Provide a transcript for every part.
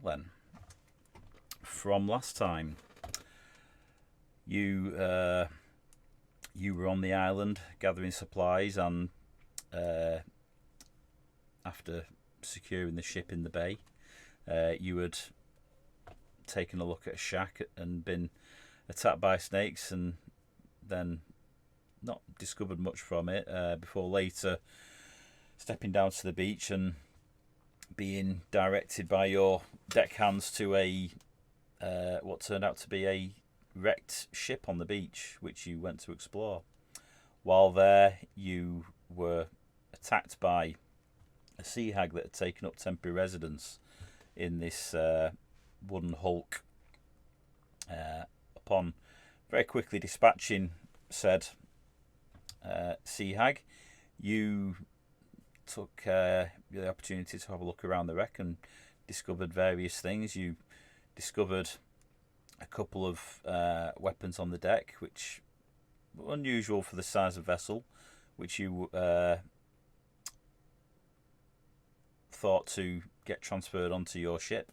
then. From last time, you were on the island gathering supplies, and after securing the ship in the bay, you had taken a look at a shack and been attacked by snakes, and then not discovered much from it before later stepping down to the beach and being directed by your deckhands to a what turned out to be a wrecked ship on the beach, which you went to explore. While there, you were attacked by a sea hag that had taken up temporary residence in this wooden hulk. Upon very quickly dispatching said sea hag, you took the opportunity to have a look around the wreck and discovered various things. You discovered a couple of weapons on the deck, which were unusual for the size of vessel, which you thought to get transferred onto your ship.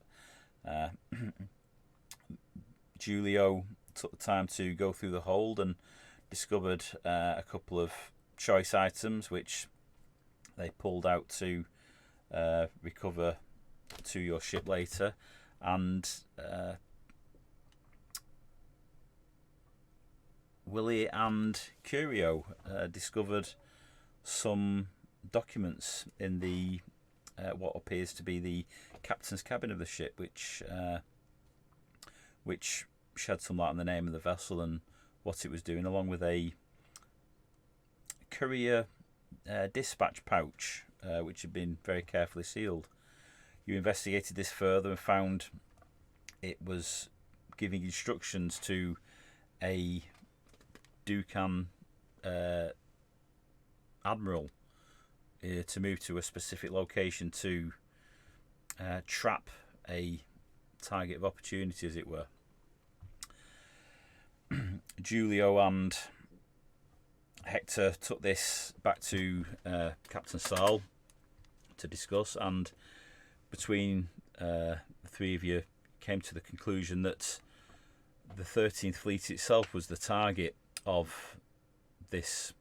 Julio took the time to go through the hold and discovered a couple of choice items, which they pulled out to recover to your ship later. And Willie and Curio discovered some documents in the what appears to be the captain's cabin of the ship, which shed some light on the name of the vessel and what it was doing, along with a courier dispatch pouch, which had been very carefully sealed. You investigated this further and found it was giving instructions to a Dukan admiral to move to a specific location to trap a target of opportunity, as it were. Julio and Hector took this back to Captain Saul to discuss, and between the three of you came to the conclusion that the 13th Fleet itself was the target of this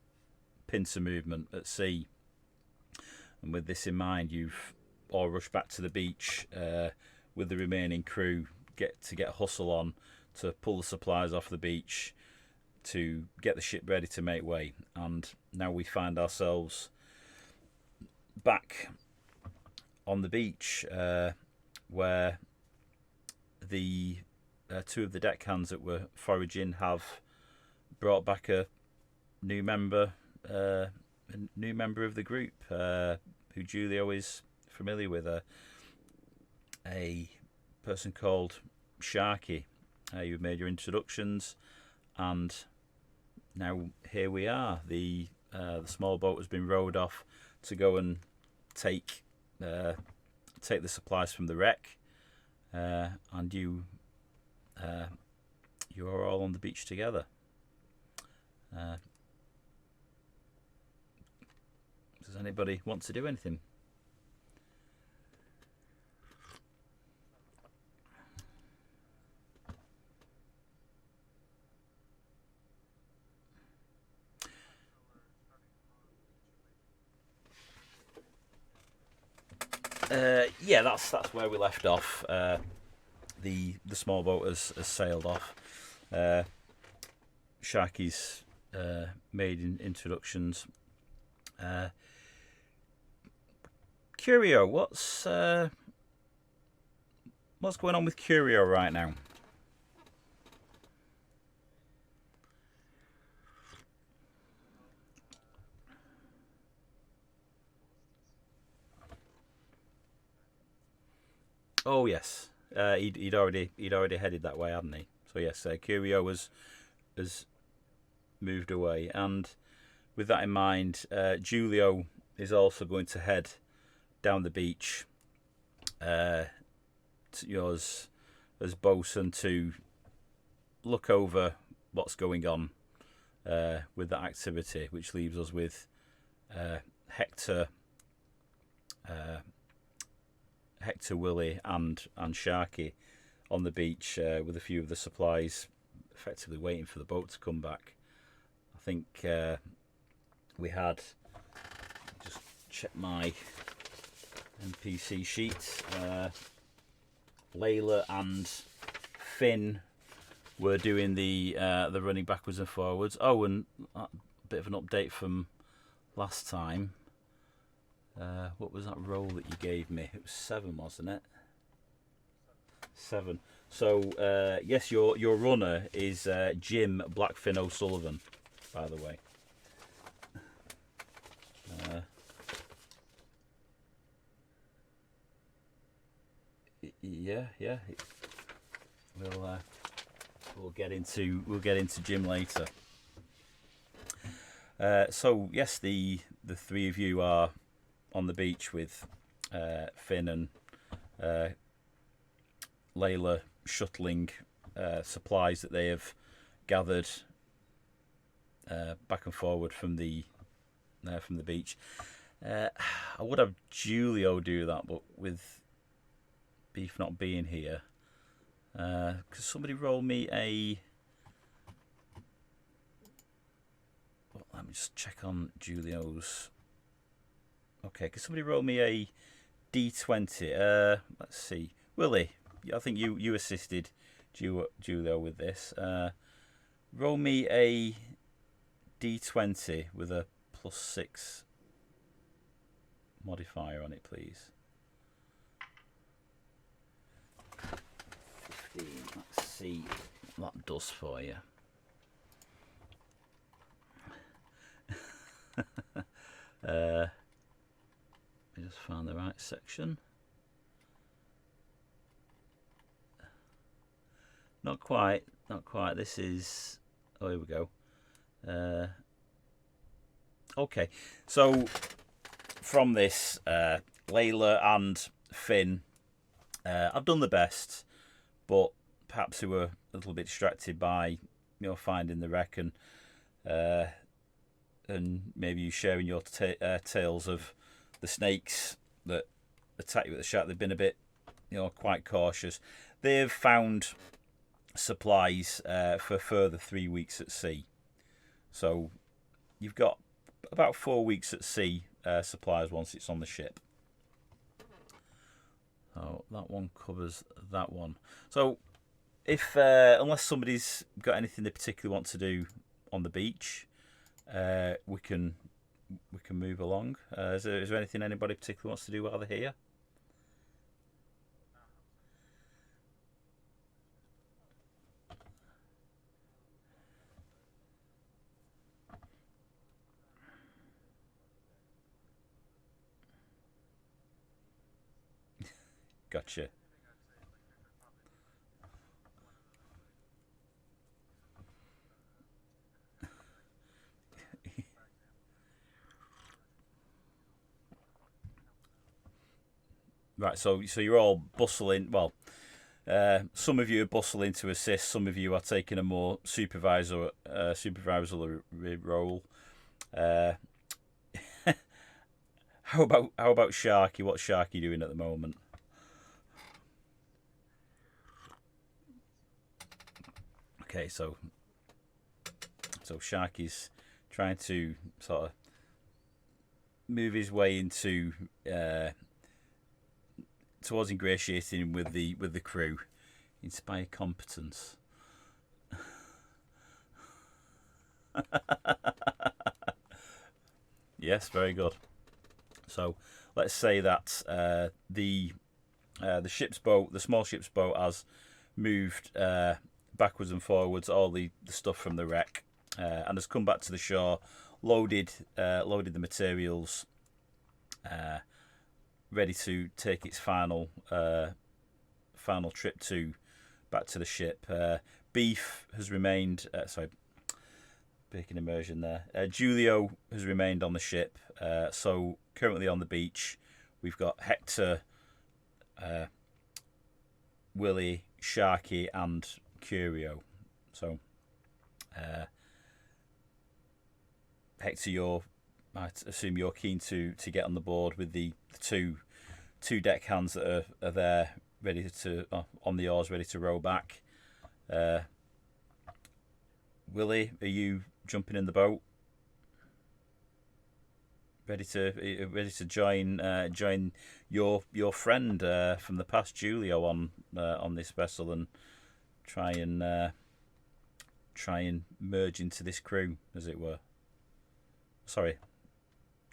pincer movement at sea. And with this in mind, you've all rushed back to the beach with the remaining crew to get a hustle on to pull the supplies off the beach to get the ship ready to make way. And now we find ourselves back on the beach where the two of the deckhands that were foraging have brought back a new member of the group, who Julio is familiar with, a person called Sharky. You've made your introductions, and now here we are. The small boat has been rowed off to go and take the supplies from the wreck, and you are all on the beach together. Does anybody want to do anything? Yeah, that's where we left off. The small boat has sailed off. Sharky's made introductions. Curio, what's going on with Curio right now? Oh yes, he'd already headed that way, hadn't he? So yes, Curio has moved away, and with that in mind, Julio is also going to head down the beach, to yours as bosun, to look over what's going on with that activity, which leaves us with Hector, Hector, Willie, and Sharky on the beach with a few of the supplies, effectively waiting for the boat to come back. I think we had, just check my NPC sheet, Layla and Finn were doing the running backwards and forwards. Oh, and a bit of an update from last time. What was that roll that you gave me? It was 7, wasn't it? 7. So yes, your runner is Jim Blackfin O'Sullivan, by the way. Yeah. We'll get into Jim later. So yes, the 3 of you are on the beach with Finn and Layla shuttling supplies that they have gathered back and forward from the beach. I would have Julio do that, but with Beef not being here, could somebody roll me a? Well, let me just check on Julio's. Okay, could somebody roll me a D20? Let's see, Willie. I think you assisted Julio with this. Roll me a D20 with a +6 modifier on it, please. 15. Let's see what that does for you. I just found the right section. Not quite. This is. Oh, here we go. Okay, so from this, Layla and Finn, I've done the best, but perhaps they were a little bit distracted by finding the wreck and maybe you sharing your tales of the snakes that attack you with the shark. They've been a bit, quite cautious. They've found supplies for a further 3 weeks at sea. So you've got about 4 weeks at sea supplies once it's on the ship. So that one covers that one. So if unless somebody's got anything they particularly want to do on the beach, we can move along. Is there anything anybody particularly wants to do while they're here? Gotcha. Right, so you're all bustling. Well, some of you are bustling to assist. Some of you are taking a more supervisory role. How about Sharky? What's Sharky doing at the moment? Okay, so Sharky's trying to sort of move his way into towards ingratiating with the crew. Inspire competence. Yes, very good. So let's say that the ship's boat, the small ship's boat, has moved backwards and forwards all the stuff from the wreck and has come back to the shore, loaded the materials, ready to take its final trip back to the ship. Beef has remained. Bacon immersion there. Julio has remained on the ship. So currently on the beach, we've got Hector, Willie, Sharky, and Curio. So Hector, I assume you're keen to get on the board with the two two deckhands that are there, ready to on the oars, ready to row back. Willie, are you jumping in the boat? Ready to join your friend from the past, Julio, on this vessel, and try and merge into this crew, as it were. Sorry,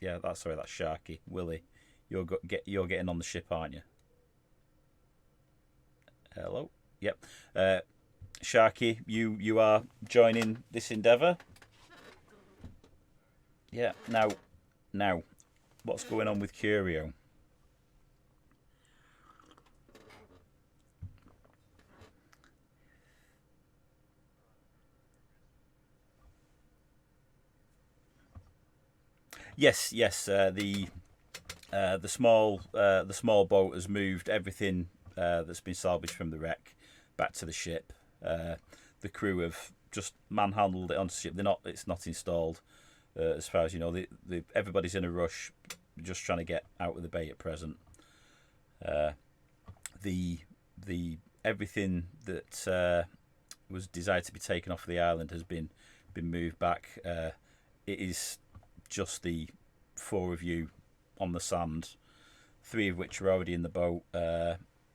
that's Sharky. Willie, you're getting on the ship, aren't you? Hello. Yep. Sharky, you are joining this endeavour. Yeah. Now, what's going on with Curio? Yes. The small boat has moved everything that's been salvaged from the wreck back to the ship. The crew have just manhandled it onto the ship. It's not installed, as far as you know. Everybody's in a rush, just trying to get out of the bay at present. The everything that was desired to be taken off the island has been moved back. It is just the four of you on the sand, three of which are already in the boat,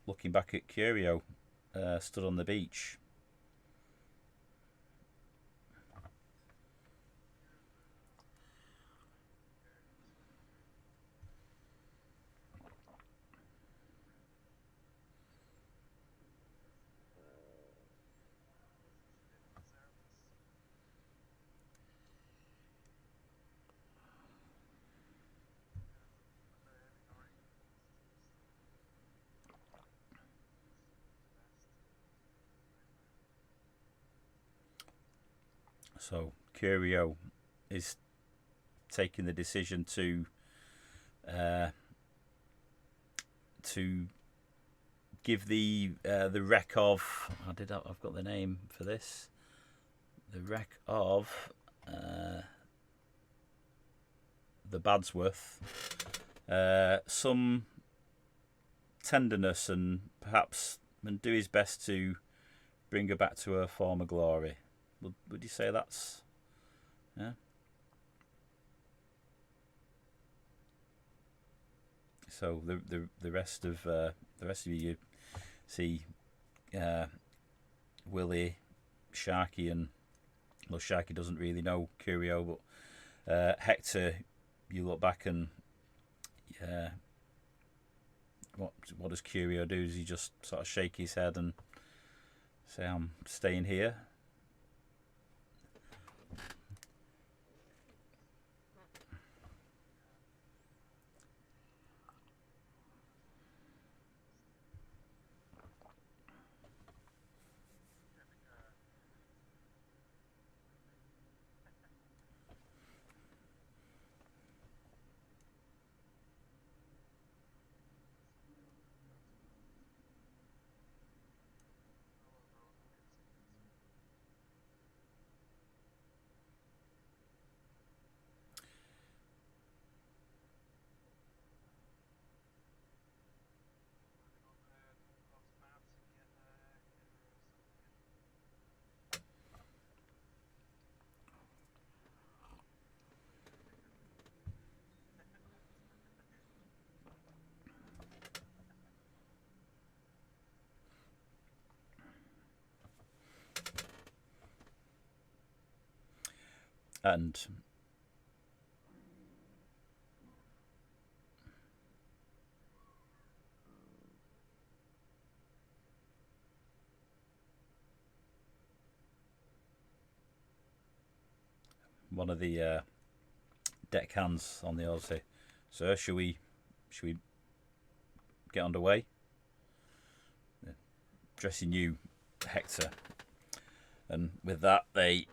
looking back at Curio, stood on the beach. So Curio is taking the decision to give the wreck of I've got the name for this, the wreck of the Badsworth some tenderness, and perhaps do his best to bring her back to her former glory. Would you say that's, yeah? So the rest of you see Willie, Sharky, and well, Sharky doesn't really know Curio, but Hector, you look back and what does Curio do? Does he just sort of shake his head and say, "I'm staying here"? And one of the deckhands on the oars say, "Sir, should we get underway?" Addressing you, Hector. And with that, they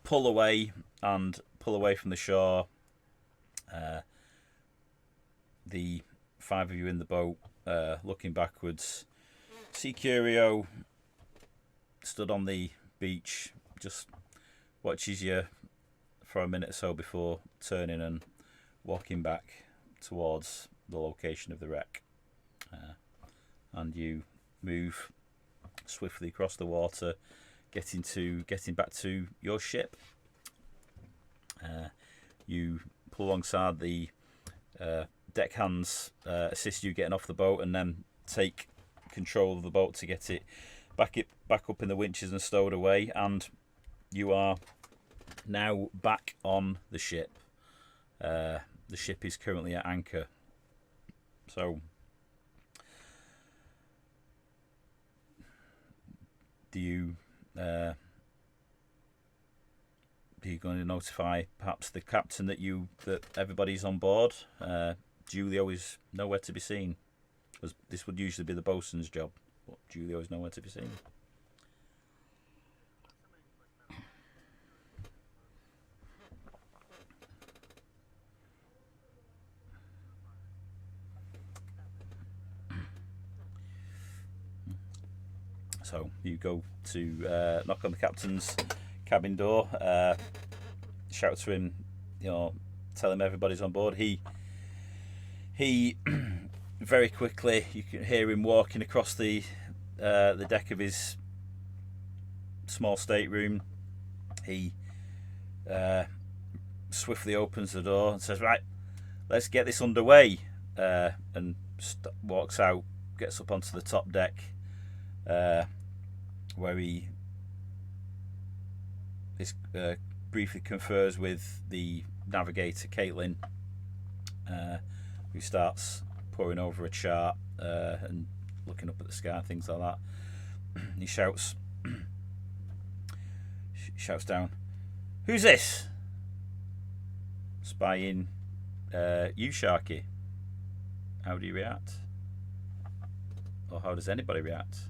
pull away from the shore. The five of you in the boat, looking backwards, see Curio stood on the beach, just watches you for a minute or so before turning and walking back towards the location of the wreck, and you move swiftly across the water, getting back to your ship. You pull alongside. The deckhands assist you getting off the boat, and then take control of the boat to get it back up in the winches and stowed away. And you are now back on the ship. The ship is currently at anchor. So, do you going to notify perhaps the captain that everybody's on board? Julio is nowhere to be seen, because this would usually be the bosun's job, but Julio is nowhere to be seen. So you go to knock on the captain's cabin door, shout to him, tell him everybody's on board. He very quickly, you can hear him walking across the deck of his small stateroom. He swiftly opens the door and says, "Right, let's get this underway," and walks out, gets up onto the top deck, where he briefly confers with the navigator, Caitlin, who starts poring over a chart and looking up at the sky, things like that. He shouts down, "Who's this?" "Spying you, Sharky." How do you react? Or how does anybody react?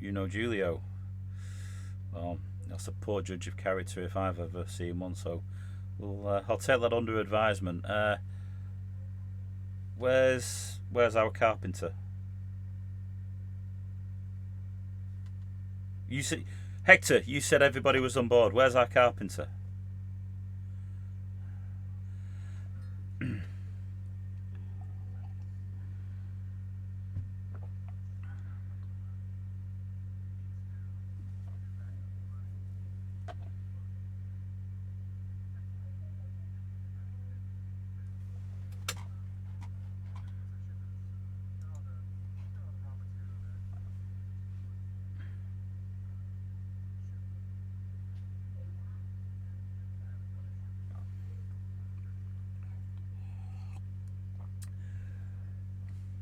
You know Julio? Well, that's a poor judge of character if I've ever seen one, so I'll take that under advisement. Where's our carpenter? You said, Hector, you said everybody was on board. Where's our carpenter?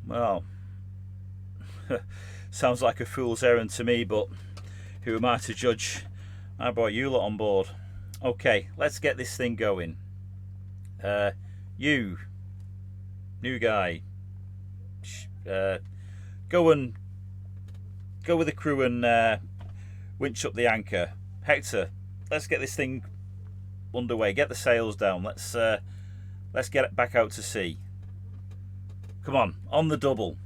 Well, sounds like a fool's errand to me, but who am I to judge? I brought you lot on board. Okay, let's get this thing going. You, new guy, go with the crew and winch up the anchor. Hector, let's get this thing underway. Get the sails down. Let's get it back out to sea. Come on the double.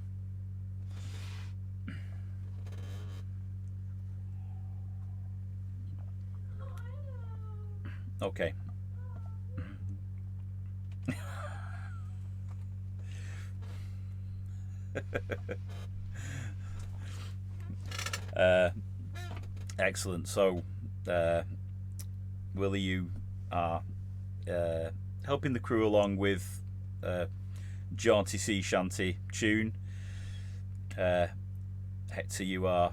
Okay. Excellent. So, Willie, you are helping the crew along with jaunty sea shanty tune. Hector, you are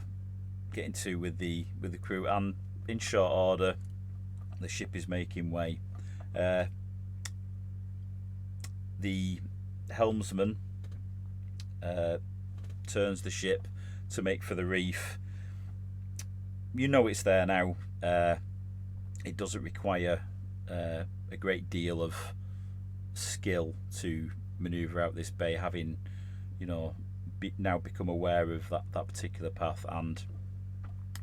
getting to with the crew, and in short order, the ship is making way. The helmsman turns the ship to make for the reef. You know it's there now. It doesn't require a great deal of skill to manoeuvre out this bay, having now become aware of that particular path. And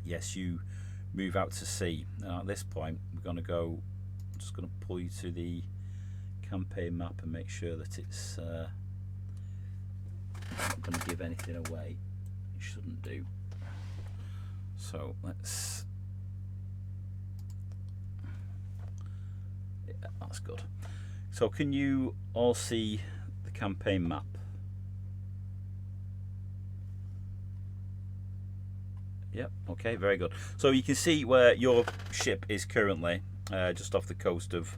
yes, you move out to sea. Now at this point, we're going to go. I'm just going to pull you to the campaign map and make sure that it's I'm not going to give anything away. It shouldn't do. So let's. Yeah, that's good. So can you all see the campaign map? Yep, okay, very good. So you can see where your ship is currently, just off the coast of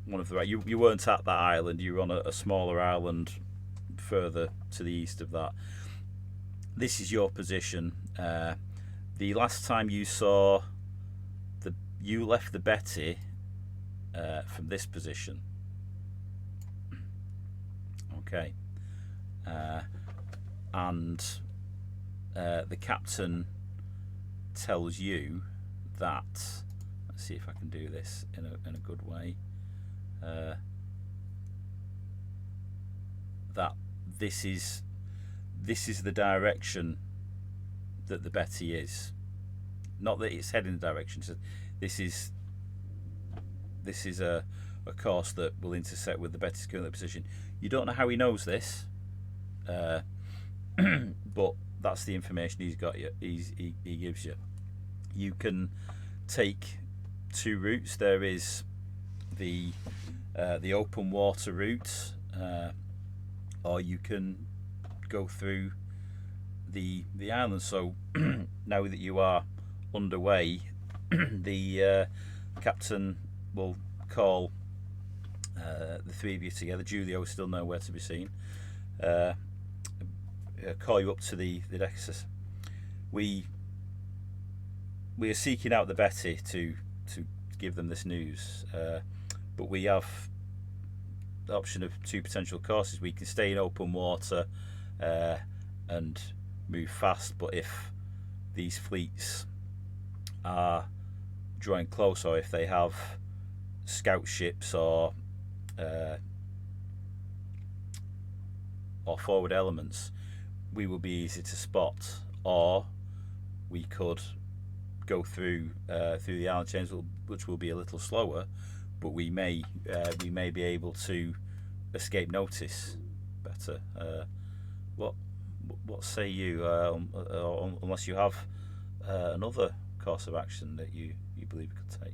one of the... You weren't at that island, you were on a smaller island further to the east of that. This is your position. The last time you saw... You left the Betty from this position. Okay. And... the captain tells you that, let's see if I can do this in a good way, that this is the direction that the Betty is. Not that it's heading in the direction. So this is a course that will intersect with the Betty's current position. You don't know how he knows this, but that's the information he's got. He gives you. You can take two routes. There is the open water route, or you can go through the island. So now that you are underway, the captain will call the three of you together. Julio is still nowhere to be seen. Call you up to the Nexus. We are seeking out the Betty to give them this news, but we have the option of two potential courses. We can stay in open water and move fast, but if these fleets are drawing close, or if they have scout ships or forward elements, we will be easy to spot. Or we could go through the island chains, which will be a little slower, but we may be able to escape notice better. What say you? Unless you have another course of action that you believe we could take.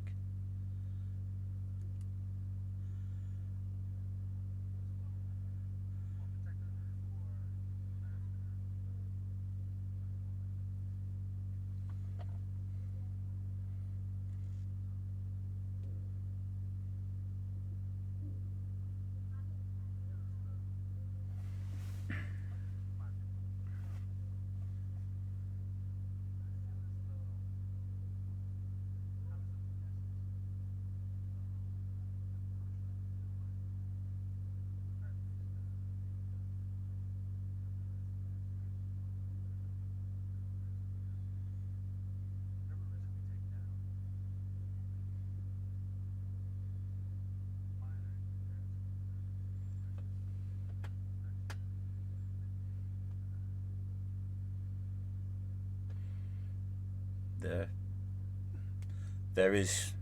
There is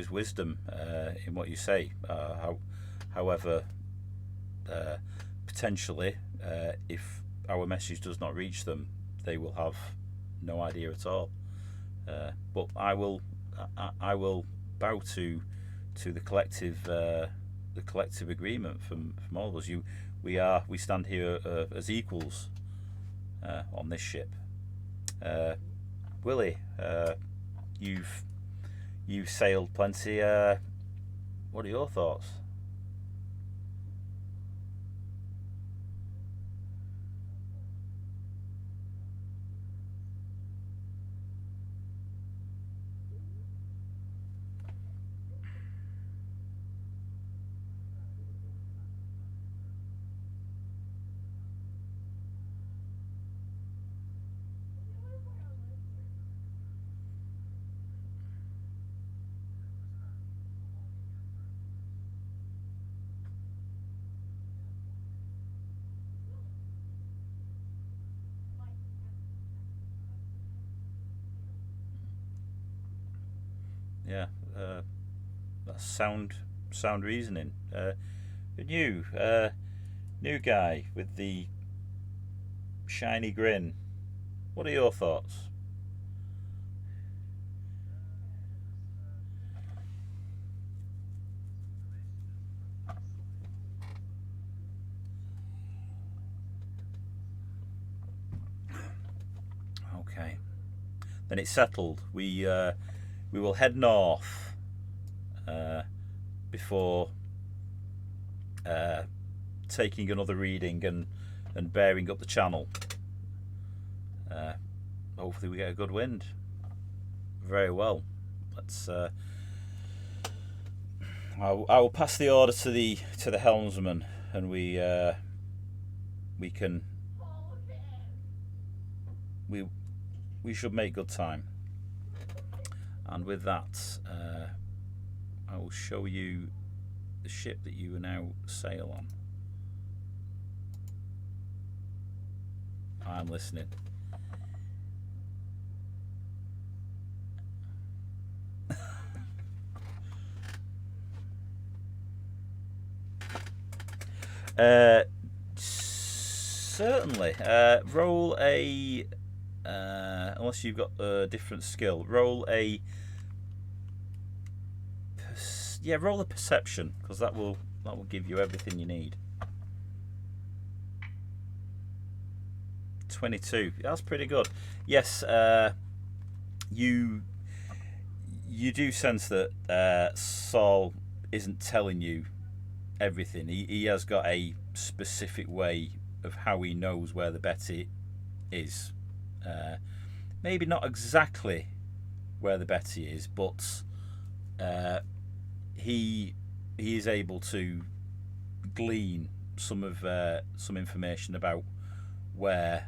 wisdom in what you say. However, potentially, if our message does not reach them, they will have no idea at all. But I will bow to the collective agreement from all of us. We stand here as equals on this ship. Willie, you've sailed plenty. What are your thoughts? Yeah, that's sound reasoning. New guy with the shiny grin. What are your thoughts? Okay, then it's settled. We will head north before taking another reading and bearing up the channel. Hopefully we get a good wind. Very well. Let's. I will pass the order to the helmsman, and we can we should make good time. And with that, I will show you the ship that you now sail on. I'm listening. Certainly. Roll a unless you've got a different skill. Roll a roll a perception, because that will give you everything you need. 22. That's pretty good. Yes, you do sense that Saul isn't telling you everything. He has got a specific way of how he knows where the Betty is. Maybe not exactly where the Betty is, but he is able to glean some information about where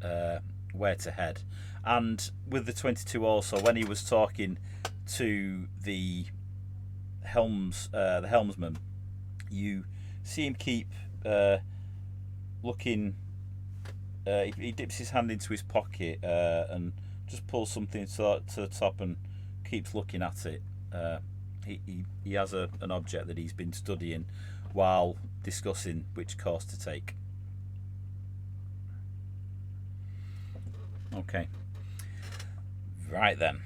to head. And with the 22 also, when he was talking to the helmsman, you see him keep looking. He dips his hand into his pocket and just pulls something to the top and keeps looking at it. He has an object that he's been studying while discussing which course to take. Okay. Right then.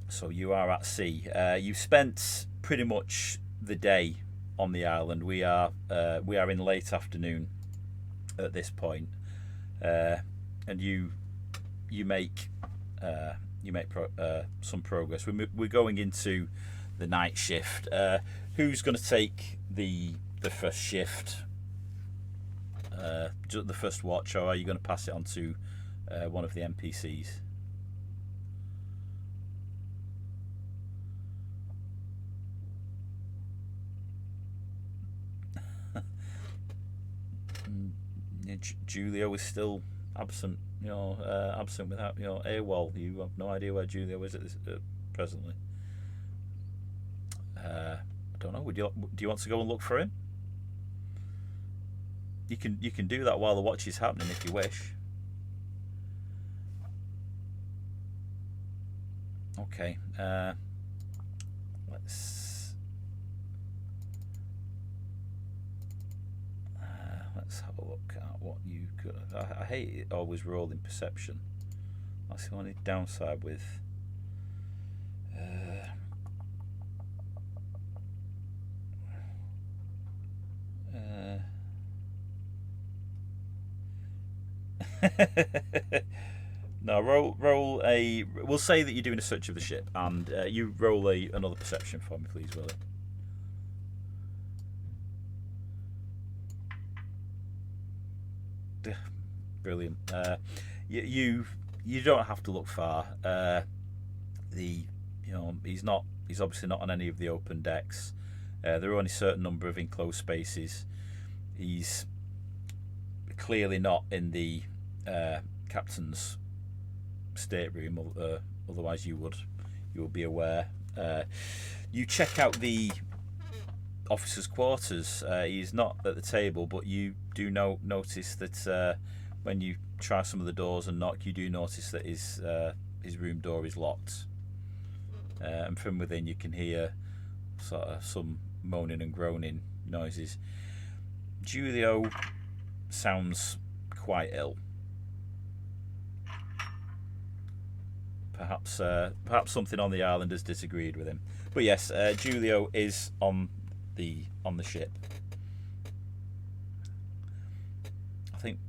So you are at sea. You've spent pretty much the day on the island. We are in late afternoon at this point, and you make some progress. We're going into the night shift. Who's going to take the first shift? The first watch, or are you going to pass it on to one of the NPCs? Julio is still absent. Absent without AWOL. You have no idea where Julio is presently. I don't know. Do you want to go and look for him? You can do that while the watch is happening if you wish. Okay. Let's have a look at what you could. I hate it always rolling perception. That's the only downside with. No, roll a. We'll say that you're doing a search of the ship, and you roll another perception for me, please, Willie. Brilliant. You don't have to look far. He's obviously not on any of the open decks. There are only a certain number of enclosed spaces. He's clearly not in the captain's stateroom. Otherwise, you would be aware. You check out the officer's quarters. He's not at the table, but you do notice that when you try some of the doors and knock, you do notice that his room door is locked. And from within, you can hear sort of some moaning and groaning noises. Julio sounds quite ill. perhaps something on the island has disagreed with him. But yes, Julio is on the ship. I think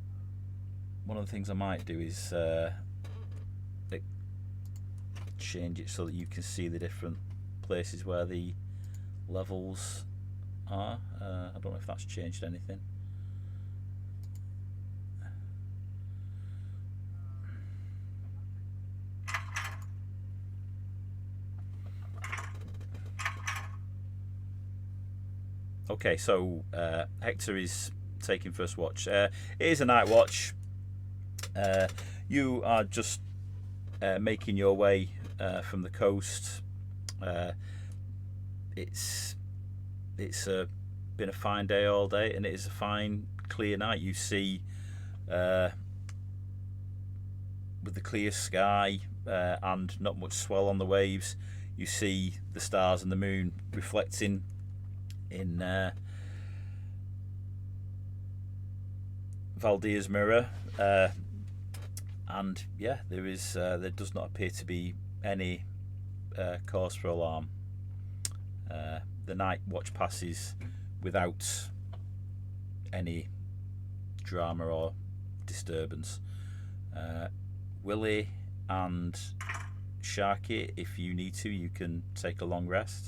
one of the things I might do is change it so that you can see the different places where the levels are. I don't know if that's changed anything. Okay, so Hector is taking first watch. It is a night watch. You are just making your way from the coast. It's been a fine day all day, and it is a fine, clear night. You see, with the clear sky and not much swell on the waves, you see the stars and the moon reflecting in Valdir's mirror, and yeah, there does not appear to be any cause for alarm. The night watch passes without any drama or disturbance. Willie and Sharky, if you need to, you can take a long rest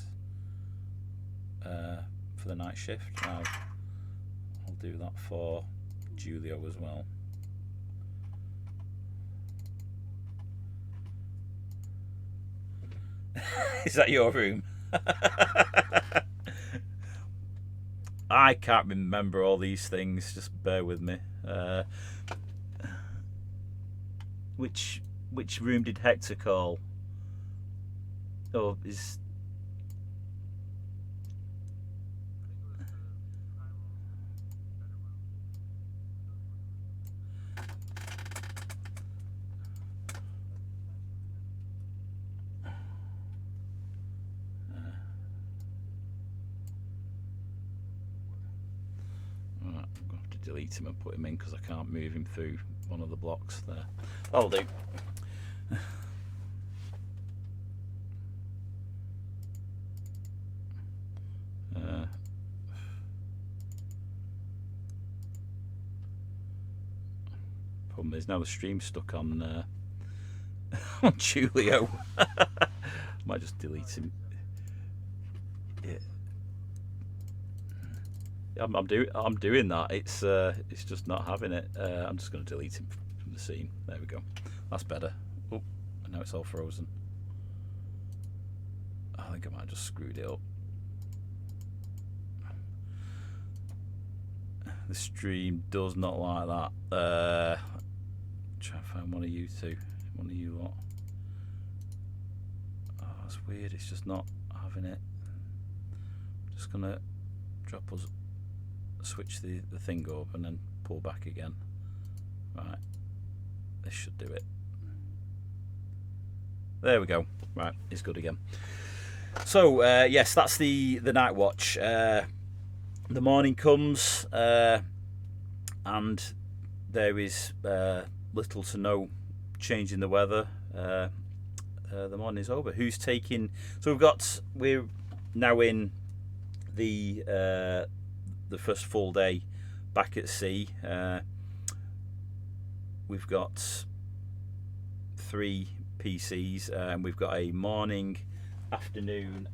for the night shift. Now, I'll do that for Julio as well. Is that your room? I can't remember all these things, just bear with me. Which room did Hector call? Oh, is... delete him and put him in because I can't move him through one of the blocks there. That'll do. Problem is now the stream's stuck on on Julio. Might just delete him. Yeah. I'm doing that. It's just not having it. I'm just going to delete him from the scene. There we go. That's better. Oh, and now it's all frozen. I think I might have just screwed it up. The stream does not like that. Try and find one of you two. One of you lot. Oh, that's weird. It's just not having it. I'm just going to drop us. Switch the thing up and then pull back again. Right, this should do it. There we go. Right, it's good again. So yes, that's the night watch. The morning comes and there is little to no change in the weather. The morning is over. Who's taking? So we're now in the first full day back at sea. We've got 3 PCs, and we've got a morning, afternoon,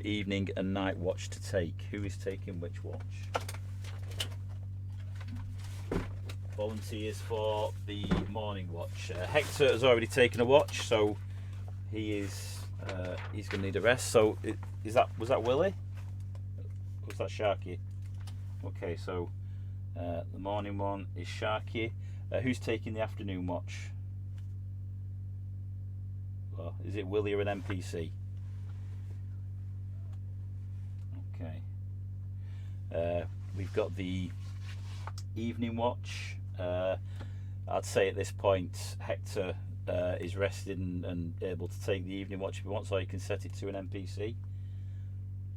evening, and night watch to take. Who is taking which watch? Volunteers for the morning watch. Hector has already taken a watch, so he's going to need a rest. So was that Willie? Or was that Sharky? Okay, so the morning one is Sharky. Who's taking the afternoon watch? Well, is it Willie or an NPC? Okay. We've got the evening watch. I'd say at this point Hector is rested and able to take the evening watch if he wants, or you can set it to an NPC.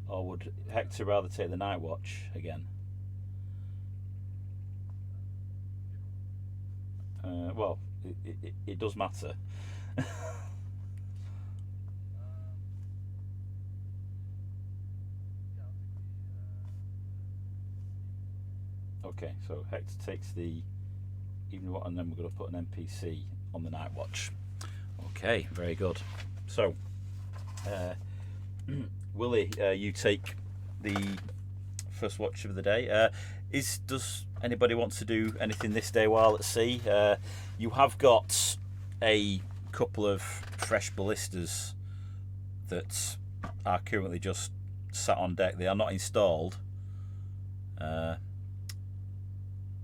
Or would Hector rather take the night watch again? Well, it does matter. Okay, so Hector takes the evening watch, and then we're going to put an NPC on the night watch. Okay, very good. So, Willie, you take the first watch of the day. Does anybody want to do anything this day while at sea? You have got a couple of fresh ballistas that are currently just sat on deck. They are not installed.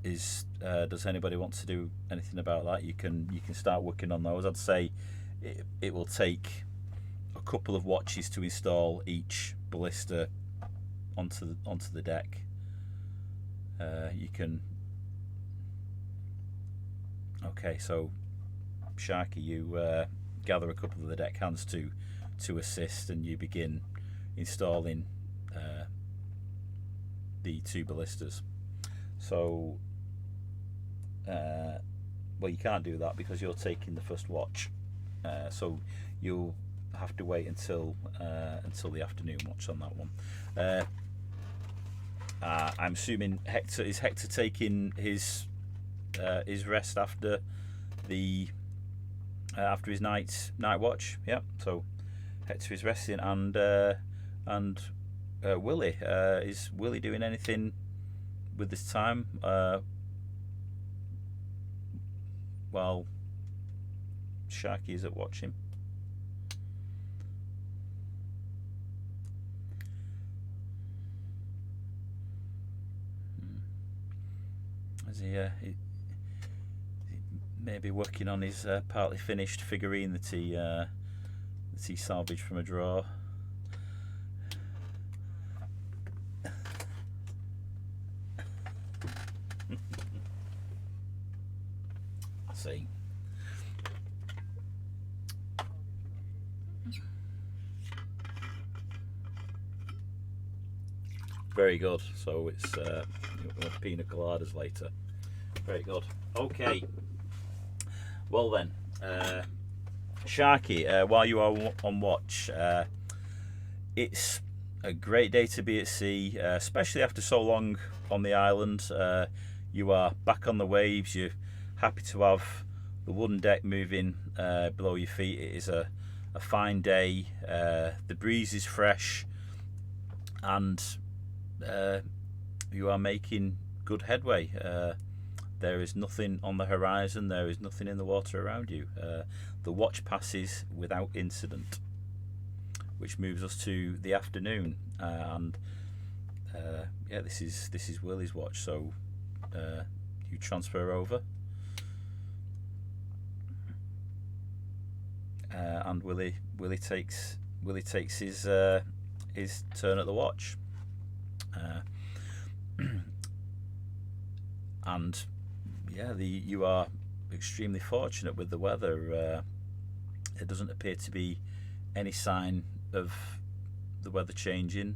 Does anybody want to do anything about that? You can start working on those. I'd say it will take a couple of watches to install each ballista onto the deck. You can. Okay, so Sharky, you gather a couple of the deck hands to assist, and you begin installing the two ballistas. So, well, you can't do that because you're taking the first watch. So you'll have to wait until the afternoon watch on that one. I'm assuming Hector taking his rest after his night watch. Yeah. So Hector is resting, and Willie, is Willie doing anything with this time while Sharky is at watching? Is he maybe working on his partly finished figurine that he salvaged from a drawer? I see. Very good. So it's pina coladas later. Very good. Okay. Well then, Sharky, while you are on watch, it's a great day to be at sea, especially after so long on the island. You are back on the waves. You're happy to have the wooden deck moving below your feet. It is a fine day. The breeze is fresh, and you are making good headway. There is nothing on the horizon. There is nothing in the water around you. The watch passes without incident, which moves us to the afternoon. And yeah, this is Willie's watch. So you transfer over, and Willie takes his turn at the watch. And yeah, you are extremely fortunate with the weather. There doesn't appear to be any sign of the weather changing.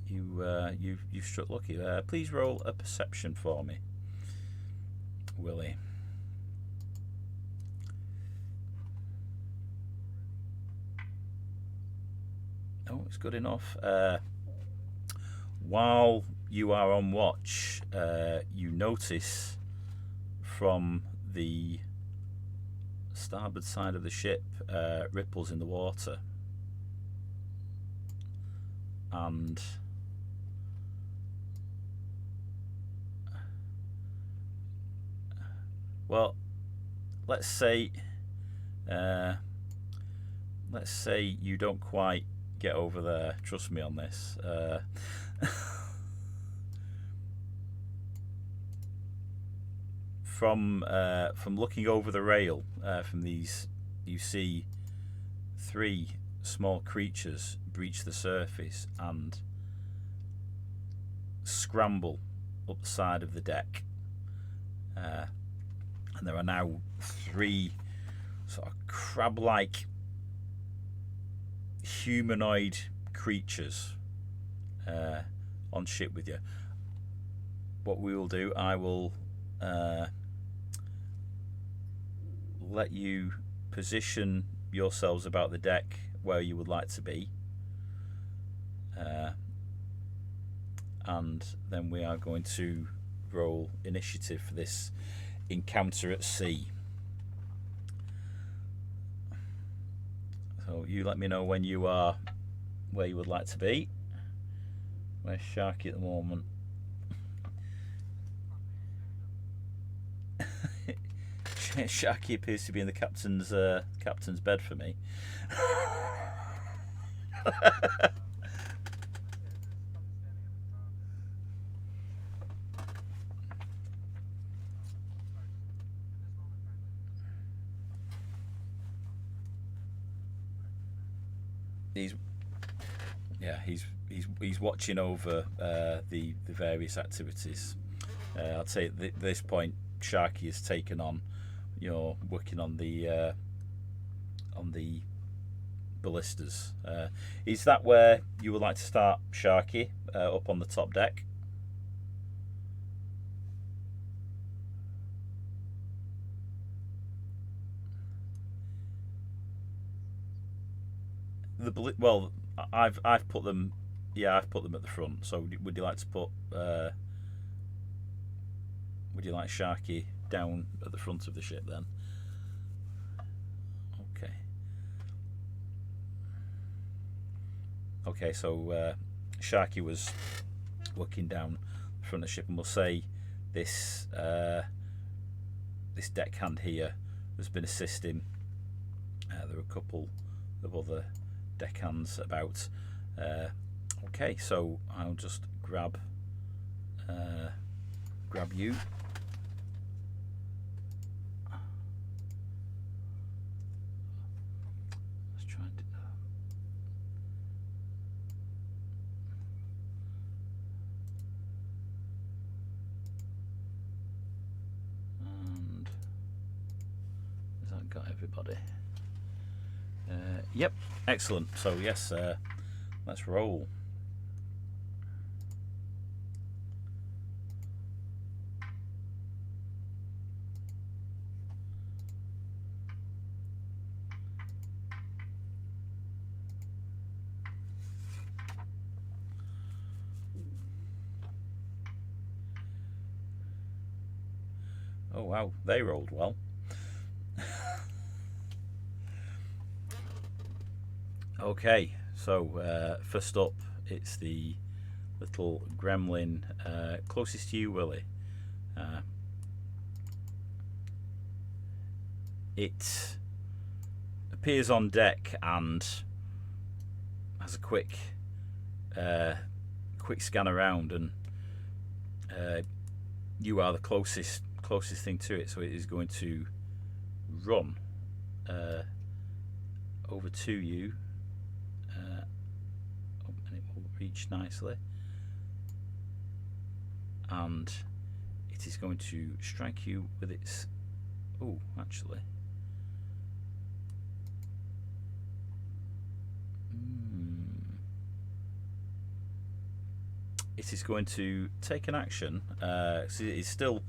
You've struck lucky. Please roll a perception for me, Willie. Oh, it's good enough. While you are on watch, you notice from the starboard side of the ship ripples in the water, and well, let's say you don't quite get over there. Trust me on this. From looking over the rail, from these, you see three small creatures breach the surface and scramble up the side of the deck. And there are now three sort of crab-like humanoid creatures on ship with you. What we will do, I will let you position yourselves about the deck where you would like to be, and then we are going to roll initiative for this encounter at sea. So you let me know when you are where you would like to be. Where's Sharky at the moment? Sharky appears to be in the captain's bed for me. He's watching over the various activities. I'd say at this point, Sharky has taken on, working on the ballistas. Is that where you would like to start, Sharky? Up on the top deck? Well, I've put them. Yeah, I've put them at the front. So would you like to put? Would you like Sharky down at the front of the ship then? Okay. Okay, so Sharky was looking down the front of the ship, and we'll say this this deckhand here has been assisting. There are a couple of other deckhands about. Okay, so I'll just grab you. Let's try and do that. And has that got everybody? Yep, excellent. So yes, let's roll. Oh wow, they rolled well. Okay, so first up, it's the little gremlin closest to you, Willie. It appears on deck and has a quick scan around, and you are the closest thing to it, so it is going to run over to you. And it will reach nicely, and it is going to strike you with its actually it is going to take an action. So it is still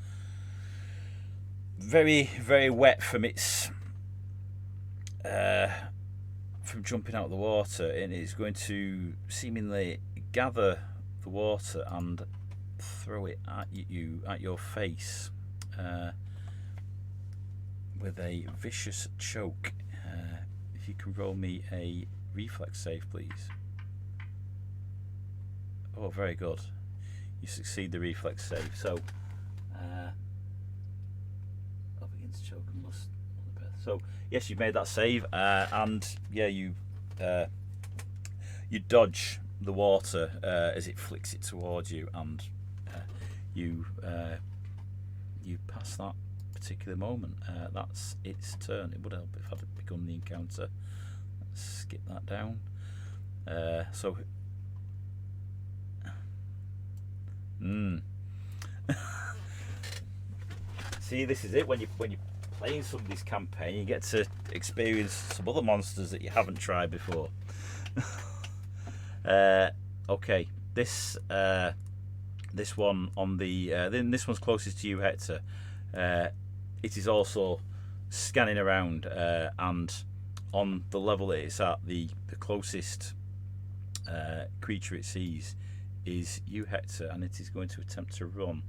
very, very wet from its from jumping out of the water, and it's going to seemingly gather the water and throw it at your face with a vicious choke. If you can roll me a reflex save, please. Oh, very good. You succeed the reflex save. So up against choke and lust. So yes, you've made that save, and yeah, you dodge the water as it flicks it towards you, and you pass that particular moment. That's its turn. It would help if I'd begun the encounter. Let's skip that down. So. See, this is it. When you're playing somebody's campaign, you get to experience some other monsters that you haven't tried before. Okay, this one on the this one's closest to you, Hector. It is also scanning around, and on the level it's at, the closest creature it sees is you, Hector, and it is going to attempt to run.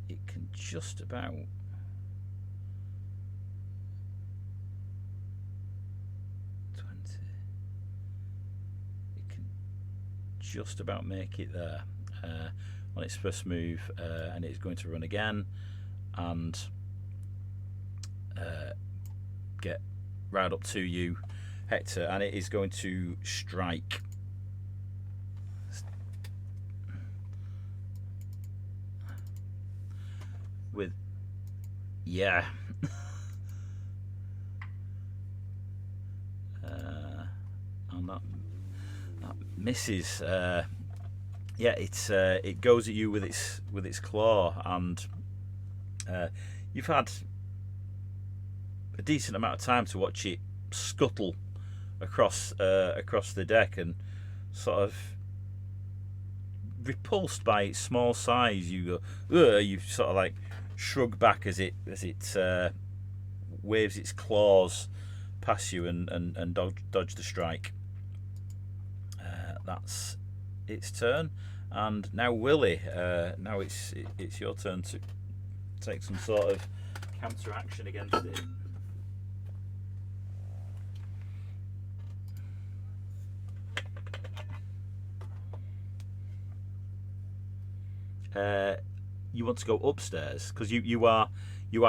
It can just about just about make it there on its first move, and it's going to run again and get right up to you, Hector, and it is going to strike. With, yeah. And that misses. Yeah, it goes at you with its claw, and you've had a decent amount of time to watch it scuttle across the deck, and sort of repulsed by its small size, you go, you sort of like shrug back as it waves its claws past you and dodge the strike. That's its turn, and now Willie, now it's your turn to take some sort of counter action against it. You want to go upstairs because you are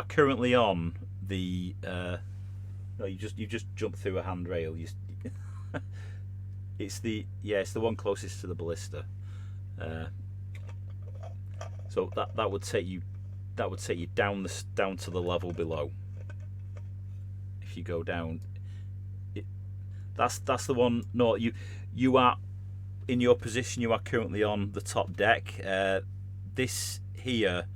currently on the no, you just jumped through a handrail. It's the one closest to the ballista. So that would take you down to the level below. If you go down, that's the one. No, you are in your position. You are currently on the top deck. This here,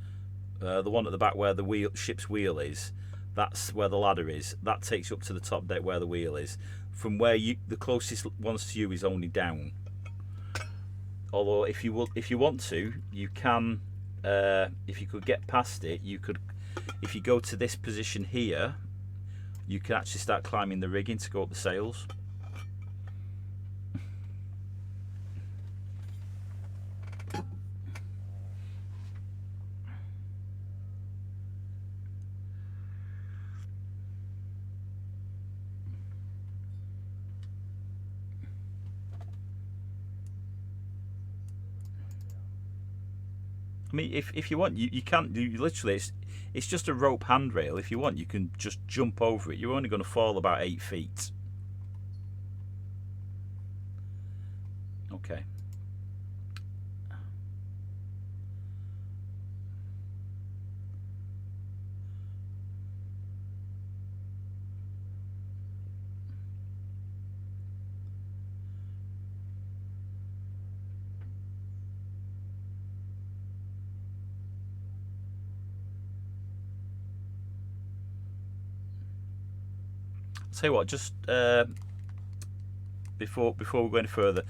the one at the back where the ship's wheel is, that's where the ladder is. That takes you up to the top deck where the wheel is. From where the closest ones to you is only down. Although if you want to, you can. If you could get past it, you could. If you go to this position here, you can actually start climbing the rigging to go up the sails. I mean, if you want, you can't. You literally, it's just a rope handrail. If you want, you can just jump over it. You're only going to fall about 8 feet. Okay. Tell you what, just before we go any further,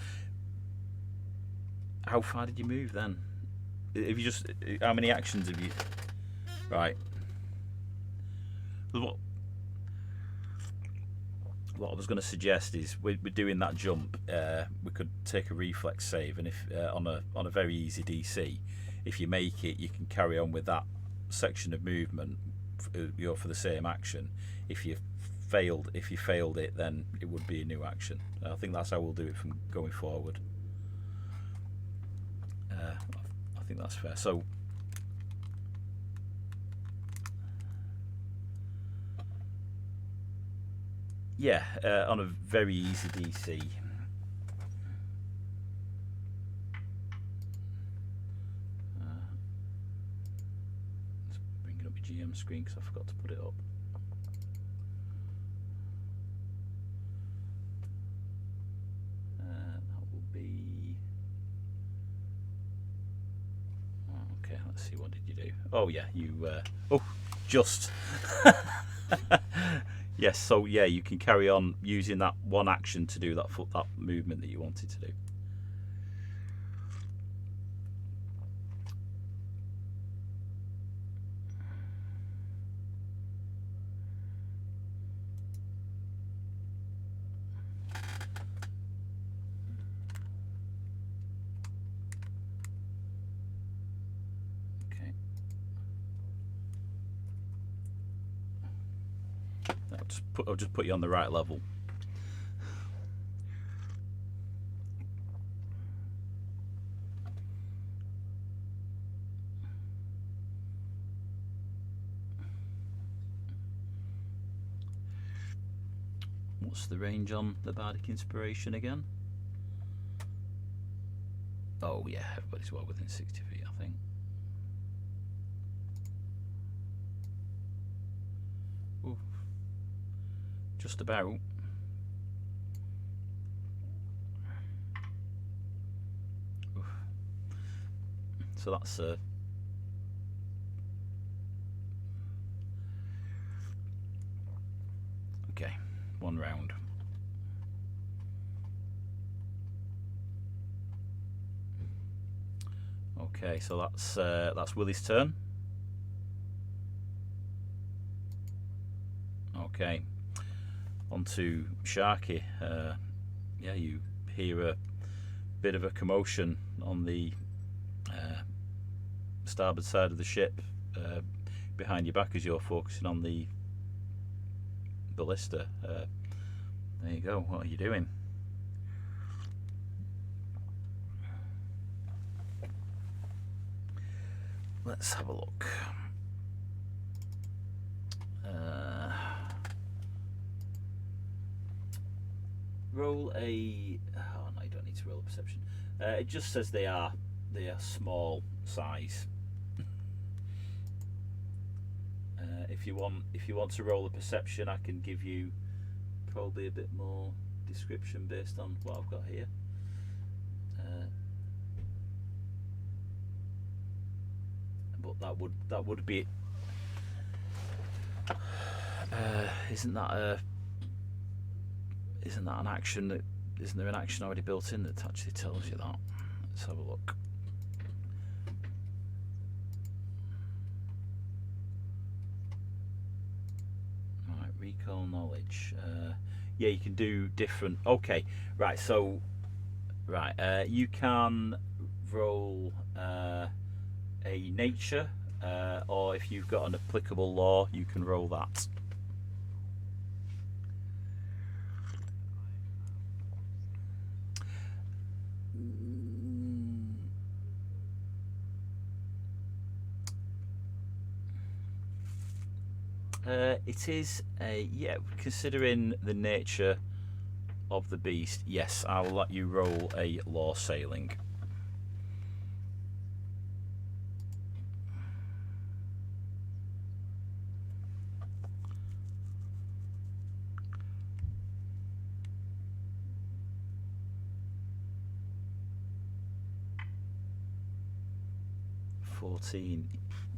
how far did you move then? Have you just, how many actions have you? Right. What I was going to suggest is we're doing that jump. We could take a reflex save, and if on a very easy DC, if you make it, you can carry on with that section of movement, for the same action. If you failed it, then it would be a new action. I think that's how we'll do it from going forward. I think that's fair. So yeah, on a very easy DC. Let's bring it up your GM screen because I forgot to put it up. Let's see, what did you do? Oh yeah, you just Yes, so yeah, you can carry on using that one action to do that movement that you wanted to do. Okay. I'll just put you on the right level. What's the range on the Bardic Inspiration again? Oh yeah, everybody's well within 60 feet, I think. Ooh. Just about. Oof. So that's okay, one round. Okay, so that's Willie's turn. Okay, on to Sharky. Yeah, you hear a bit of a commotion on the starboard side of the ship, behind your back as you're focusing on the ballista. There you go. What are you doing? Let's have a look. Roll a. Oh no, you don't need to roll a perception. It just says they are small size. If you want to roll a perception, I can give you probably a bit more description based on what I've got here. But that would be. Isn't that an action that? Isn't there an action already built in that actually tells you that? Let's have a look. Right, recall knowledge. Yeah, you can do different. Okay, right. So, right, you can roll a nature, or if you've got an applicable law, you can roll that. It is yeah, considering the nature of the beast, yes, I'll let you roll a law sailing.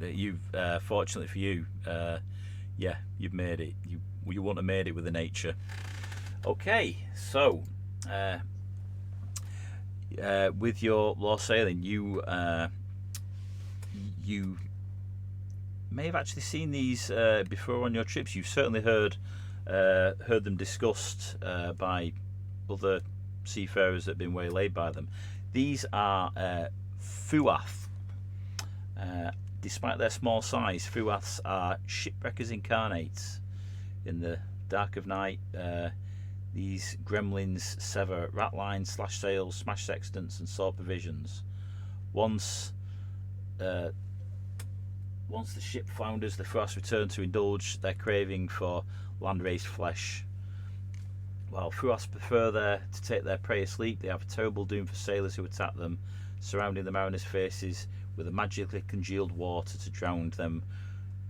You've fortunately for you, yeah, you've made it. You wouldn't have made it with the nature. Okay, so with your law sailing, you may have actually seen these before on your trips. You've certainly heard them discussed by other seafarers that have been waylaid by them. These are Fuath. Despite their small size, Fuaths are shipwreckers incarnate. In the dark of night, these gremlins sever ratlines, slash sails, smash sextants, and saw provisions. Once the ship flounders, the Fuaths return to indulge their craving for land-raised flesh. While Fuaths prefer to take their prey asleep, they have a terrible doom for sailors who attack them, surrounding the mariners' faces with a magically congealed water to drown them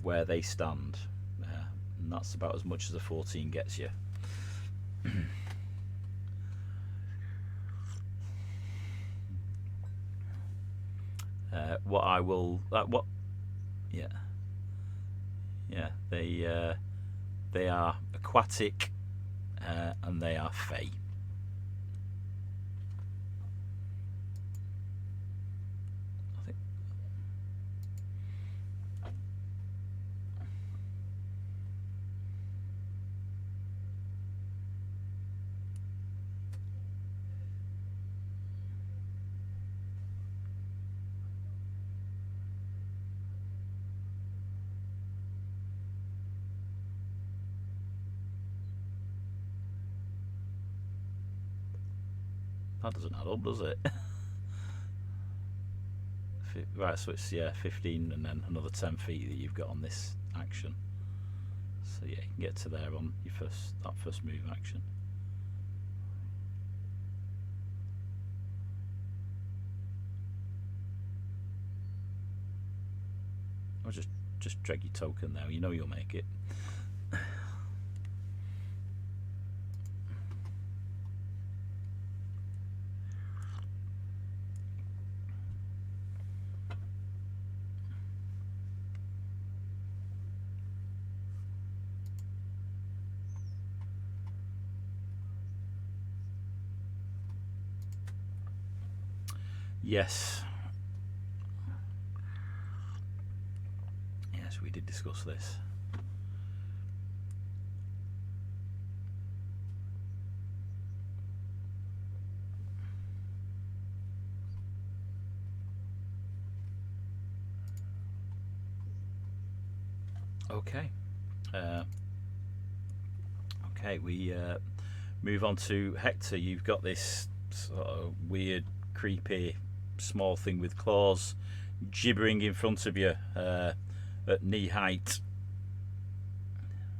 where they stand. And that's about as much as a 14 gets you. What I will, yeah, they They are aquatic, and they are fey. I think. That doesn't add up, does it? Right, so it's 15 and then another 10 feet that you've got on this action. So yeah, you can get to there on your first move action. Or just drag your token there. You know you'll make it. Yes. Yes, we did discuss this. Okay. Okay, we move on to Hector. You've got this sort of weird, creepy, small thing with claws gibbering in front of you at knee height.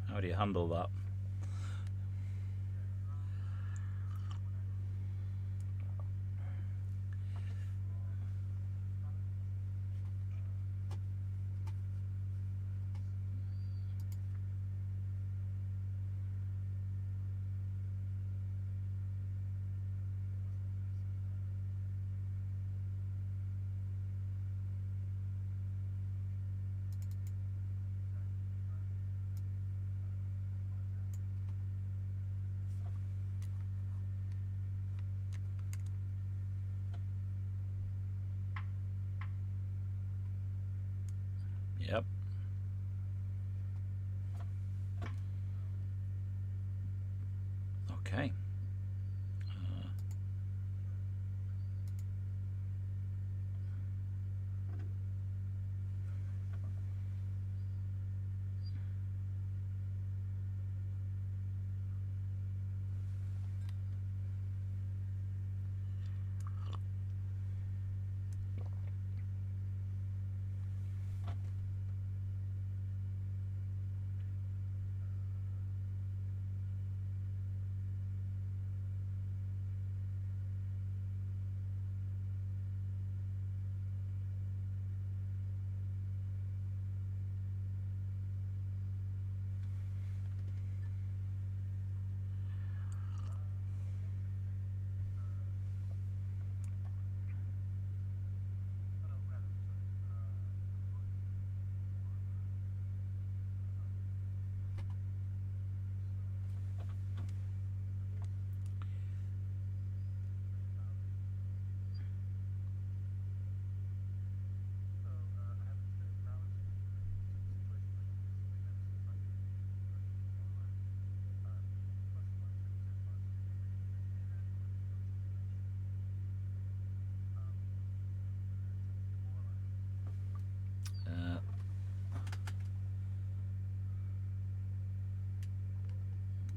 How do you handle that? Yep. Okay.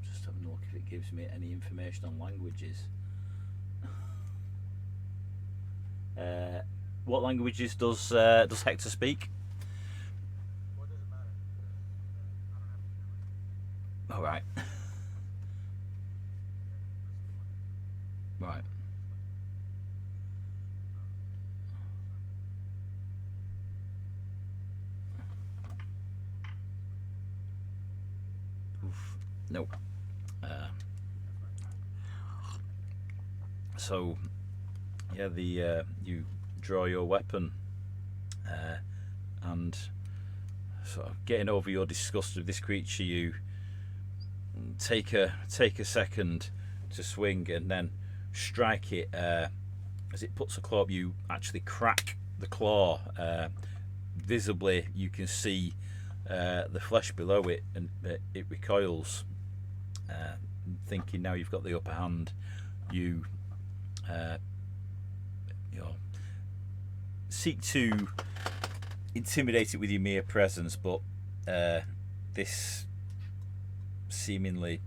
Just having a look if it gives me any information on languages. What languages does Hector speak? All right. Right. Oof. Nope. So, yeah, you draw your weapon, and sort of getting over your disgust of this creature, you take a second to swing and then strike it. As it puts a claw up, you actually crack the claw. Visibly, you can see the flesh below it, and it recoils. Thinking now you've got the upper hand, you seek to intimidate it with your mere presence, but this seemingly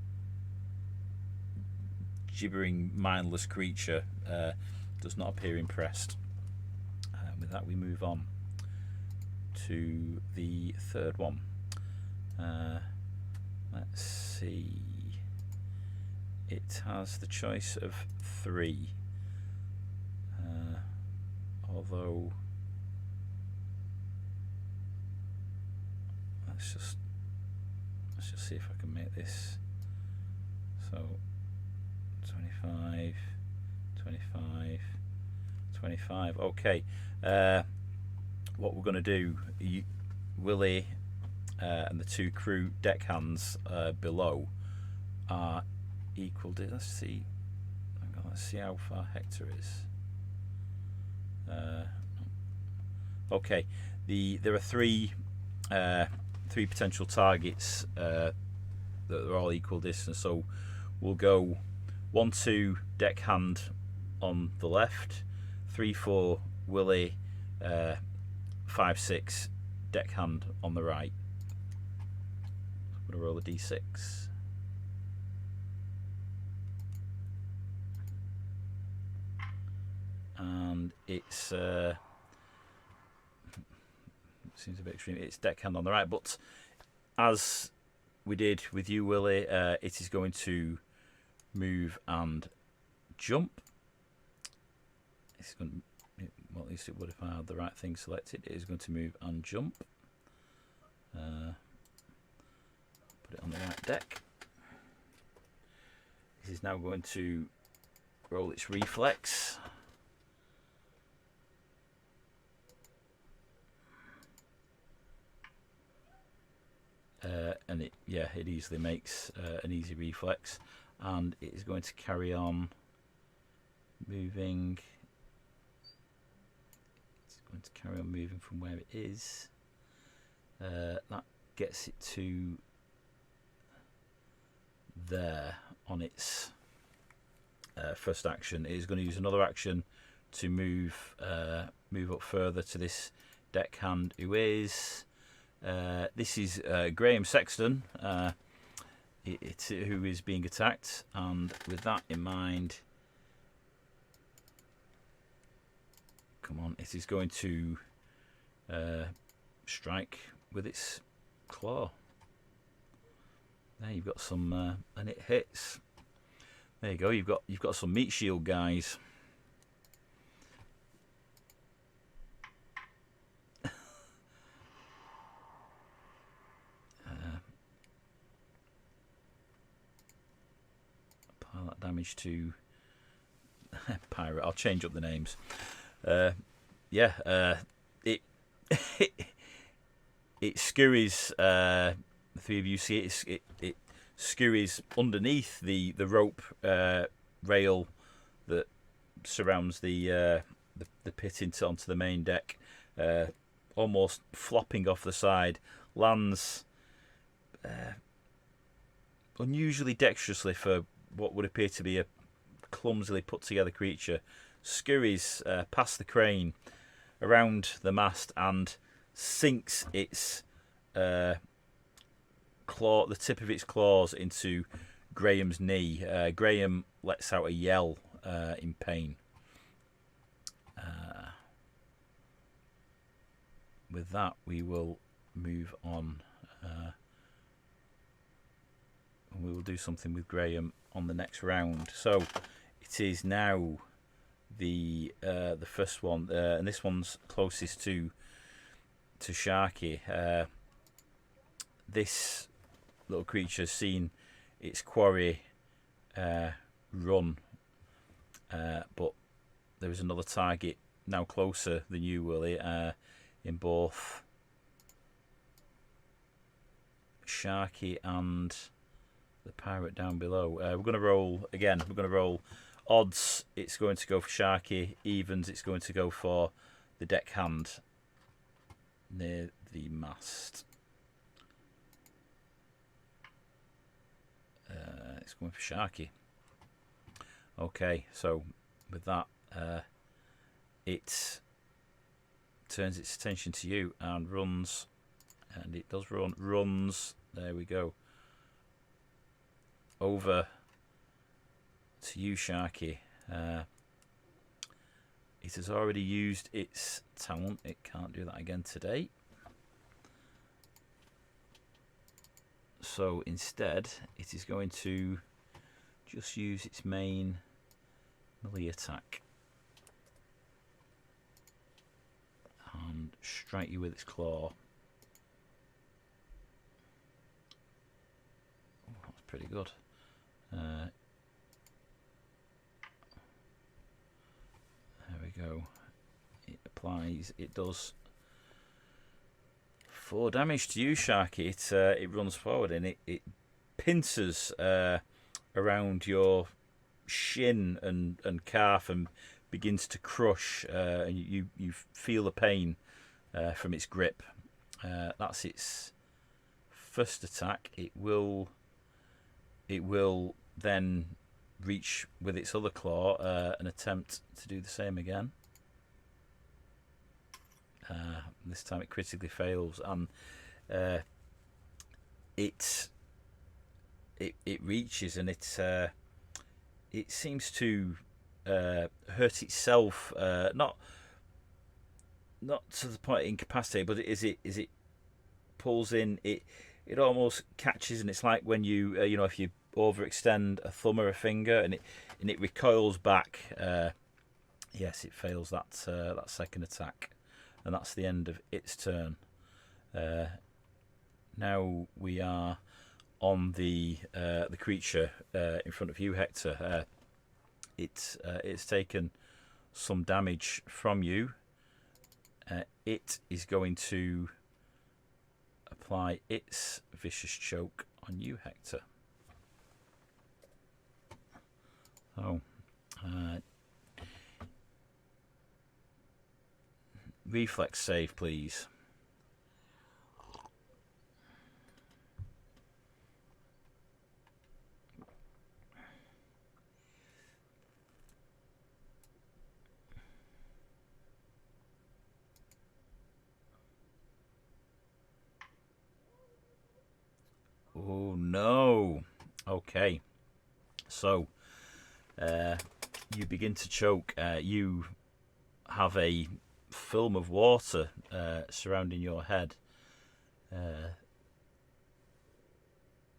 gibbering, mindless creature does not appear impressed. With that, we move on to the third one. Let's see. It has the choice of 3. Although, let's just see if I can make this. So 25, 25, 25. Okay. What we're going to do, Willie and the 2 crew deckhands below are equal. Let's see. Let's see how far Hector is. Okay. There are 3 potential targets that are all equal distance. So we'll go 1, 2 deckhand on the left, 3, 4 Willie, 5, 6 deckhand on the right. I'm going to roll a d6. And it's seems a bit extreme. It's deckhand on the right, but as we did with you, Willie, it is going to move and jump. It's going to, well, at least it would if I had the right thing selected. It is going to move and jump. Put it on the right deck. This is now going to roll its reflex. And it easily makes an easy reflex, and it is going to carry on moving. It's going to carry on moving from where it is. That gets it to there on its first action. It is going to use another action to move up further to this deckhand, who is this is Graham Sexton, who is being attacked, and with that in mind, come on, it is going to strike with its claw. There, you've got some, and it hits. There you go. You've got some meat shield, guys. Apply that damage to pirate. I'll change up the names. It it scurries. The 3 of you see it scurries underneath the rope rail that surrounds the pit onto the main deck, almost flopping off the side, lands unusually dexterously for what would appear to be a clumsily put together creature, scurries past the crane, around the mast, and sinks its claw, the tip of its claws, into Graham's knee. Graham lets out a yell in pain. With that, we will move on, and we will do something with Graham on the next round. So it is now the first one, and this one's closest to Sharky. This little creature has seen its quarry run, but there is another target now closer than you, Willie, in both Sharky and the pirate down below. We're going to roll again. We're going to roll odds. It's going to go for Sharky. Evens. It's going to go for the deckhand near the mast. It's going for Sharky. Okay, so with that, it turns its attention to you and runs, and it does runs. There we go. Over to you, Sharky. It has already used its talent. It can't do that again today. So instead, it is going to just use its main melee attack and strike you with its claw. Oh, that's pretty good. There we go. It applies. It does 4 damage to you, Sharky. It runs forward and it pincers around your shin and calf and begins to crush. And you feel the pain from its grip. That's its first attack. It will then reach with its other claw and attempt to do the same again. This time it critically fails, and it reaches, and it seems to hurt itself, not to the point of incapacitated, but as it pulls in, it almost catches, and it's like when you if you overextend a thumb or a finger, and it recoils back. Yes, it fails that second attack. And that's the end of its turn. Now we are on the creature in front of you, Hector. It's taken some damage from you. It is going to apply its vicious choke on you, Hector. So, reflex save, please. Oh no. Okay. So, you begin to choke. You have a film of water surrounding your head.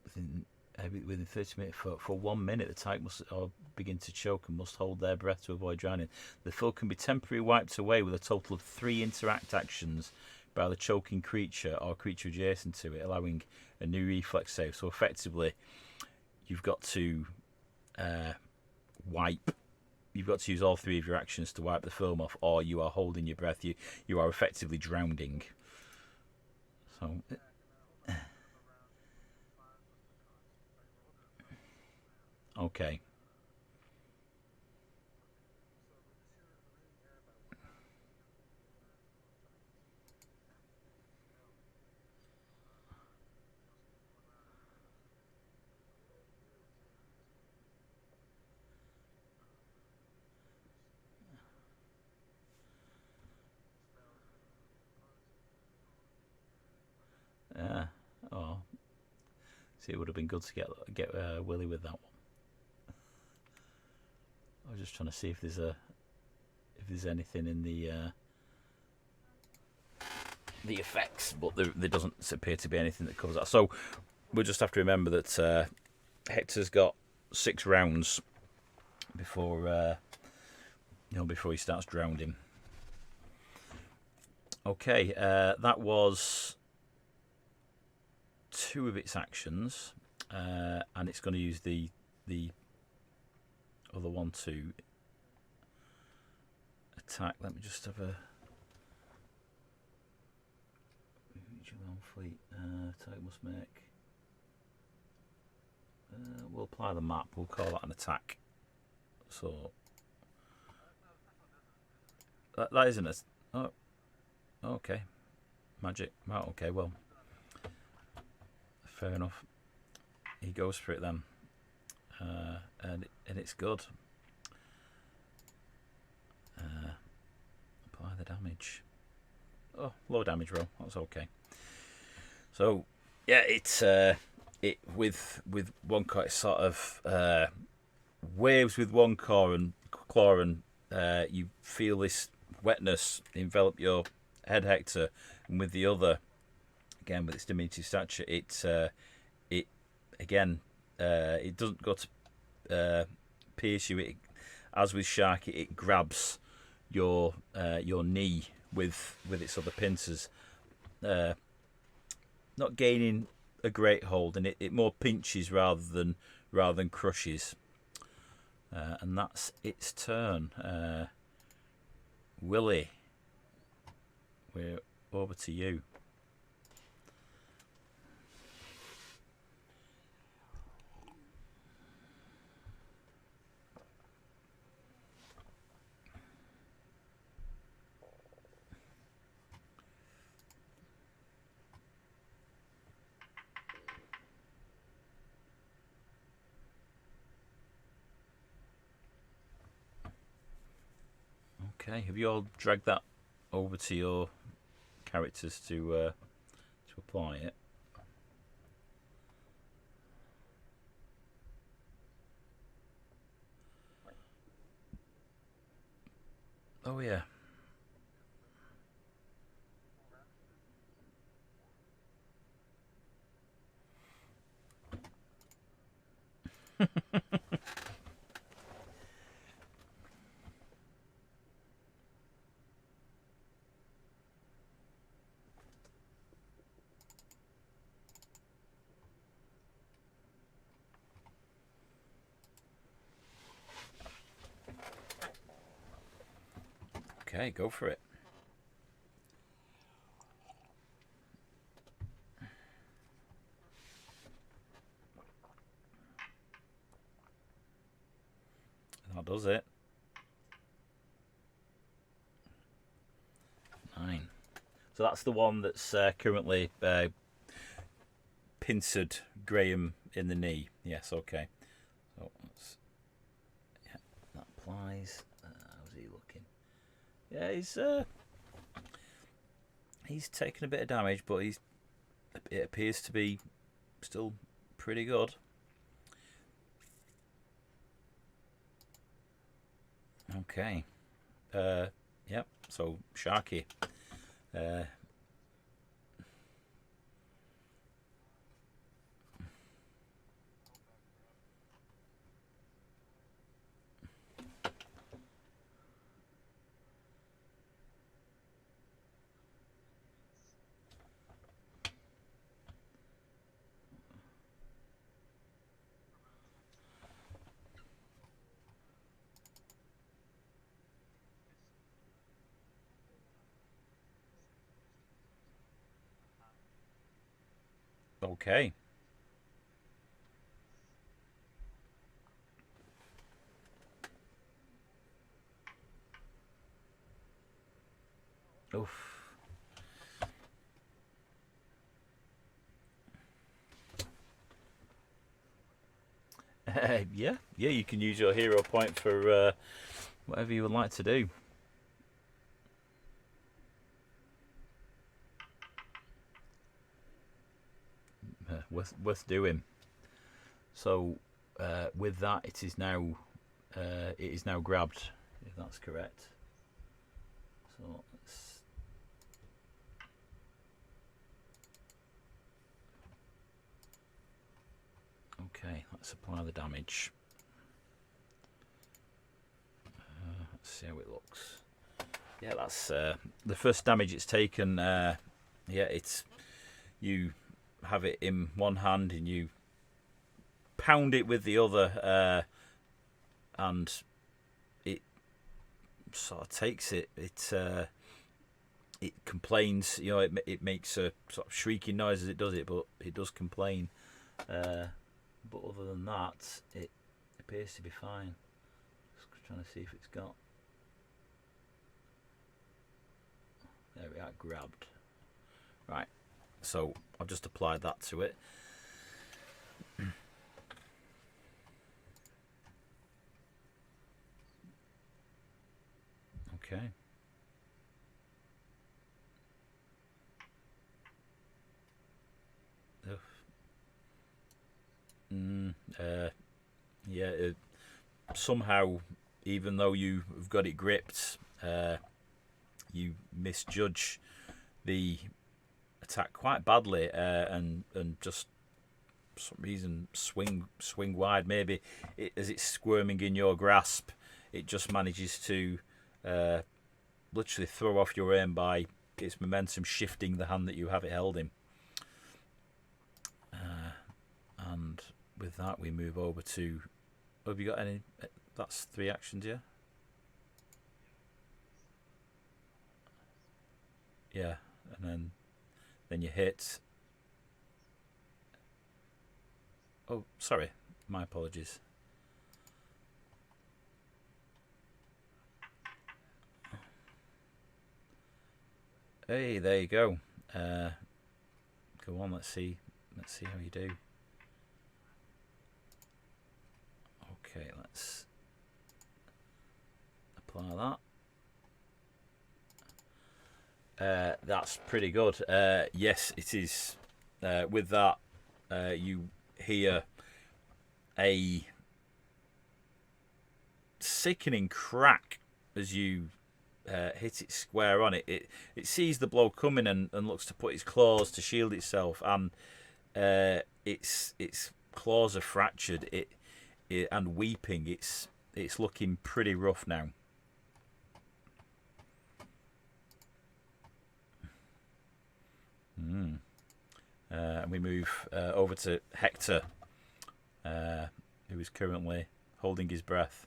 Within 30 minutes, for 1 minute, the type must begin to choke and must hold their breath to avoid drowning. The film can be temporarily wiped away with a total of 3 interact actions by the choking creature or creature adjacent to it, allowing a new reflex save. So effectively, you've got to wipe. You've got to use all 3 of your actions to wipe the film off, or you are holding your breath. You are effectively drowning. So, okay. Oh, see, it would have been good to get Willy with that one. I was just trying to see if there's anything in the effects, but there doesn't appear to be anything that covers that. So we'll just have to remember that Hector's got 6 rounds before before he starts drowning. Okay, that was 2 of its actions, and it's going to use the other one to attack. Let me just have a Thirteenth Fleet. Attack must make we'll apply the map. We'll call that an attack. So that isn't a... Oh, okay. Magic. Right, okay, well. Fair enough. He goes for it then. And it's good. Apply the damage. Oh, low damage roll. That's okay. So yeah, it's with one core, it's sort of waves with one claw, and you feel this wetness envelop your head, Hector, and with the other, again with its diminutive stature, it doesn't go to pierce you. It, as with Shark, it grabs your knee with its other pincers, not gaining a great hold, and it more pinches rather than crushes. And that's its turn. Willie, we're over to you. Okay, have you all dragged that over to your characters to apply it? Oh yeah. Okay, go for it. That does it. 9. So that's the one that's currently pincered Graham in the knee. Yes, okay. So that's, yeah, that applies. How's he looking? Yeah, he's taken a bit of damage, but it appears to be still pretty good. Okay. Yep. So Sharky. Okay. Oof. Yeah, you can use your hero point for whatever you would like to do. Worth doing. So with that, it is now grabbed, if that's correct. So let's... Okay, let's apply the damage. Let's see how it looks. Yeah, that's the first damage it's taken. Yeah, it's, you have it in one hand and you pound it with the other, and it sort of takes it. It complains, you know. It makes a sort of shrieking noise as it does it, but it does complain. but other than that, it appears to be fine. Just trying to see if it's got. There we are, grabbed. Right, so I've just applied that to it. Okay. Yeah, somehow, even though you've got it gripped, you misjudge the attack quite badly, and just for some reason swing wide. Maybe as it's squirming in your grasp, it just manages to literally throw off your aim by its momentum shifting the hand that you have it held in. And with that, we move over to. Have you got any? That's 3 actions, yeah. Yeah, and then you hit. Oh, sorry, my apologies. Hey, there you go. Go on, let's see how you do. Okay, let's apply that. That's pretty good. Yes, it is. With that, you hear a sickening crack as you hit it square on it. It sees the blow coming and looks to put its claws to shield itself, and its claws are fractured. It and weeping. It's looking pretty rough now. And we move over to Hector, who is currently holding his breath.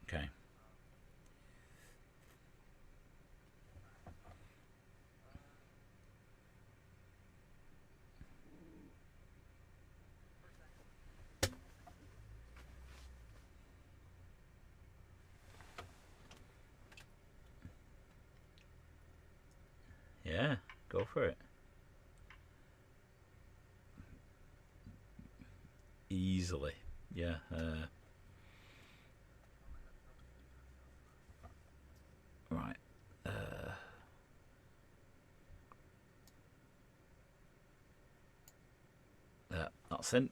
Okay. Yeah, go for it. Easily. Yeah. Right. That's it.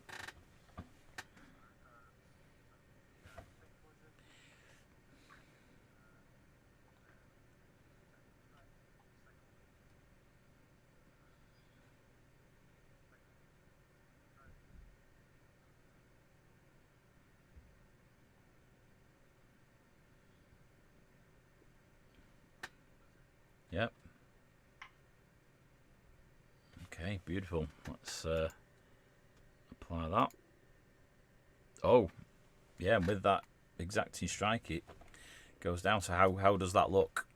Yep. Okay, beautiful. Let's apply that. Oh, yeah, and with that exacting strike, it goes down. So how does that look?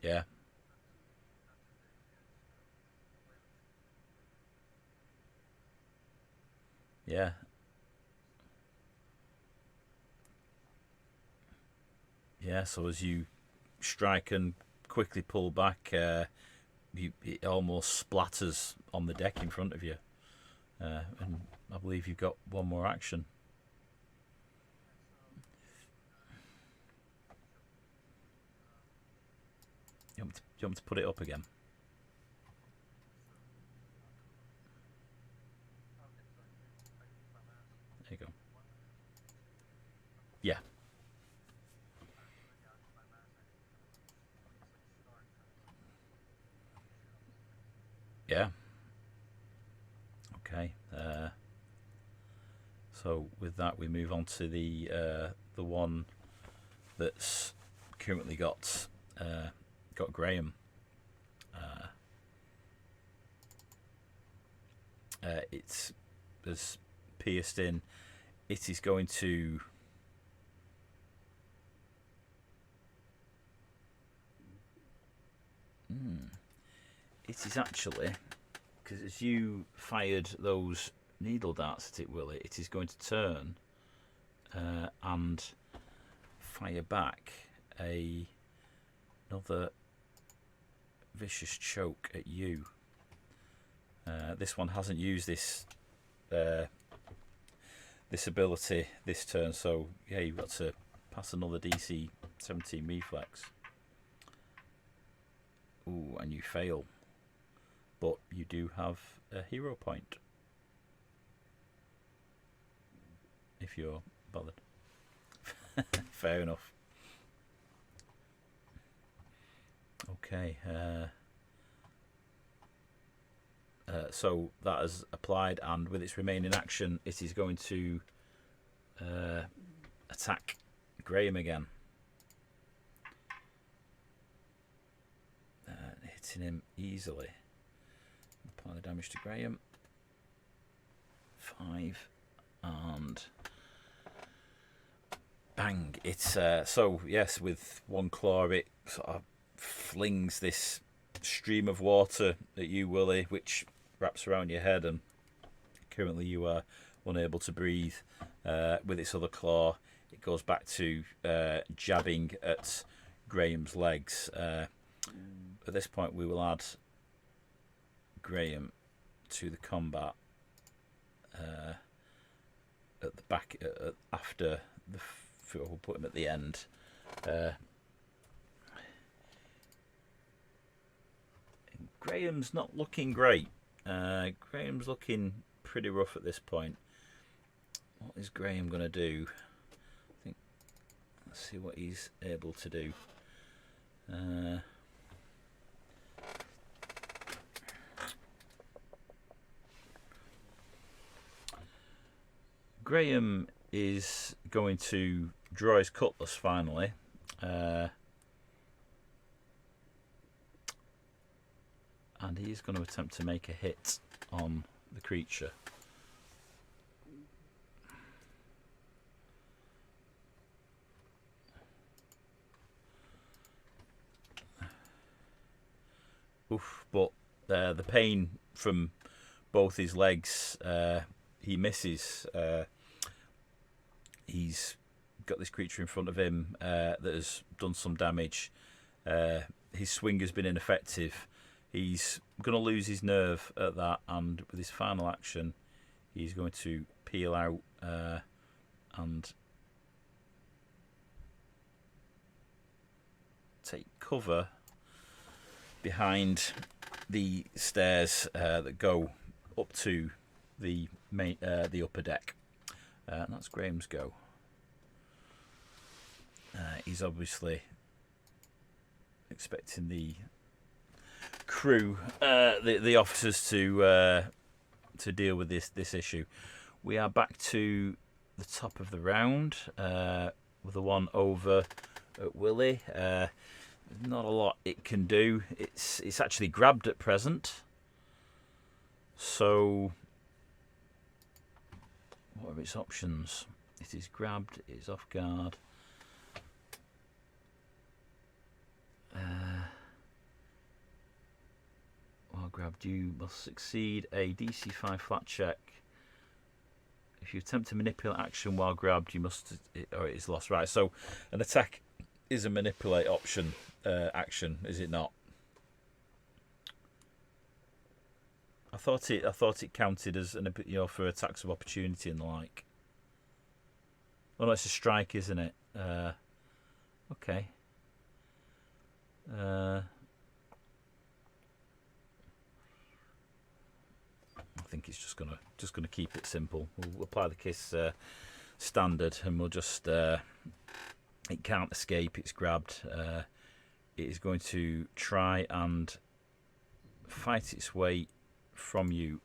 Yeah. Yeah. Yeah. So as you strike and quickly pull back, it almost splatters on the deck in front of you. And I believe you've got one more action. You want me to put it up again? Yeah. Okay. So with that, we move on to the one that's currently got Graham. It's as pierced in. It is going to it is actually, because as you fired those needle darts at it, Willie, it is going to turn and fire back another vicious choke at you. This one hasn't used this ability this turn, so yeah, you've got to pass another DC 17 reflex. Ooh, and you fail, but you do have a hero point if you're bothered. Fair enough. Okay. So that has applied, and with its remaining action, it is going to attack Graham again. Hitting him easily. Apply the damage to Graham. 5 and bang! It's so yes, with one claw, it sort of flings this stream of water at you, Willie, which wraps around your head, and currently you are unable to breathe. With its other claw, it goes back to jabbing at Graham's legs. At this point, we will add Graham to the combat at the back after the. We'll put him at the end. Graham's not looking great. Graham's looking pretty rough at this point. What is Graham going to do? I think. Let's see what he's able to do. Graham is going to draw his cutlass finally. And he's going to attempt to make a hit on the creature. Oof, but the pain from both his legs, he misses. He's got this creature in front of him that has done some damage. His swing has been ineffective. He's going to lose his nerve at that, and with his final action, he's going to peel out and take cover behind the stairs that go up to the main, the upper deck. And that's Graham's go. He's obviously expecting the crew, the officers, to deal with this issue. We are back to the top of the round with the one over at Willie. Not a lot it can do. It's actually grabbed at present. So what are its options? It is grabbed. It is off guard. While grabbed, you must succeed a DC 5 flat check. If you attempt to manipulate action while grabbed, you must, or it is lost. Right. So an attack is a manipulate option action, is it not? I thought it counted as an, for attacks of opportunity and the like. Oh no, it's a strike, isn't it? Okay. I think it's just gonna keep it simple. We'll apply the kiss standard, and we'll just it can't escape. It's grabbed. It is going to try and fight its way from you,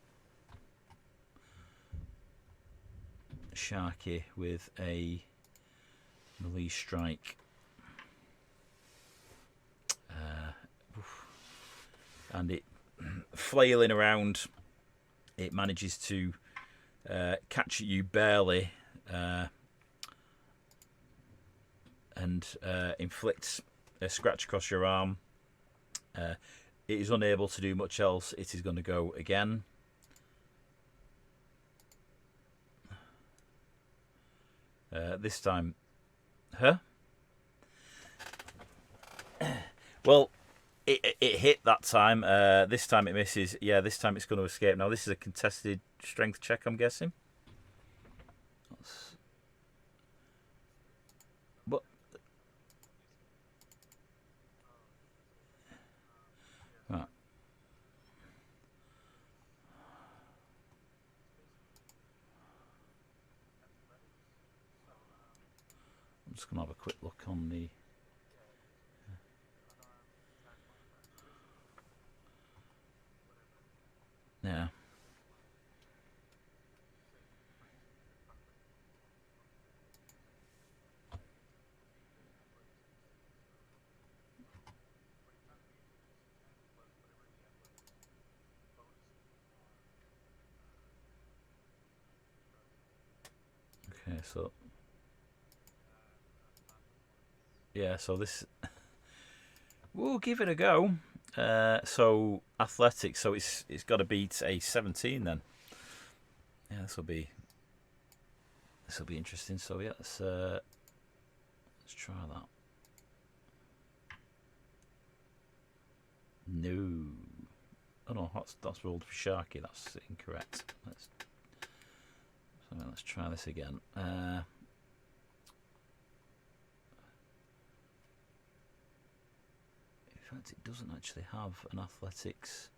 Sharky, with a melee strike. And it, flailing around, it manages to catch you barely and inflicts a scratch across your arm. It is unable to do much else. It is going to go again. This time, well, it hit that time. This time it misses. Yeah, this time it's going to escape. Now this is a contested strength check, I'm guessing. But right. I'm just going to have a quick look on the. Yeah. Okay, so yeah, so this we'll give it a go. So athletics, so it's got to beat a 17 then. Yeah, this will be interesting. So yeah, let's try that. No, oh no, that's rolled for Sharky. That's incorrect. Let's try this again. In fact, it doesn't actually have an athletics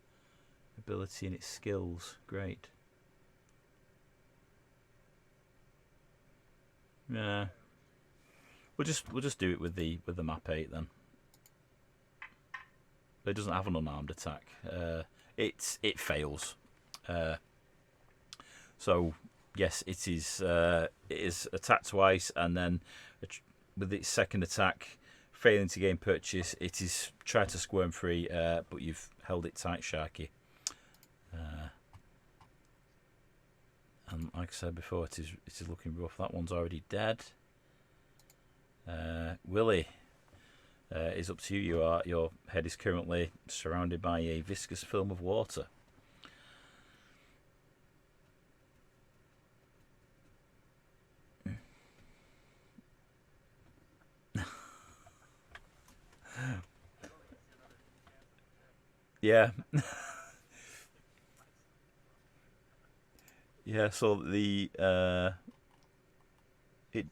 ability in its skills. Great. Yeah. We'll just do it with the map 8 then. But it doesn't have an unarmed attack. It fails. So yes, it is attacked twice, and then with its second attack, failing to gain purchase, it is tried to squirm free, but you've held it tight, Sharky. And like I said before, it is looking rough. That one's already dead. Willie, is up to you. Your head is currently surrounded by a viscous film of water. Yeah. Yeah, so the it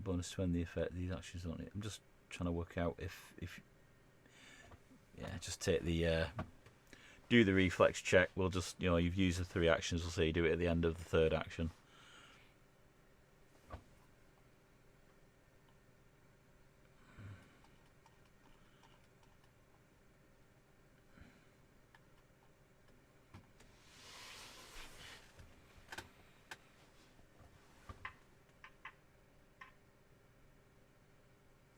bonus to when the effect these actions on it. I'm just trying to work out if yeah, just take the do the reflex check. We'll just, you've used the 3 actions. We'll say you do it at the end of the 3rd action.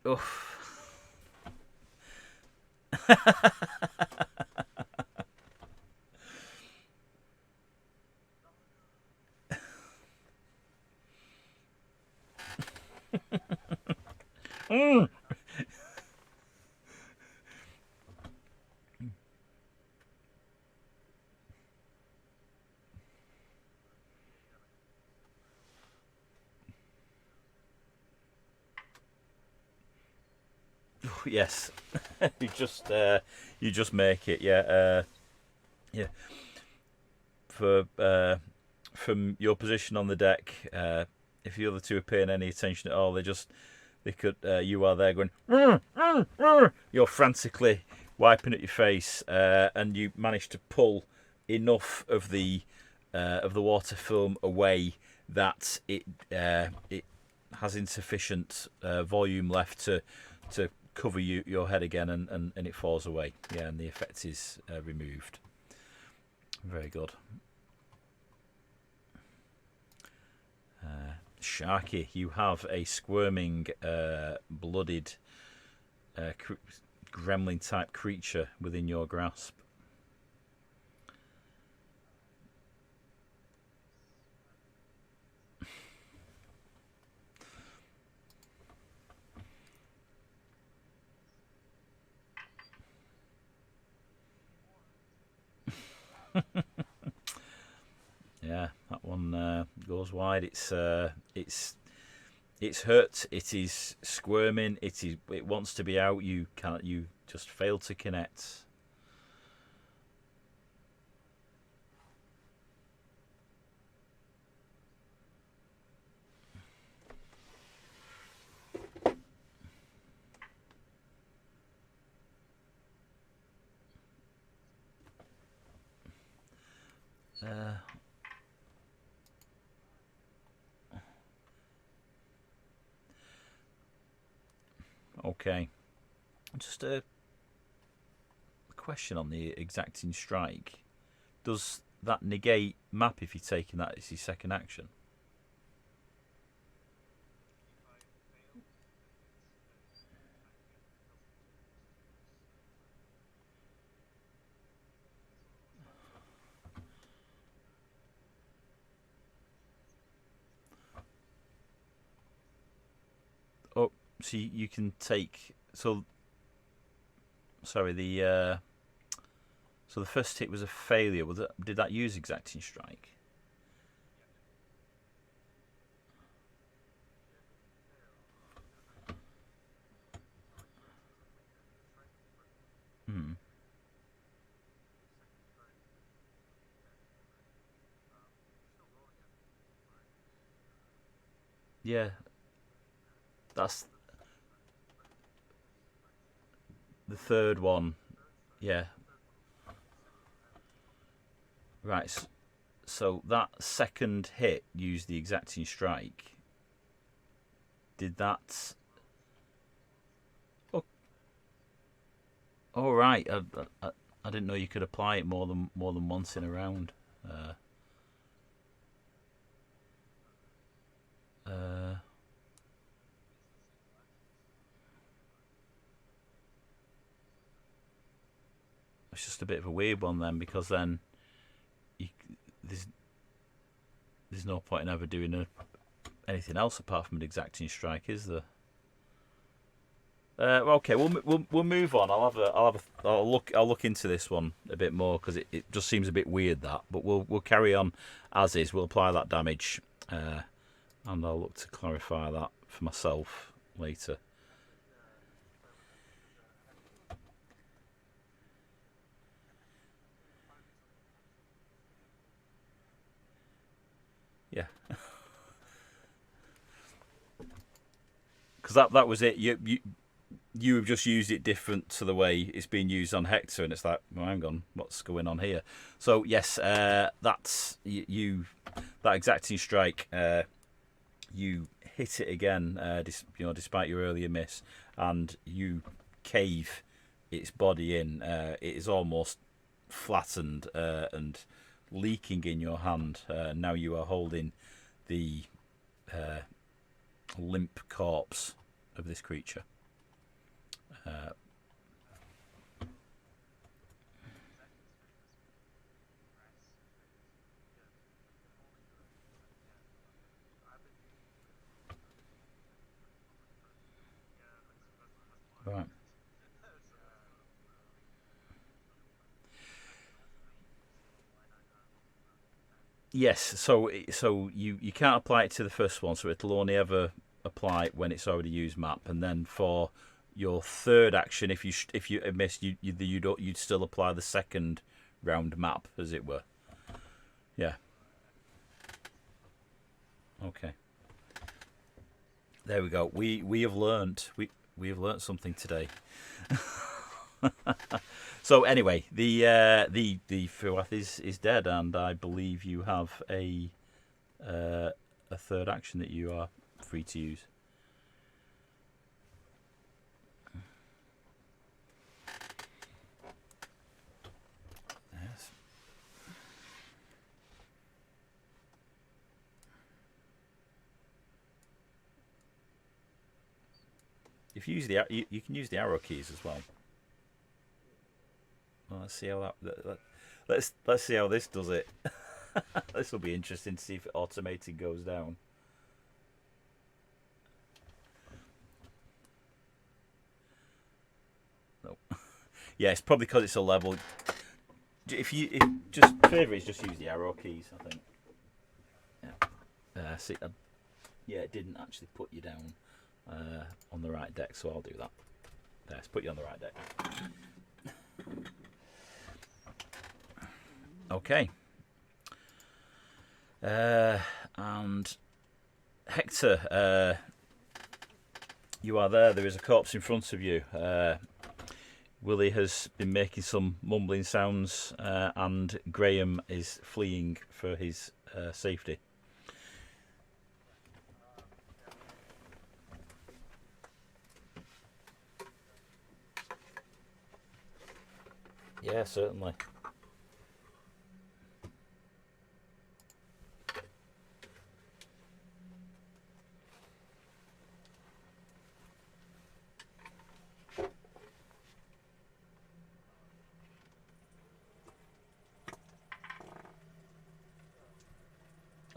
Oof. Mm. Yes, you just make it. Yeah, yeah. From your position on the deck, if the other two are paying any attention at all, you are there going. You're frantically wiping at your face, and you manage to pull enough of the water film away that it has insufficient volume left to cover your head again, and it falls away. Yeah, and the effect is removed. Very good. Sharky, you have a squirming, blooded gremlin type creature within your grasp. Yeah, that one goes wide. It's hurt. It is squirming. It wants to be out. You just fail to connect. Okay. Just a question on the exacting strike. Does that negate map if you're taking that as your second action? Oh, so you can take... So, sorry, so the first hit was a failure. Did that use exacting strike? Hmm. Yeah, that's the third one. Yeah. Right. So that second hit used the exacting strike. Did that? Oh, all right. I didn't know you could apply it more than once in a round. It's just a bit of a weird one then, because then you, there's no point in ever doing anything else apart from an exacting strike, is there? Okay, we'll move on. I'll look into this one a bit more, because it just seems a bit weird, that. But we'll carry on as is. We'll apply that damage, and I'll look to clarify that for myself later. Yeah, because that was it. You've just used it different to the way it's being used on Hector, and it's like, well, hang on, what's going on here? So yes, that's that exacting strike. You hit it again, despite your earlier miss, and you cave its body in. It is almost flattened and leaking in your hand. Now you are holding the limp corpse of this creature. Right. Yes, so you can't apply it to the first one, so it'll only ever apply when it's already used map, and then for your third action, if you miss, you'd still apply the second round map, as it were. Yeah. Okay. There we go. We have learnt something today. So anyway, the Fuath is dead, and I believe you have a a third action that you are free to use. Yes. If you use the you can use the arrow keys as well. Well, let's see how that let's see how this does it. This will be interesting to see if automated goes down. No. Yeah, it's probably because it's a level. If just favourite is just use the arrow keys, I think. Yeah. See, yeah, it didn't actually put you down on the right deck, so I'll do that. There, it's put you on the right deck. Okay. And Hector, you are there. There is a corpse in front of you. Willie has been making some mumbling sounds, and Graham is fleeing for his safety. Yeah, certainly.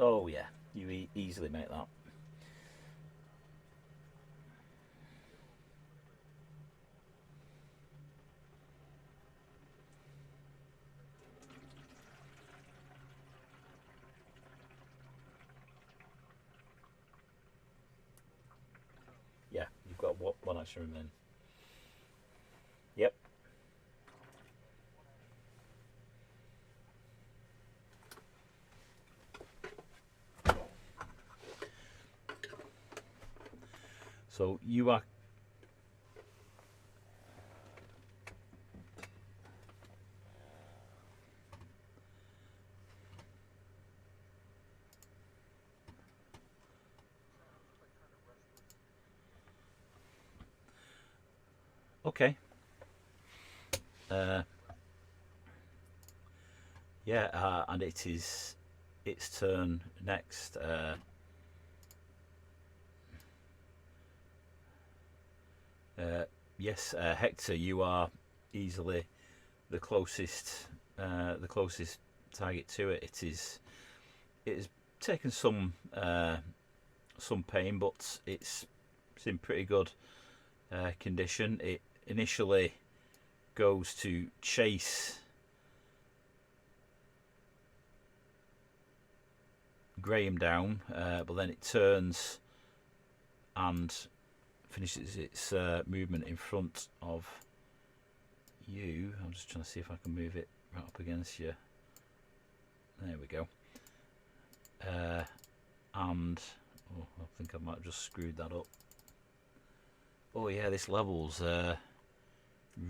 Oh yeah, you easily make that. Yeah, you've got one action remaining. Yep. So you are. Okay. Yeah, and it is its turn next. Yes, Hector, you are easily the closest target to it. It has taken some pain, but it's in pretty good condition. It initially goes to chase Graham down, but then it turns and finishes its movement in front of you. I'm just trying to see if I can move it right up against you. There we go. And I think I might have just screwed that up. Oh yeah, this level's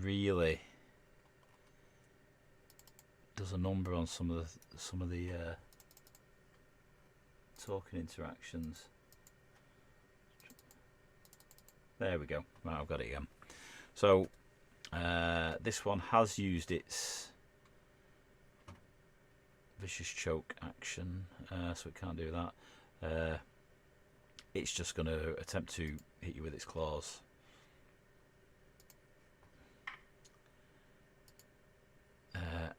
really does a number on some of the token interactions. There we go. Right, I've got it again. So this one has used its vicious choke action, so it can't do that. It's just going to attempt to hit you with its claws.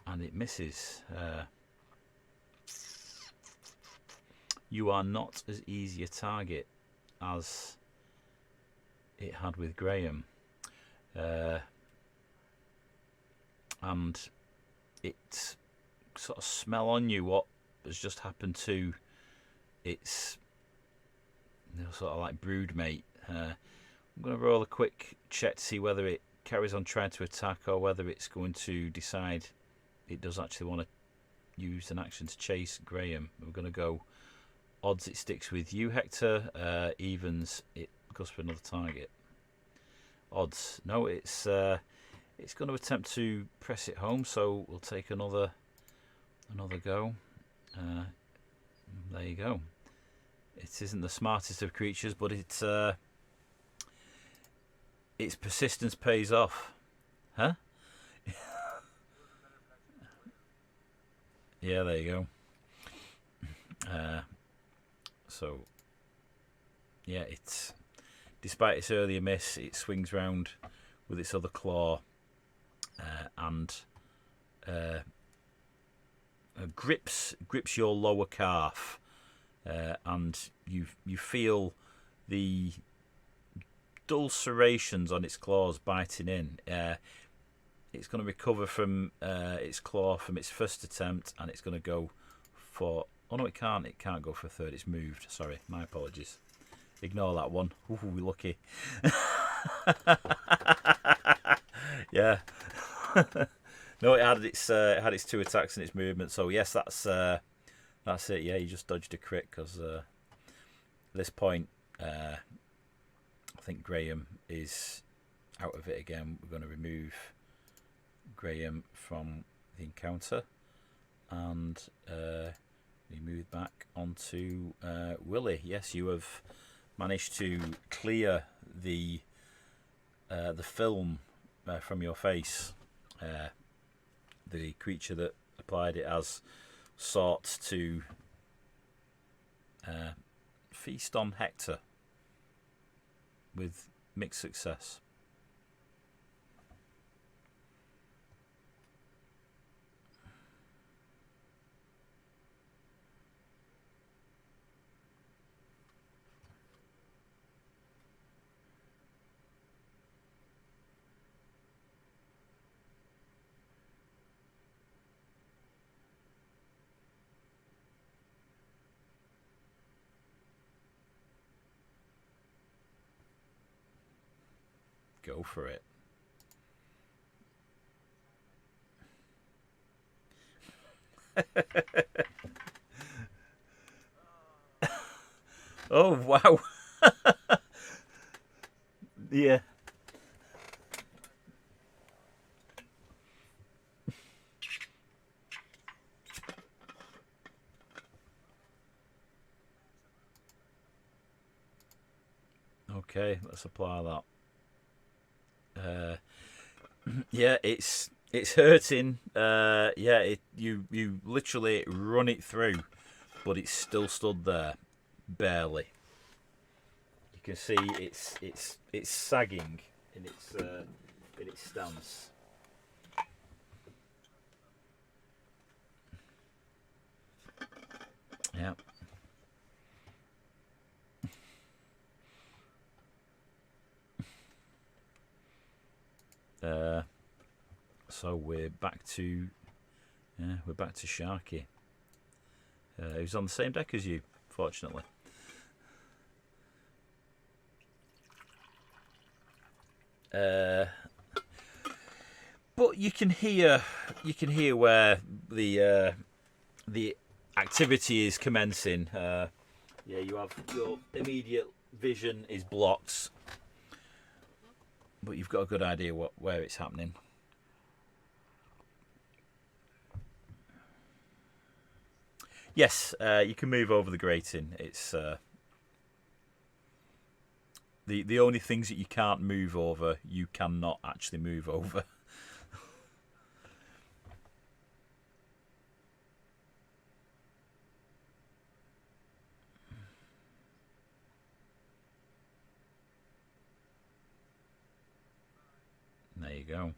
And it misses. You are not as easy a target as it had with Graham. And it sort of smell on you what has just happened to its sort of like broodmate. I'm going to roll a quick check to see whether it carries on trying to attack or whether it's going to decide it does actually want to use an action to chase Graham. We're going to go odds it sticks with you, Hector, evens it goes for another target. Odds, no, it's going to attempt to press it home, so we'll take another go. There you go. It isn't the smartest of creatures, but its persistence pays off. Huh? Yeah, there you go. So, yeah, it's despite its earlier miss, it swings round with its other claw and grips your lower calf, and you feel the dull serrations on its claws biting in. It's going to recover from its claw from its first attempt, and it's going to go for... Oh, no, it can't. It can't go for a third. It's moved. Sorry, my apologies. Ignore that one. Ooh, lucky. Yeah. No, it had its 2 attacks and its movement. So yes, that's it. Yeah, you just dodged a crit because at this point, I think Graham is out of it again. We're going to remove Graham from the encounter, and we move back onto Willie. Yes, you have managed to clear the film from your face. The creature that applied it has sought to feast on Hector with mixed success. Go for it. Oh, wow. Yeah. Okay, let's apply that. Yeah, it's hurting. Yeah, you literally run it through, but it's still stood there, barely. You can see it's sagging in its stance. Yeah. So we're back to Sharky. Who's on the same deck as you, fortunately. But you can hear where the activity is commencing. Yeah, you have your immediate vision is blocked, but you've got a good idea where it's happening. Yes, you can move over the grating. It's the only things that you can't move over, you cannot actually move over. There you go.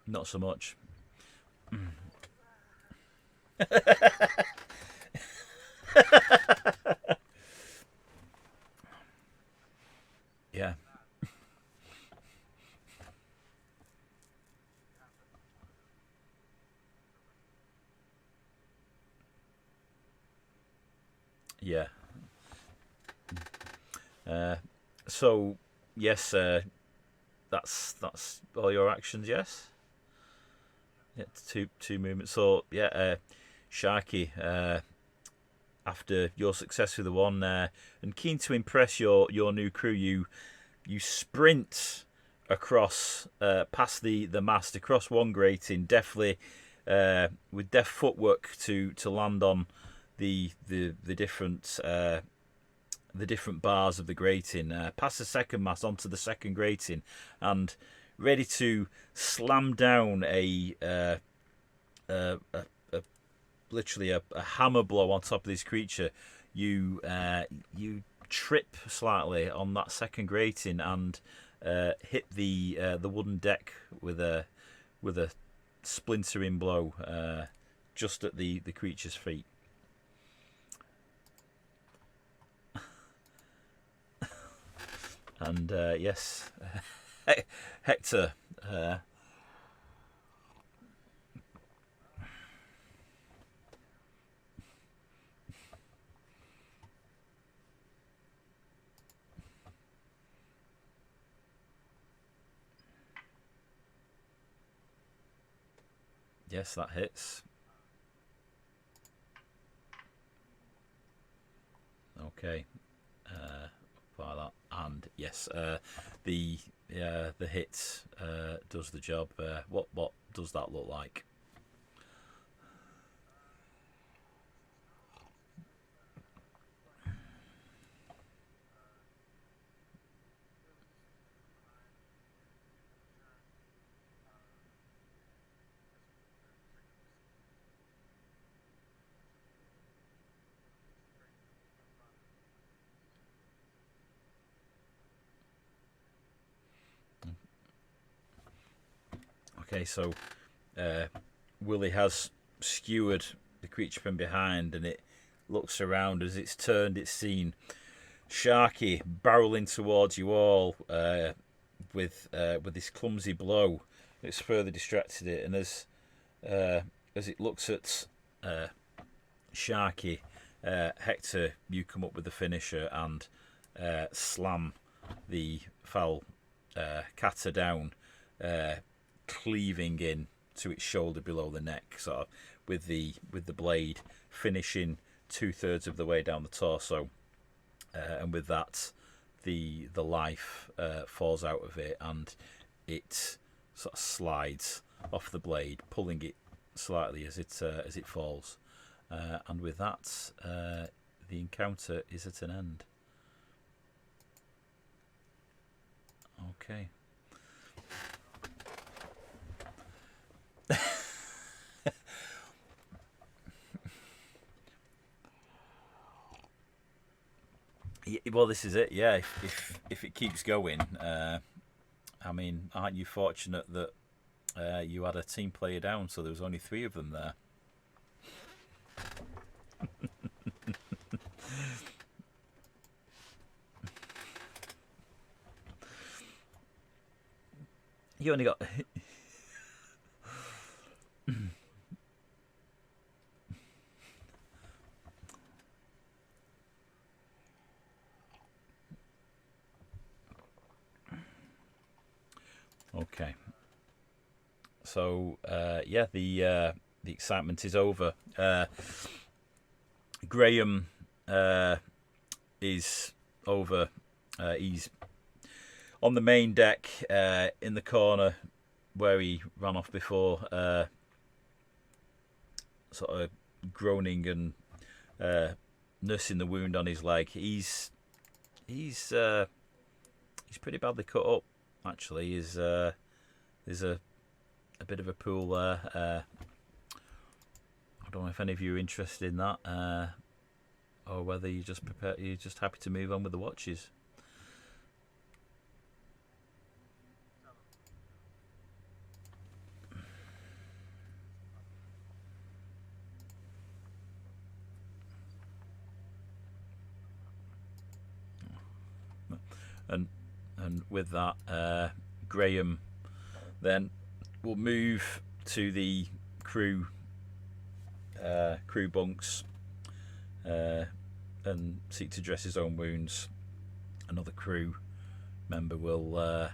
Not so much. Yeah. Yeah. So yes, that's all your actions. Yes. Yeah, two movements. So yeah, Sharky, after your success with the one, and keen to impress your new crew, you sprint across, past the mast, across one grating, deftly, with deft footwork to land on the different bars of the grating, past the second mast onto the second grating, and ready to slam down literally a hammer blow on top of this creature. You trip slightly on that second grating and hit the wooden deck with a splintering blow just at the creature's feet. And yes, Hector. Yes, that hits. Okay, like that, and yes, the hit does the job. What does that look like? Okay, so Willie has skewered the creature from behind, and it looks around. As it's turned, it's seen Sharky barreling towards you all with this clumsy blow. It's further distracted it, and as it looks at Sharky, Hector, you come up with the finisher and slam the foul catter down, cleaving in to its shoulder below the neck, sort of with the blade finishing 2/3 of the way down the torso, and with that, the life falls out of it, and it sort of slides off the blade, pulling it slightly as it falls, and with that, the encounter is at an end. Okay. Well, this is it. Yeah, if it keeps going, I mean, aren't you fortunate that you had a team player down, so there was only 3 of them there. You only got. Okay. So yeah, the excitement is over. Graham is over. He's on the main deck in the corner where he ran off before, sort of groaning and nursing the wound on his leg. He's pretty badly cut up. Actually, there's a bit of a pool there. I don't know if any of you are interested in that, or whether you're just happy to move on with the watches. And with that, Graham then will move to the crew bunks and seek to dress his own wounds. Another crew member will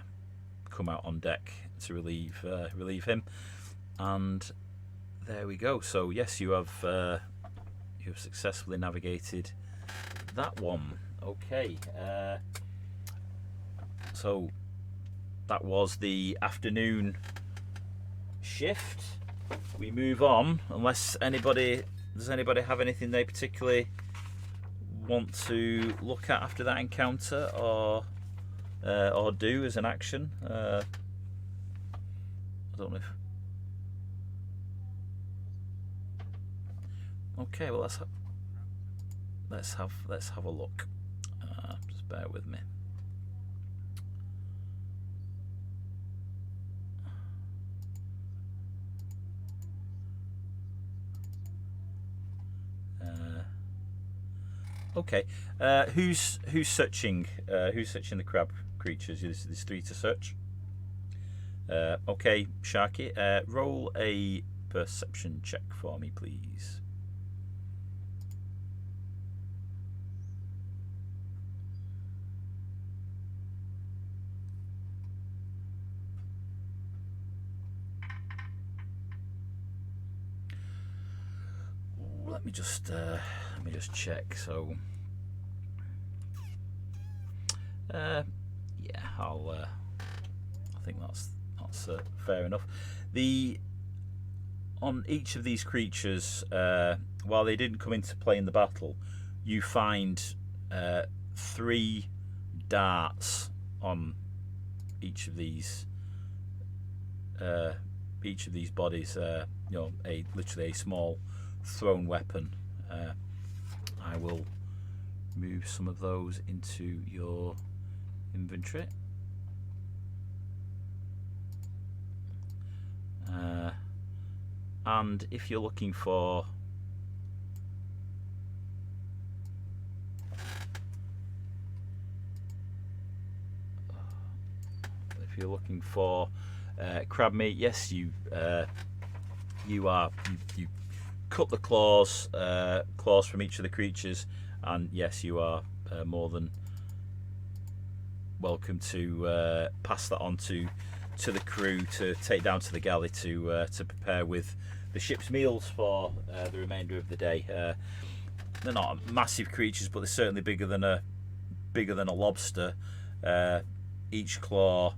come out on deck to relieve him, and there we go. So yes, you have successfully navigated that one. Okay. So that was the afternoon shift. We move on, unless does anybody have anything they particularly want to look at after that encounter, or do as an action. I don't know if. Okay, well let's have a look. Just bear with me. Okay, who's searching? Who's searching the crab creatures? There's 3 to search. Okay, Sharky, roll a perception check for me, please. Let me just check. So, yeah, I think that's fair enough. On each of these creatures, while they didn't come into play in the battle, you find 3 darts on each of these bodies. Literally a small thrown weapon. I will move some of those into your inventory. And if you're looking for crab meat, yes, you cut the claws from each of the creatures, and yes, you are more than welcome to pass that on to the crew to take down to the galley to prepare with the ship's meals for the remainder of the day. They're not massive creatures, but they're certainly bigger than a lobster. Each claw's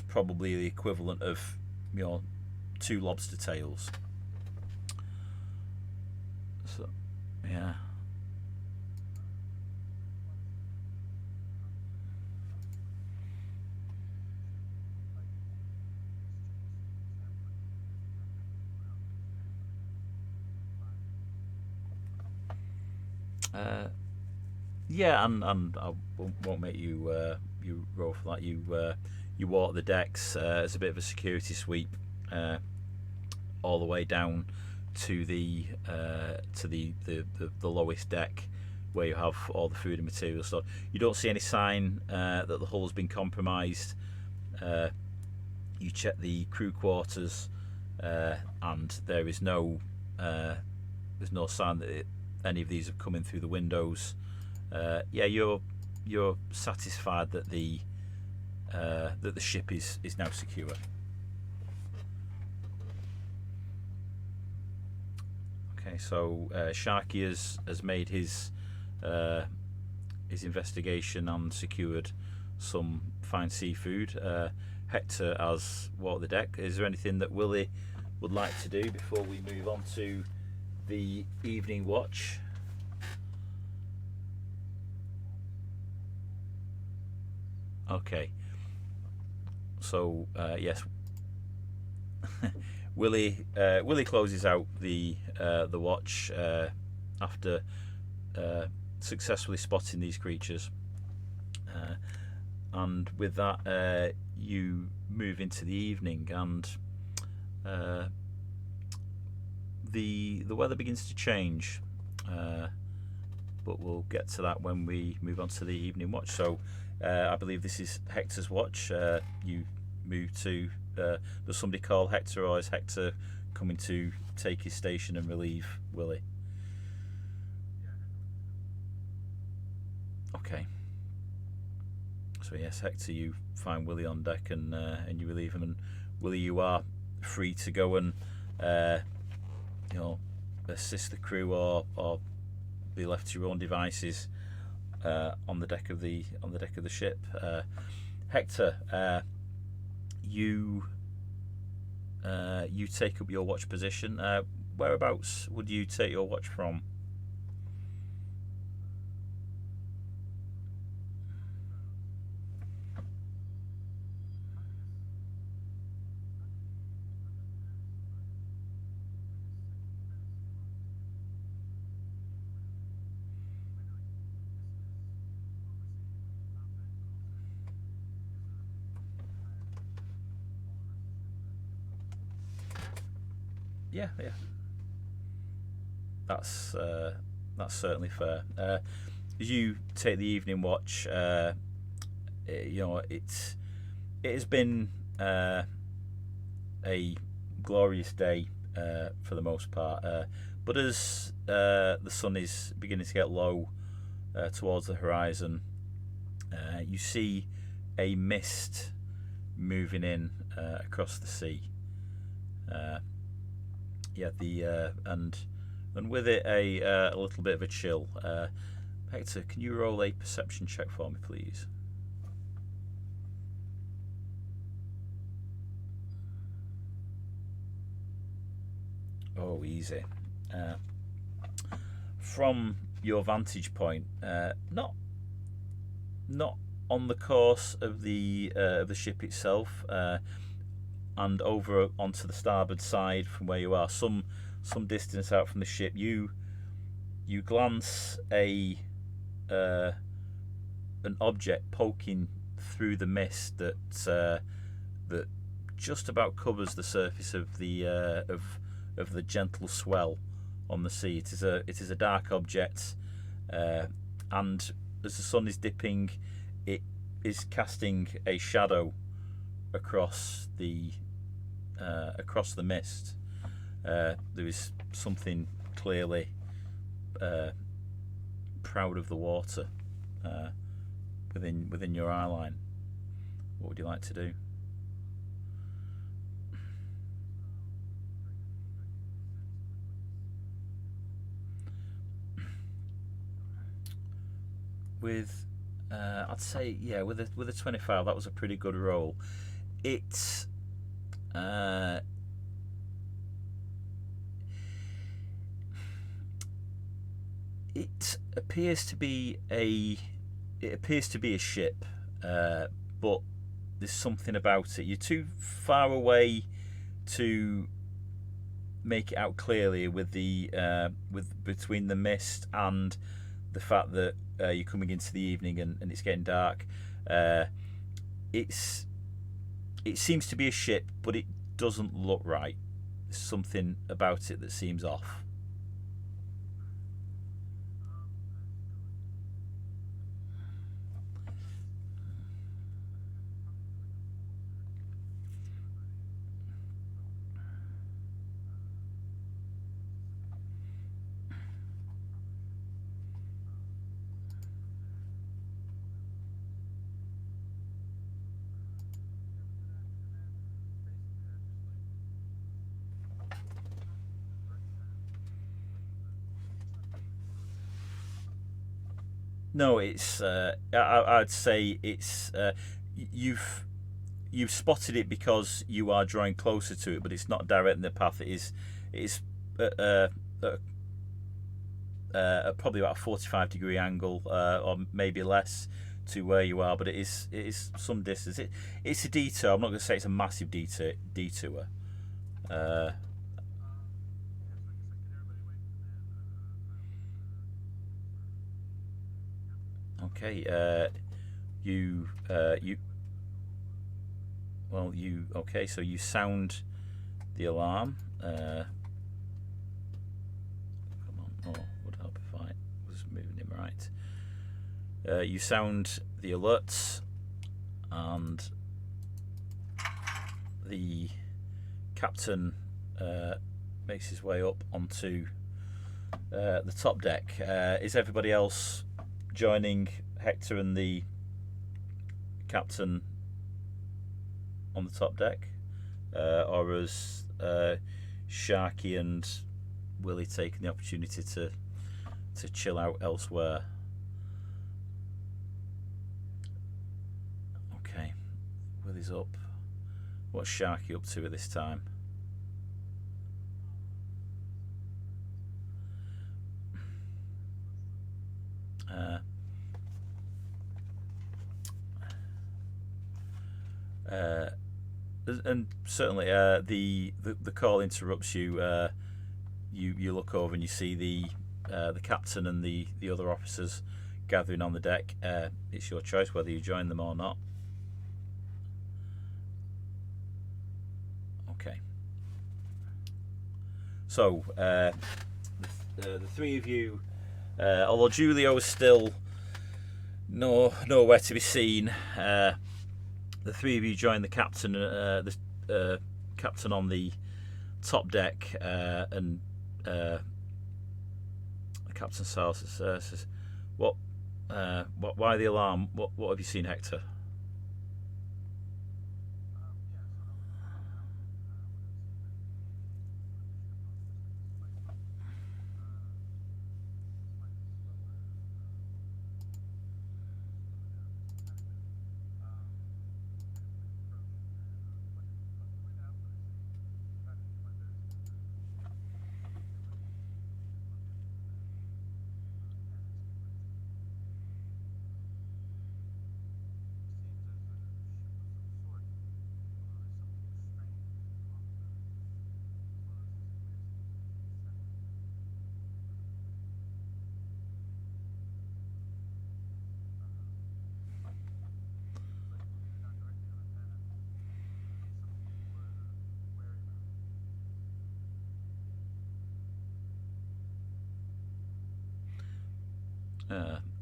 probably the equivalent of 2 lobster tails. So, yeah. Yeah, and I won't make you roll for that. You walk the decks as a bit of a security sweep all the way down to the lowest deck, where you have all the food and materials stored. You don't see any sign that the hull has been compromised. You check the crew quarters, and there is there's no sign that any of these have come in through the windows. Yeah, you're satisfied that the ship is now secure. Okay, so Sharky has made his investigation and secured some fine seafood. Hector has walked the deck. Is there anything that Willie would like to do before we move on to the evening watch? Okay, so yes, Willie closes out the watch after successfully spotting these creatures, and with that you move into the evening, and the weather begins to change, but we'll get to that when we move on to the evening watch. So I believe this is Hector's watch. You move to does somebody call Hector, or is Hector coming to take his station and relieve Willie? Okay, so yes, Hector, you find Willie on deck, and you relieve him. And Willie, you are free to go and assist the crew, or be left to your own devices on the deck of the ship. Hector, you take up your watch position. Whereabouts would you take your watch from? Yeah, yeah. That's certainly fair. As you take the evening watch, you know it has been a glorious day for the most part. But as the sun is beginning to get low towards the horizon, you see a mist moving in across the sea. And with it a little bit of a chill. Hector, can you roll a perception check for me, please? Oh, easy. From your vantage point, not on the course of the ship itself, and over onto the starboard side from where you are, some distance out from the ship, you glance an object poking through the mist that just about covers the surface of the gentle swell on the sea. It is a dark object, and as the sun is dipping, it is casting a shadow across the mist. There is something clearly proud of the water within your eye line. What would you like to do? With I'd say, yeah, with a 25, that was a pretty good roll. It appears to be a ship, but there's something about it. You're too far away to make it out clearly with between the mist and the fact that you're coming into the evening and it's getting dark. It seems to be a ship, but it doesn't look right. There's something about it that seems off. No, it's. I'd say it's. You've spotted it because you are drawing closer to it, but it's not directing the path. It is. It's probably about a 45-degree angle, or maybe less, to where you are. But it is some distance. It's a detour. I'm not going to say it's a massive detour. Okay. Okay. So you sound the alarm. Come on. Oh, would help if I was moving him right. You sound the alerts, and the captain makes his way up onto the top deck. Is everybody else joining Hector and the captain on the top deck, or has Sharky and Willie taken the opportunity to chill out elsewhere? Okay. Willie's up. What's Sharky up to at this time? And certainly the call interrupts you. You look over and you see the captain and the other officers gathering on the deck. It's your choice whether you join them or not. Okay. So the three of you, although Julio is still nowhere to be seen, the three of you join the captain, the captain on the top deck, and Captain Sal says, "What? Why the alarm? What have you seen, Hector?"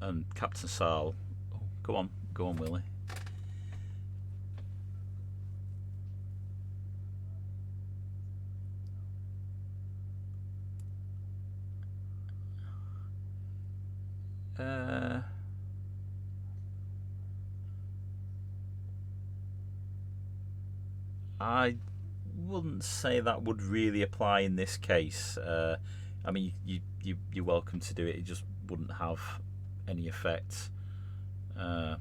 And Captain Sal, oh, go on, Willie. I wouldn't say that would really apply in this case. I mean, you're welcome to do it. It just wouldn't have any effect. Well,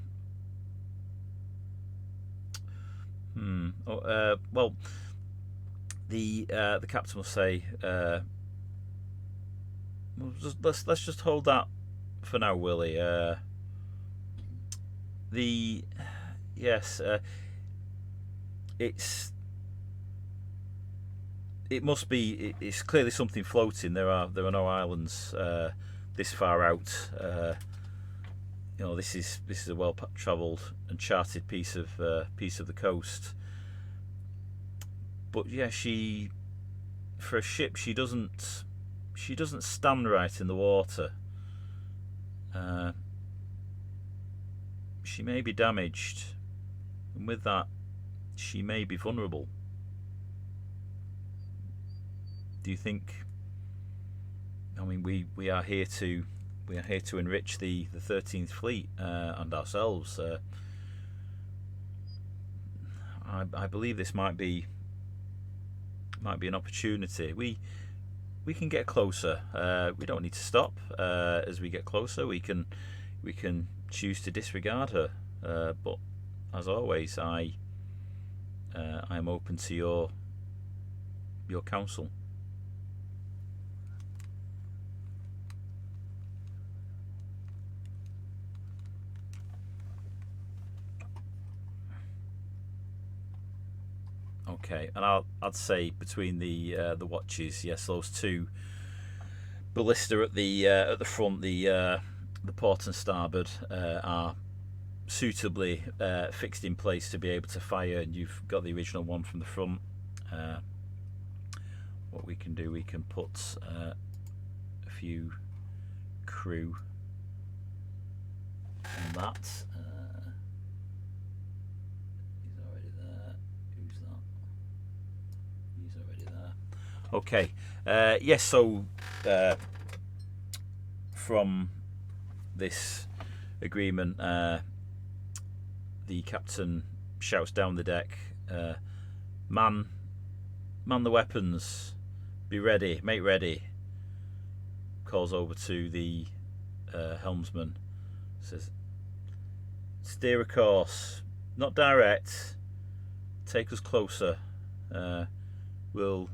the captain will say, let's just hold that for now, Willie. Yes, it must be. It's clearly something floating. There are no islands this far out. This is a well-travelled and charted piece of the coast. But yeah, for a ship, she doesn't stand right in the water. She may be damaged, and with that, she may be vulnerable. Do you think? I mean, we are here to enrich the 13th Fleet and ourselves. I believe this might be an opportunity. We can get closer. We don't need to stop. As we get closer, we can choose to disregard her. But as always, I am open to your counsel. Okay, and I'd say between the watches, yes, those two ballista at the front, the port and starboard, are suitably fixed in place to be able to fire, and you've got the original one from the front. What we can do, we can put a few crew on that. He's already there. Who's that? He's already there. Okay. Yes. So from this agreement, the captain shouts down the deck, man the weapons, be ready, make ready. Calls over to the helmsman, says, steer a course, not direct, take us closer. We'll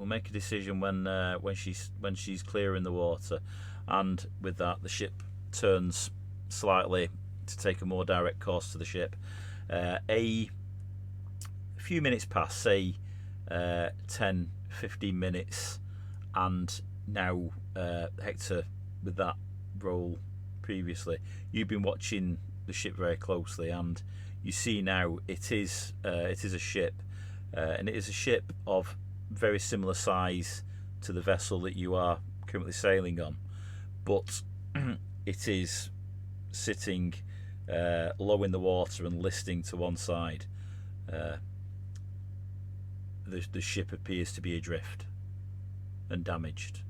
make a decision when she's clear in the water, and with that the ship turns slightly to take a more direct course to the ship. A few minutes pass, say 10-15 minutes, and now Hector, with that role previously, you've been watching the ship very closely, and you see now it is a ship, and it is a ship of very similar size to the vessel that you are currently sailing on, but it is sitting low in the water and listing to one side. The ship appears to be adrift and damaged.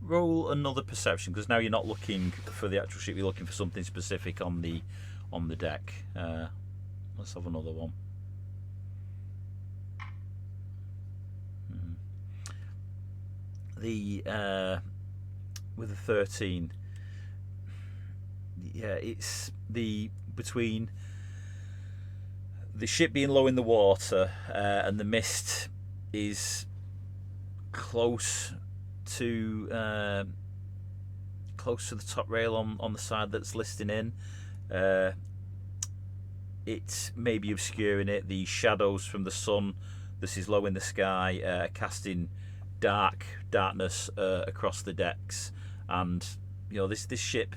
Roll another perception, because now you're not looking for the actual ship, you're looking for something specific on the deck. Let's have another one. With a 13, yeah, it's between the ship being low in the water and the mist is close to the top rail on the side that's listing in. It may be obscuring it. The shadows from the sun that is low in the sky casting darkness across the decks, and this ship,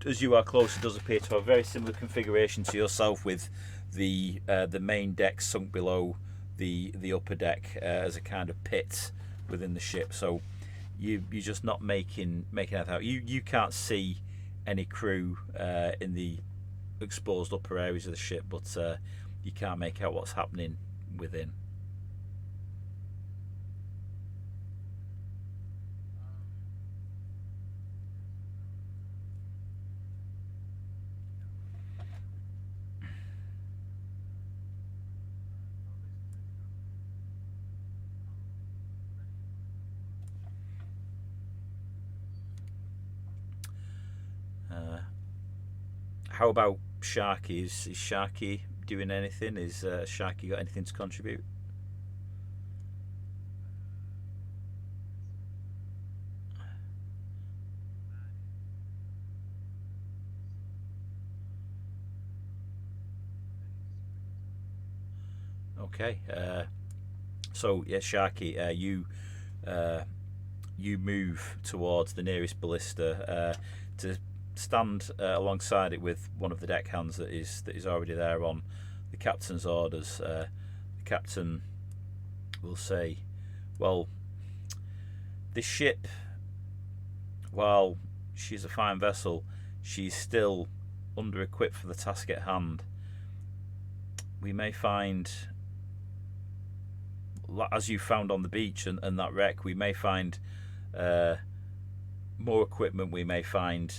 as you are closer, does appear to have a very similar configuration to yourself, with the main deck sunk below the upper deck as a kind of pit within the ship. So you're just not making that out. You can't see any crew in the exposed upper areas of the ship, but you can't make out what's happening within. How about Sharky? Is Sharky doing anything? Is Sharky got anything to contribute? Okay. So yeah, Sharky, you move towards the nearest ballista to stand alongside it with one of the deckhands that is already there on the captain's orders. The captain will say, well, this ship, while she's a fine vessel, she's still under equipped for the task at hand. We may find, as you found on the beach and that wreck, we may find more equipment, we may find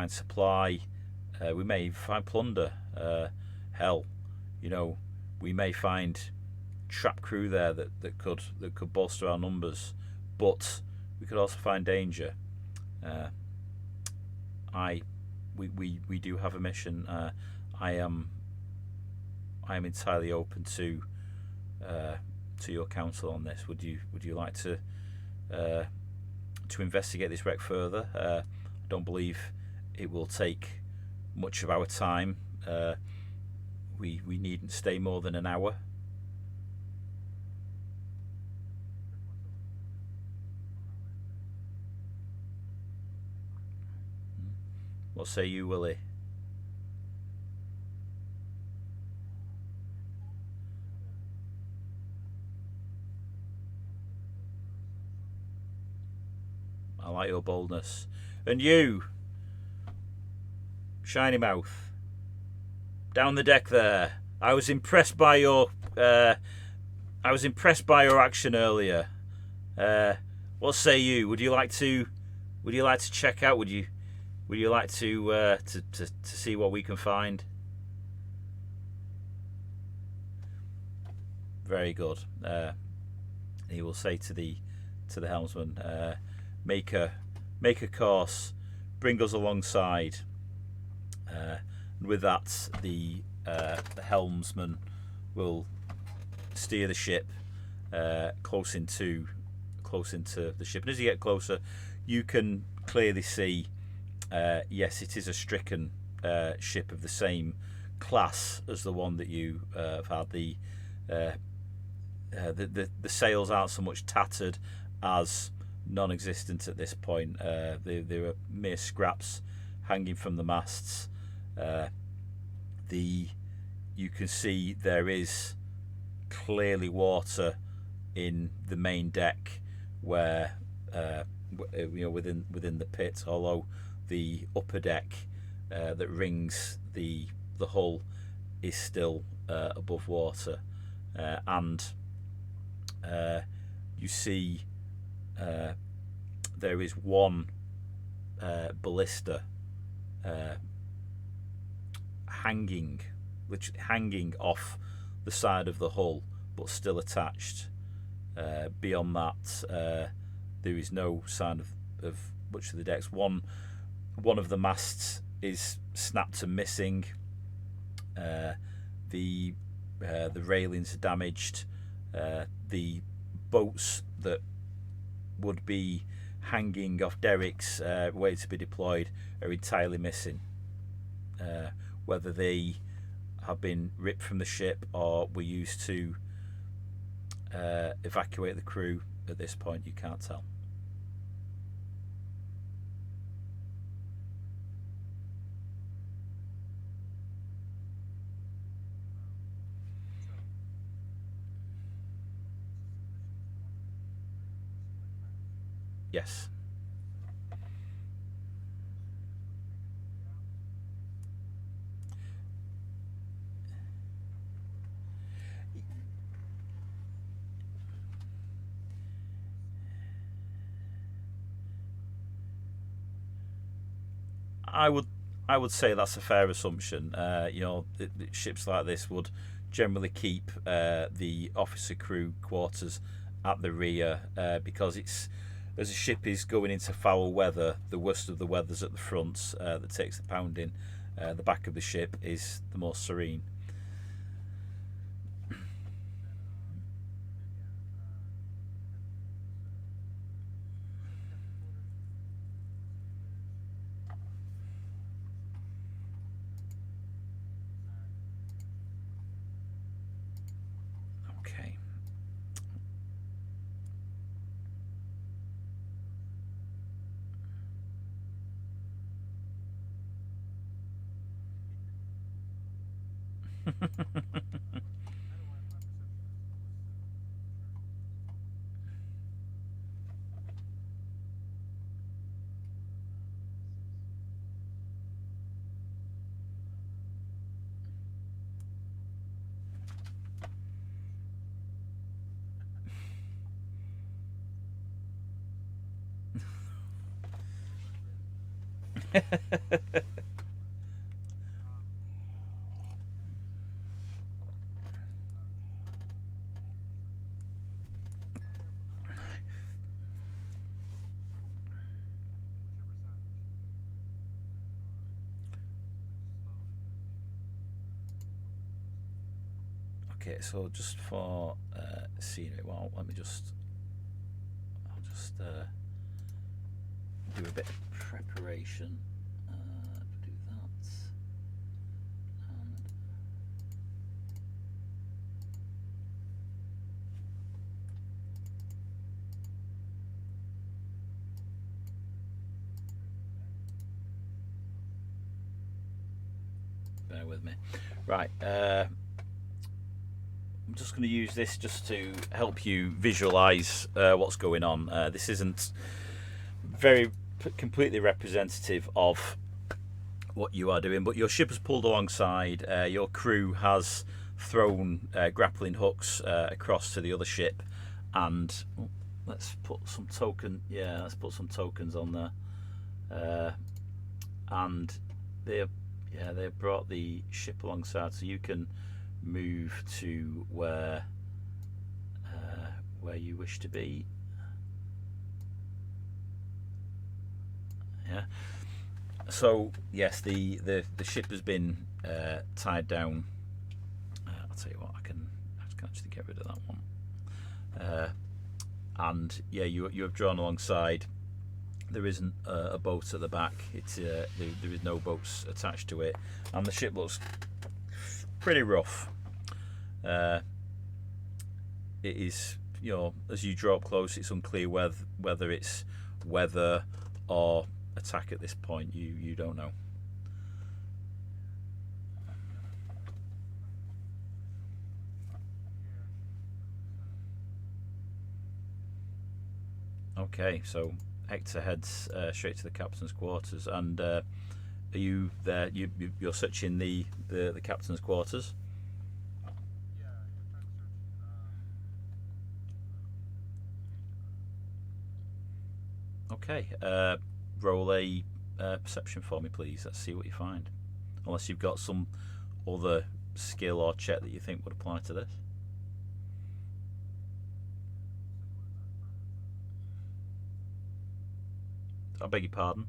supply, we may find plunder, hell, we may find trap crew there that could bolster our numbers, but we could also find danger. We do have a mission. I am entirely open to your counsel on this. Would you like to investigate this wreck further? I don't believe it will take much of our time. We needn't stay more than an hour. What say you, Willie? I like your boldness. And you, Shiny Mouth, down the deck there. I was impressed by your I was impressed by your action earlier. What say you? Would you like to check out? Would you like to see what we can find? Very good. He will say to the helmsman, make a course, bring us alongside. And with that, the helmsman will steer the ship close into the ship. And as you get closer, you can clearly see, yes, it is a stricken ship of the same class as the one that you have had. The sails aren't so much tattered as non-existent at this point. There are mere scraps hanging from the masts. You can see there is clearly water in the main deck, where within the pit. Although the upper deck that rings the hull is still above water, and you see there is one ballista hanging off the side of the hull, but still attached. Beyond that, there is no sign of much of the decks. One of the masts is snapped and missing. The railings are damaged. The boats that would be hanging off derricks waiting to be deployed are entirely missing. Whether they have been ripped from the ship or were used to evacuate the crew at this point, you can't tell. Yes. I would say that's a fair assumption. Ships like this would generally keep the officer crew quarters at the rear, because it's, as a ship is going into foul weather, the worst of the weather's at the front that takes the pounding. The back of the ship is the more serene. Okay. Okay, so just for scenery, well, I'll just do a bit of preparation to do that. And bear with me. Right. I'm just going to use this just to help you visualize what's going on. This isn't very completely representative of what you are doing, but your ship has pulled alongside. Your crew has thrown grappling hooks across to the other ship, and let's put some tokens on there, and they've brought the ship alongside, so you can move to where you wish to be. Yeah. So yes, the ship has been tied down. I'll tell you what, I can actually get rid of that one. And yeah, you have drawn alongside. There isn't a boat at the back. There is no boats attached to it, and the ship looks pretty rough. It is, as you draw up close, it's unclear whether it's weather or attack at this point. You don't know. Okay, so Hector heads straight to the captain's quarters, and are you there? You're searching the captain's quarters. Okay, roll a perception for me, please. Let's see what you find. Unless you've got some other skill or check that you think would apply to this. I beg your pardon.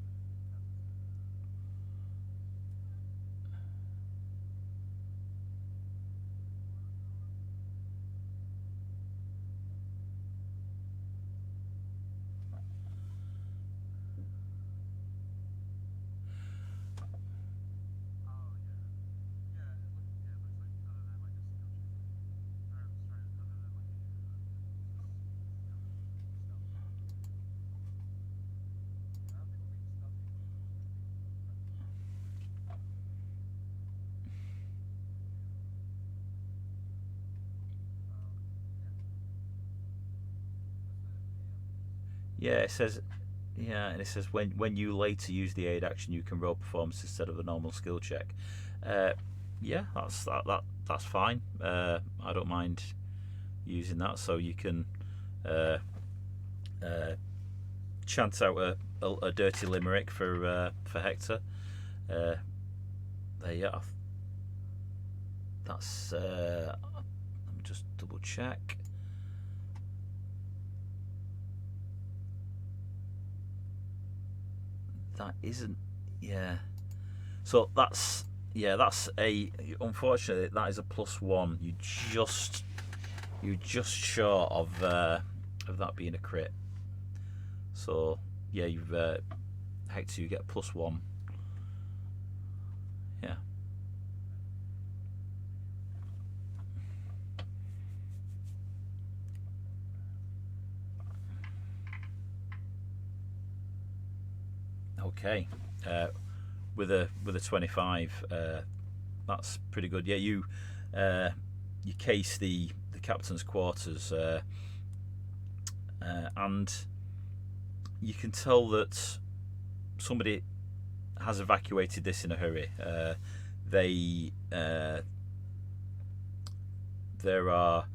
Yeah, it says. Yeah, and it says when you later use the aid action, you can roll performance instead of a normal skill check. Yeah, that's fine. I don't mind using that, so you can chant out a dirty limerick for Hector. There, yeah. That's. Let me just double check. That isn't. Yeah. So that's a. Unfortunately, that is a +1. You just short of that being a crit. So yeah, you've Hector, you get a +1. Yeah. Okay. With a 25, that's pretty good. Yeah, you case the captain's quarters, and you can tell that somebody has evacuated this in a hurry. There are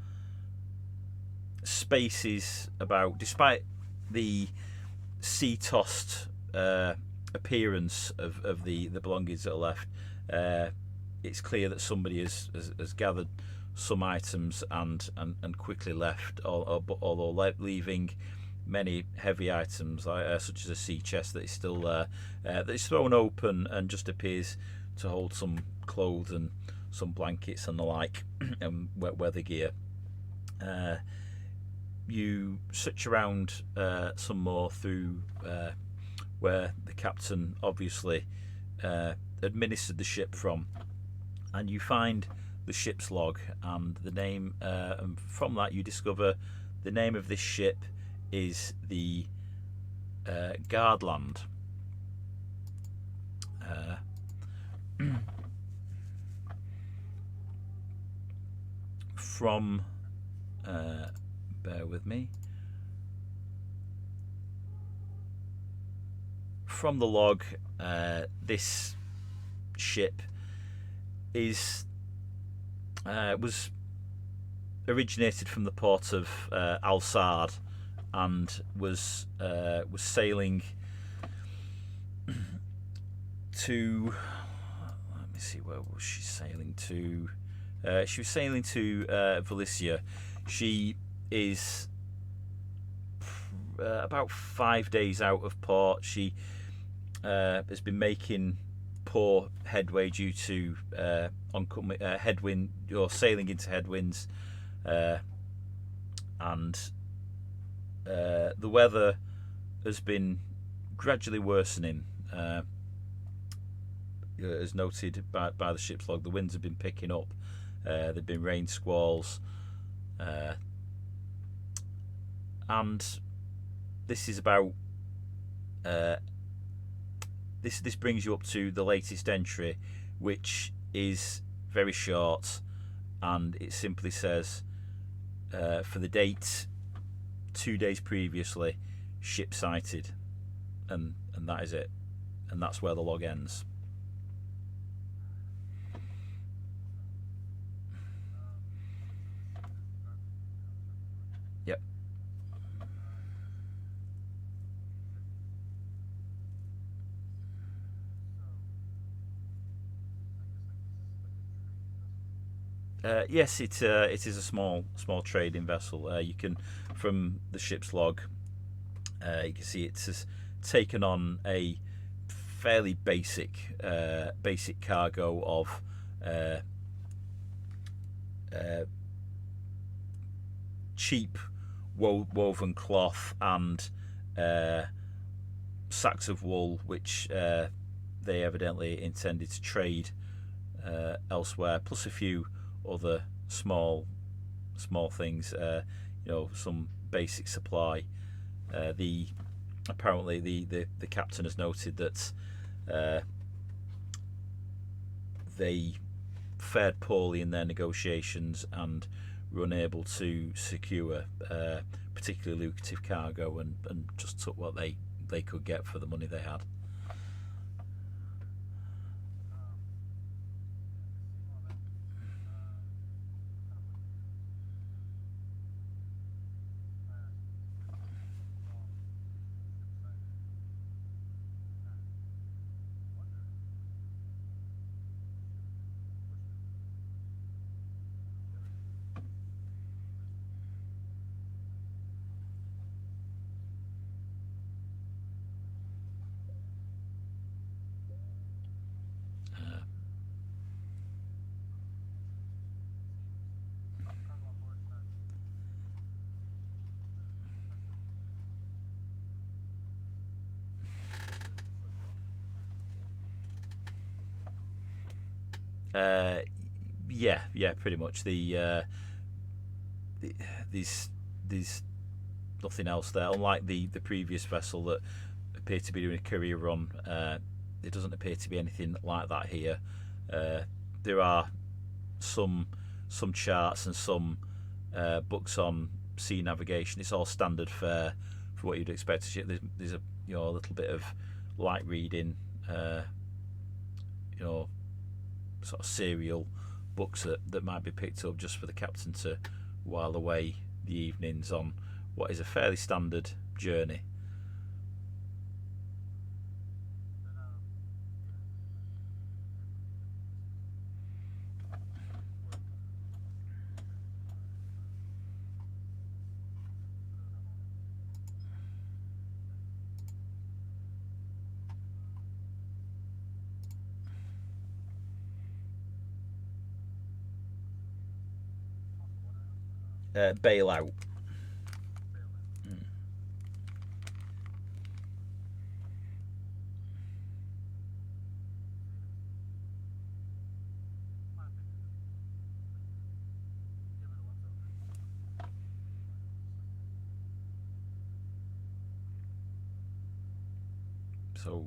spaces about, despite the sea tossed appearance of the belongings that are left. It's clear that somebody has gathered some items and quickly left, although leaving many heavy items such as a sea chest that is still there, that is thrown open and just appears to hold some clothes and some blankets and the like, and wet weather gear. You search around some more through where the captain obviously administered the ship from, and you find the ship's log and the name, and from that you discover the name of this ship is the Guardland. From bear with me. From the log, this ship is was originated from the port of Al Saad and was sailing to. Let me see, where was she sailing to? She was sailing to Valencia. She is about 5 days out of port. She has been making poor headway due to oncoming headwind, or sailing into headwinds, and the weather has been gradually worsening. As noted by the ship's log, the winds have been picking up. There've been rain squalls, and this is about this brings you up to the latest entry, which is very short, and it simply says for the date 2 days previously, ship sighted, and that is it, and that's where the log ends. Yep. Yes, it is a small trading vessel. You can, from the ship's log, you can see it has taken on a fairly basic cargo of cheap woven cloth and sacks of wool, which they evidently intended to trade elsewhere, plus a few other small things, some basic supply. Apparently the captain has noted that they fared poorly in their negotiations and were unable to secure particularly lucrative cargo, and just took what they could get for the money they had. Yeah, pretty much. There's nothing else there. Unlike the previous vessel that appeared to be doing a courier run, there doesn't appear to be anything like that here. There are some charts and some books on sea navigation. It's all standard fare for what you'd expect. There's a little bit of light reading, sort of serial books that might be picked up just for the captain to while away the evenings on what is a fairly standard journey. Bailout. So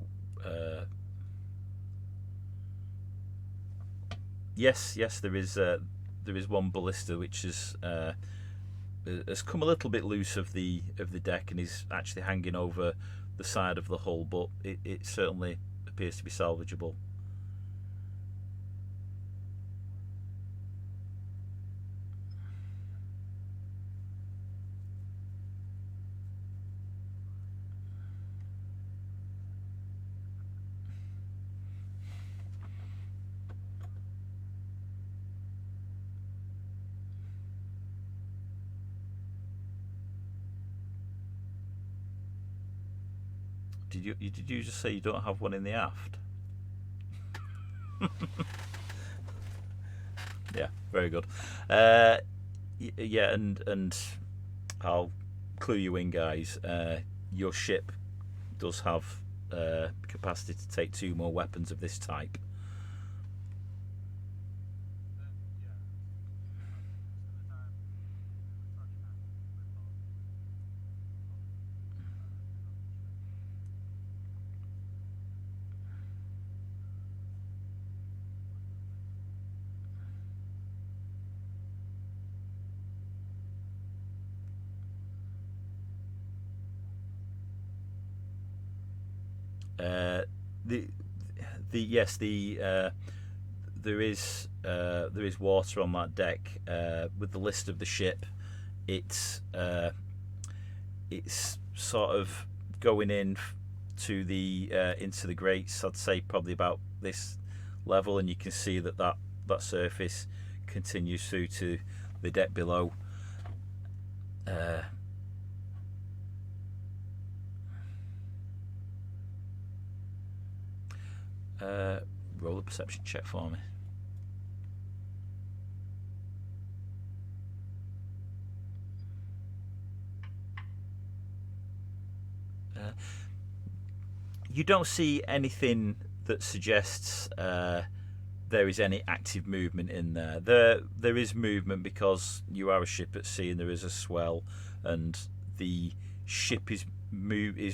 yes, there is one ballista which has come a little bit loose of the deck and is actually hanging over the side of the hull, but it certainly appears to be salvageable. Did you just say you don't have one in the aft? Yeah, very good. Yeah, and I'll clue you in, guys. Your ship does have capacity to take 2 more weapons of this type. The yes, there is water on that deck. With the list of the ship, it's sort of going in to the into the grates. I'd say probably about this level, and you can see that surface continues through to the deck below. Roll a perception check for me. You don't see anything that suggests there is any active movement in there. There is movement because you are a ship at sea and there is a swell, and the ship is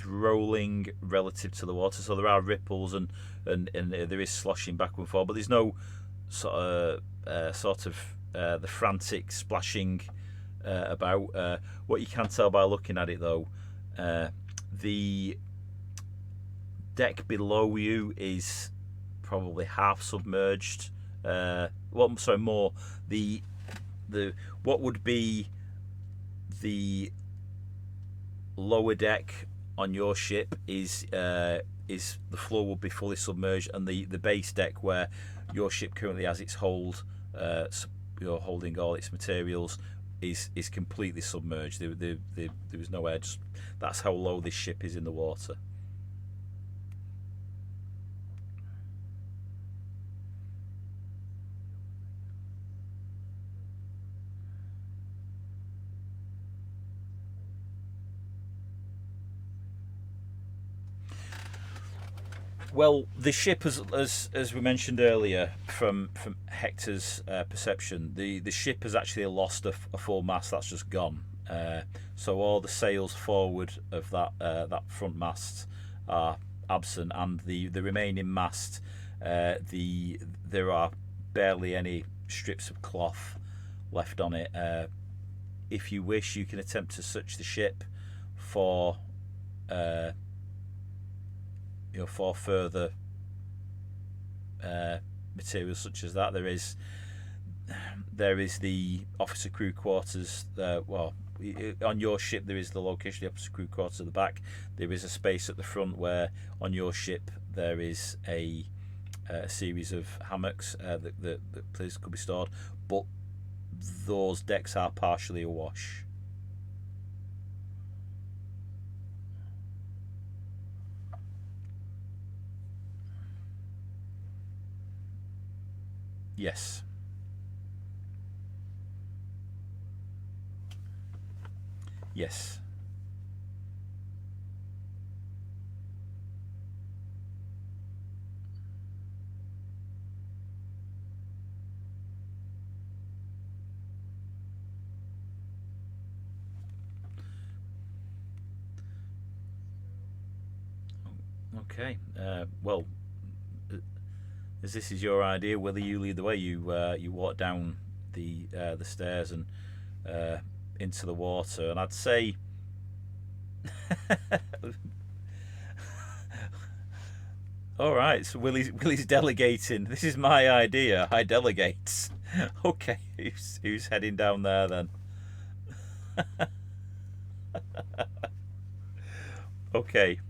rolling relative to the water, so there are ripples and there is sloshing back and forth, but there's no sort of the frantic splashing about. What you can tell by looking at it, though, the deck below you is probably half submerged. Well, sorry, more the what would be the lower deck on your ship is the floor will be fully submerged, and the base deck where your ship currently has its hold, you're holding all its materials, is completely submerged. There is no air. That's how low this ship is in the water. Well, the ship, as we mentioned earlier, from Hector's perception, the ship has actually lost a full mast. That's just gone. So all the sails forward of that front mast are absent, and the remaining mast, there are barely any strips of cloth left on it. If you wish, you can attempt to search the ship for for further materials such as that. There is the officer crew quarters. Well, on your ship there is the location of the officer crew quarters at the back. There is a space at the front where on your ship there is a series of hammocks that players could be stored, but those decks are partially awash. Yes. Yes. Okay. Well, as this is your idea, whether you lead the way, you walk down the stairs and into the water, and I'd say. All right, so Willie's delegating. This is my idea. I delegate. Okay, who's heading down there then? Okay,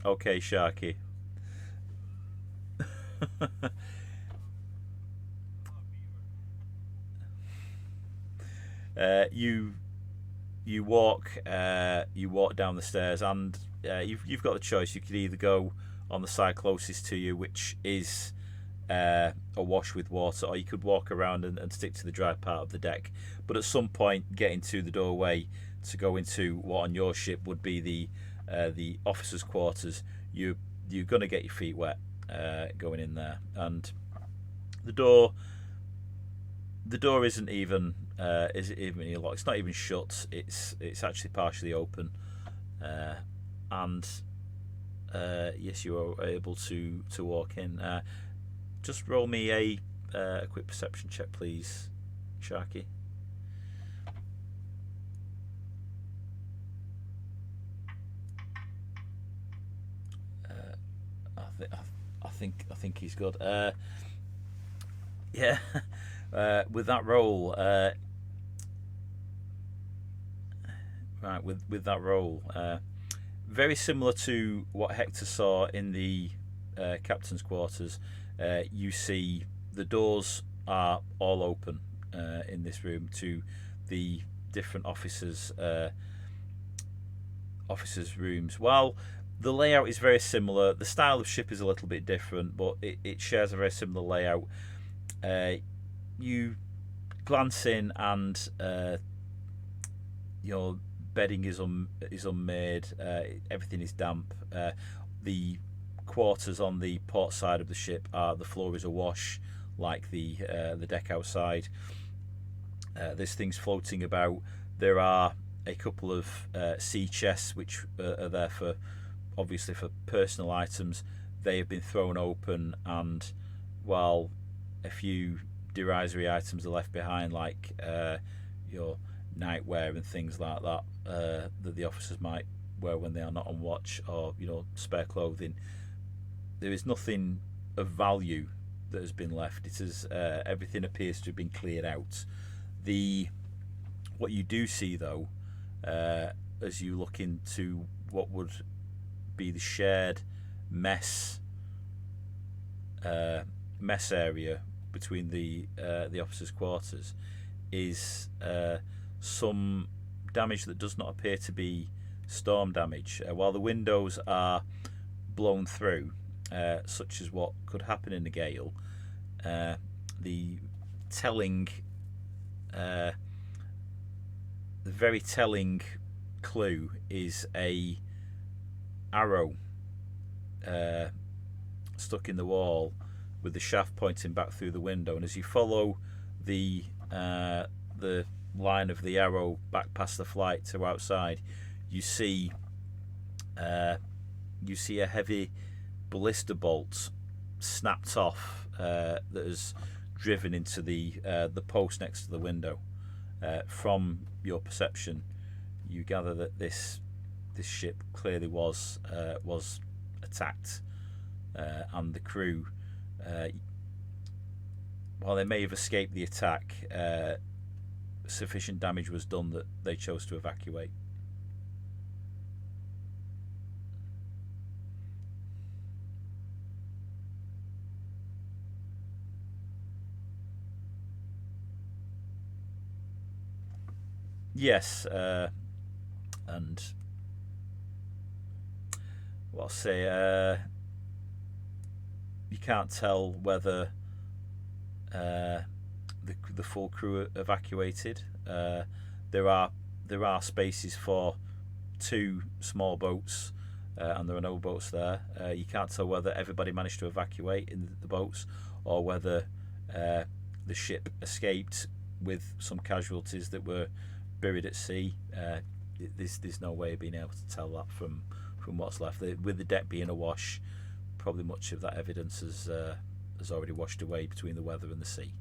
okay, Sharky. You you walk down the stairs, and you've got the choice. You could either go on the side closest to you, which is awash with water, or you could walk around and stick to the dry part of the deck. But at some point, getting to the doorway to go into what on your ship would be the officers' quarters, you're going to get your feet wet going in there. And the door isn't even locked. It's not even shut. It's actually partially open, and yes, you are able to walk in. Just roll me a quick perception check, please, Sharky. I think he's good. Yeah, with that roll, right, with that roll, very similar to what Hector saw in the captain's quarters. You see the doors are all open in this room to the different officers' rooms. While the layout is very similar, the style of ship is a little bit different, but it shares a very similar layout. You glance in, and your bedding is unmade. Everything is damp. The quarters on the port side of the ship the floor is awash, like the deck outside. There's things floating about. There are a couple of sea chests which are there for, obviously, for personal items. They have been thrown open, and while a few derisory items are left behind, like your nightwear and things like that, that the officers might wear when they are not on watch, or spare clothing, there is nothing of value that has been left. It is everything appears to have been cleared out. What you do see, though, as you look into what would be the shared mess area between the officers' quarters, is some damage that does not appear to be storm damage. While the windows are blown through, such as what could happen in a gale, the very telling clue is a arrow stuck in the wall with the shaft pointing back through the window. And as you follow the line of the arrow back past the flight to outside, you see a heavy ballista bolt snapped off that has driven into the post next to the window. From your perception, you gather that this ship clearly was attacked, and the crew, while they may have escaped the attack, sufficient damage was done that they chose to evacuate. Yes, and what I'll say, you can't tell whether the full crew evacuated. There are spaces for 2 small boats, and there are no boats there. You can't tell whether everybody managed to evacuate in the boats, or whether the ship escaped with some casualties that were buried at sea. There's no way of being able to tell that from what's left. With the deck being awash, probably much of that evidence has already washed away between the weather and the sea.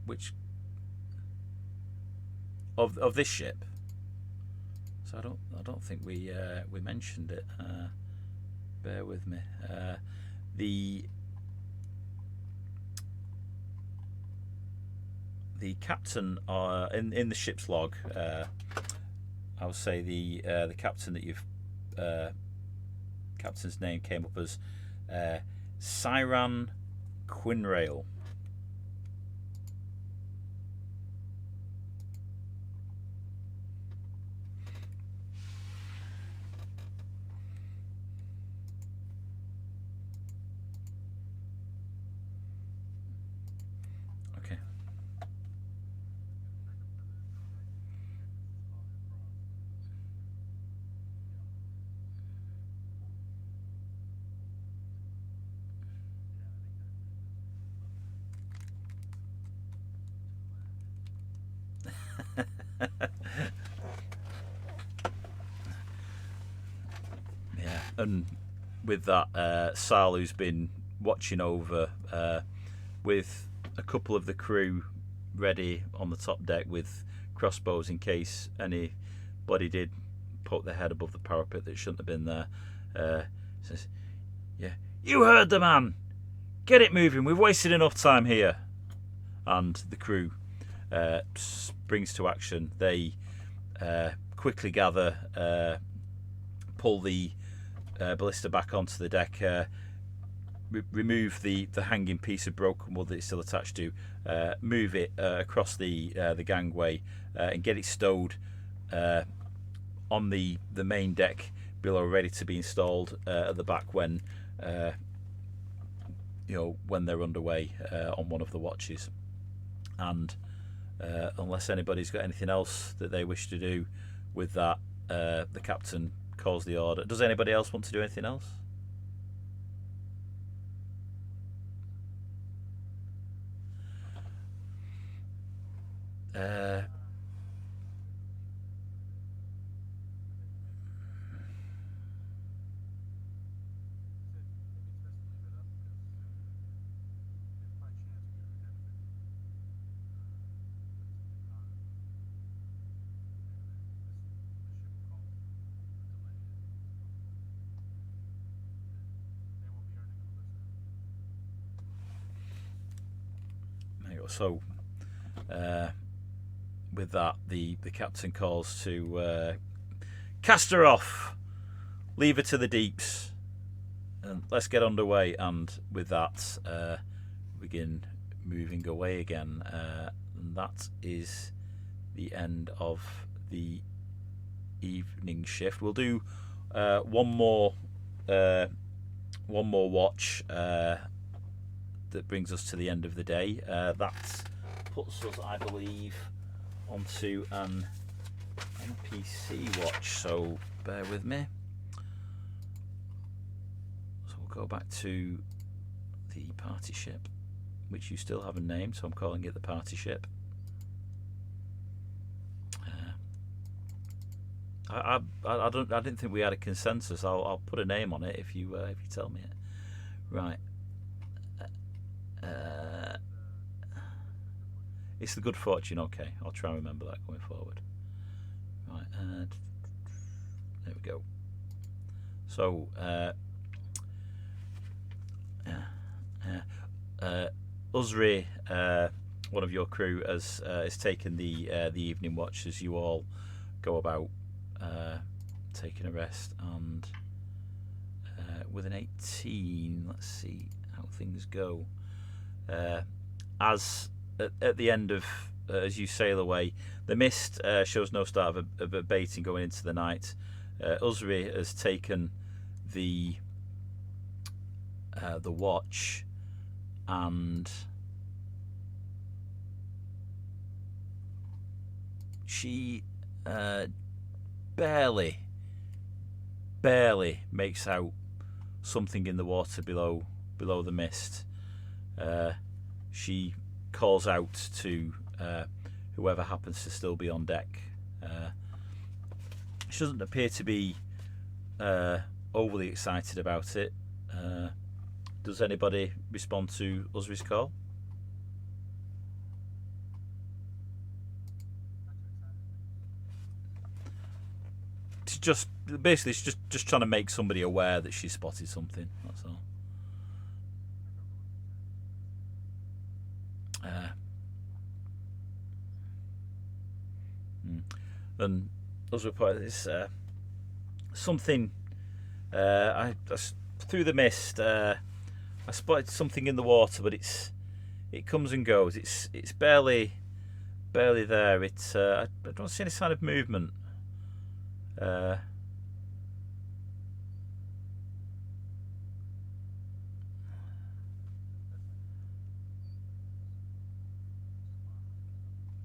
which of this ship. So I don't think we mentioned it. Bear with me. The captain in the ship's log. I would say the captain that you've captain's name came up as Cyran Quinrail. Okay. Yeah, and with that, Sal, who's been watching over with a couple of the crew ready on the top deck with crossbows in case anybody did poke their head above the parapet that shouldn't have been there, says, "Yeah, you heard the man. Get it moving. We've wasted enough time here." And the crew springs to action. They quickly gather, pull the ballista back onto the deck, remove the hanging piece of broken wood that it's still attached to, move it across the gangway, and get it stowed on the main deck below, ready to be installed at the back when when they're underway on one of the watches. And unless anybody's got anything else that they wish to do with that, the captain calls the order. Does anybody else want to do anything else? So, with that, the captain calls to cast her off, leave her to the deeps, and let's get underway. And with that, begin moving away again. And that is the end of the evening shift. We'll do one more watch. That brings us to the end of the day. That puts us, I believe, onto an NPC watch. So bear with me. So we'll go back to the party ship, which you still haven't named, so I'm calling it the party ship. I didn't think we had a consensus. I'll put a name on it if you tell me it. Right. It's the Good Fortune. Okay, I'll try and remember that going forward. Right, and there we go. So, Usri, one of your crew, has taken the evening watch as you all go about taking a rest, and with an 18, let's see how things go. As at the end of as you sail away, the mist shows no start of abating going into the night. Usri has taken the watch, and she barely makes out something in the water below the mist. She calls out to whoever happens to still be on deck. She doesn't appear to be overly excited about it. Does anybody respond to Usri's call? just basically it's just trying to make somebody aware that she spotted something. That's all. And as we put it's something. I through the mist. I spotted something in the water, but it comes and goes. It's barely there. I don't see any sign of movement.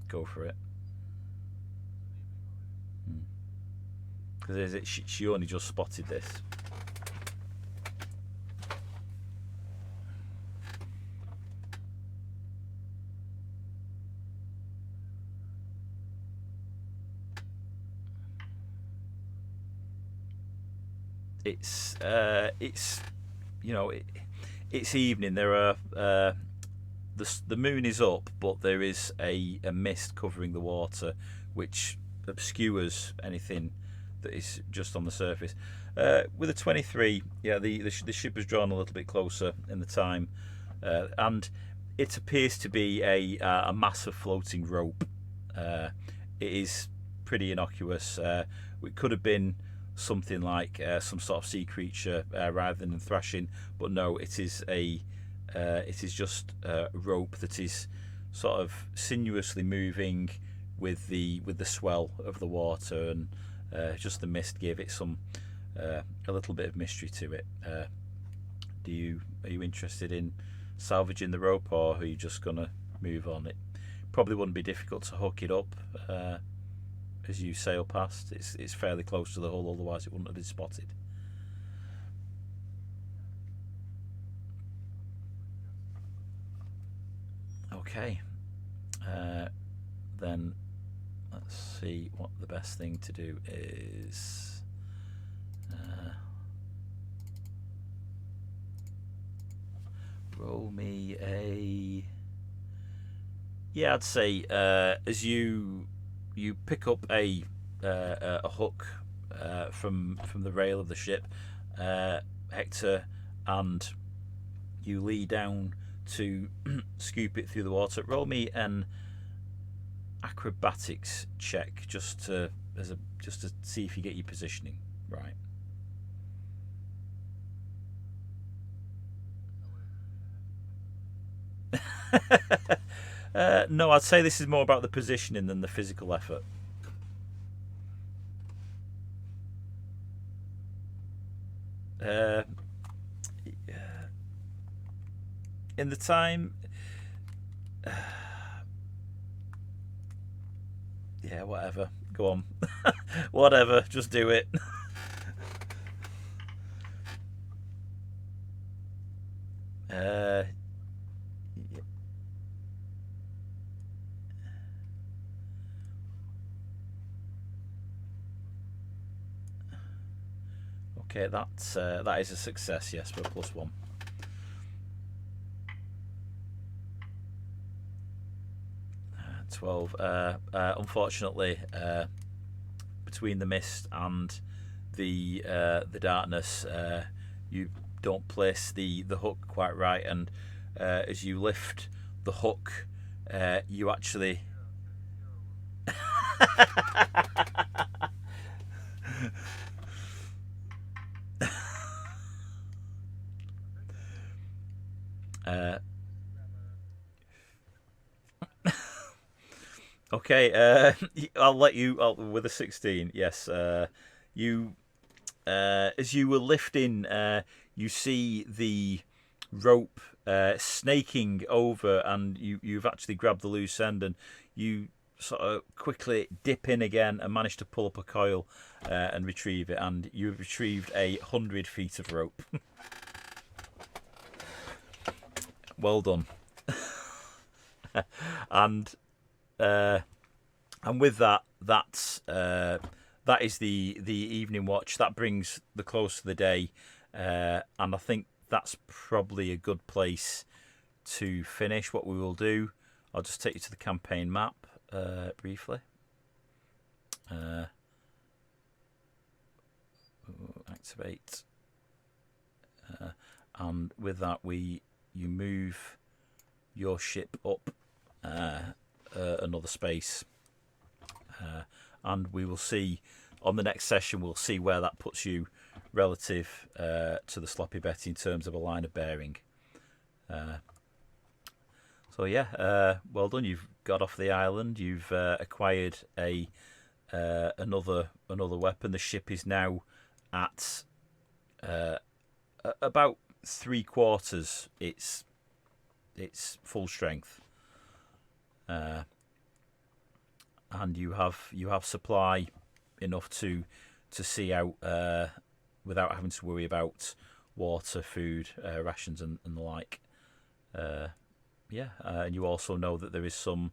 Go for it. Because she only just spotted this. It's it's evening. There are the moon is up, but there is a mist covering the water, which obscures anything that is just on the surface. With a 23, yeah, the ship has drawn a little bit closer in the time, and it appears to be a massive floating rope. It is pretty innocuous. It could have been something like some sort of sea creature rather than thrashing, but no, it is just a rope that is sort of sinuously moving with the swell of the water, and just the mist gave it some a little bit of mystery to it. Are you interested in salvaging the rope, or are you just gonna move on? It probably wouldn't be difficult to hook it up as you sail past. It's fairly close to the hull, otherwise it wouldn't have been spotted. Okay, then let's see what the best thing to do is. Roll me a. Yeah, I'd say as you pick up a hook from the rail of the ship, Hector, and you lee down to scoop it through the water. Roll me an acrobatics check just to see if you get your positioning right. No, I'd say this is more about the positioning than the physical effort. In the time, yeah, whatever. Go on, whatever. Just do it. Okay, that is a success. Yes, for a +1. Unfortunately, between the mist and the darkness, you don't place the hook quite right, and as you lift the hook, you actually. Okay, I'll let you with a 16. Yes, you as you were lifting, you see the rope snaking over, and you've actually grabbed the loose end, and you sort of quickly dip in again and manage to pull up a coil and retrieve it, and you've retrieved 100 feet of rope. Well done. And with that is the evening watch. That brings the close of the day, and I think that's probably a good place to finish. What we will do, I'll just take you to the campaign map briefly. activate, and with that you move your ship up another space, and we will see on the next session, we'll see where that puts you relative to the Sloppy Betty in terms of a line of bearing. So yeah, well done. You've got off the island. You've acquired another weapon. The ship is now at about 3/4 its full strength, and you have supply enough to see out without having to worry about water, food, rations, and the like. And you also know that there is some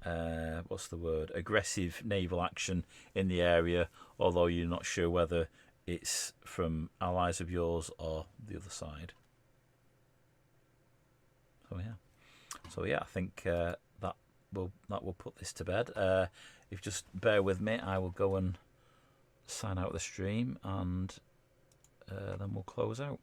aggressive naval action in the area, although you're not sure whether it's from allies of yours or the other side. So yeah, I think that will put this to bed. If you just bear with me, I will go and sign out the stream, and then we'll close out.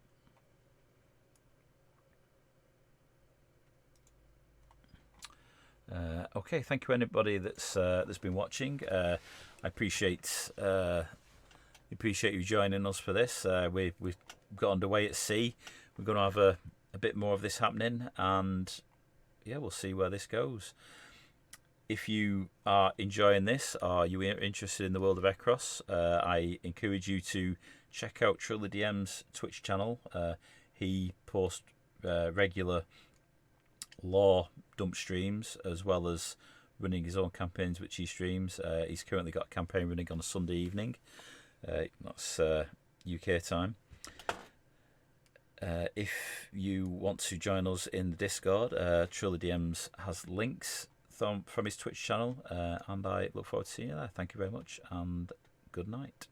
Okay, thank you anybody that's been watching. I appreciate you joining us for this. We've got underway at sea. We're going to have a bit more of this happening, and yeah, we'll see where this goes. If you are enjoying this, or you are interested in the world of Ekros, I encourage you to check out TrillTheDM's Twitch channel. He posts regular lore dump streams, as well as running his own campaigns which he streams. He's currently got a campaign running on a Sunday evening. That's UK time. If you want to join us in the Discord, TrillTheDM's has links from his Twitch channel, and I look forward to seeing you there. Thank you very much, and good night.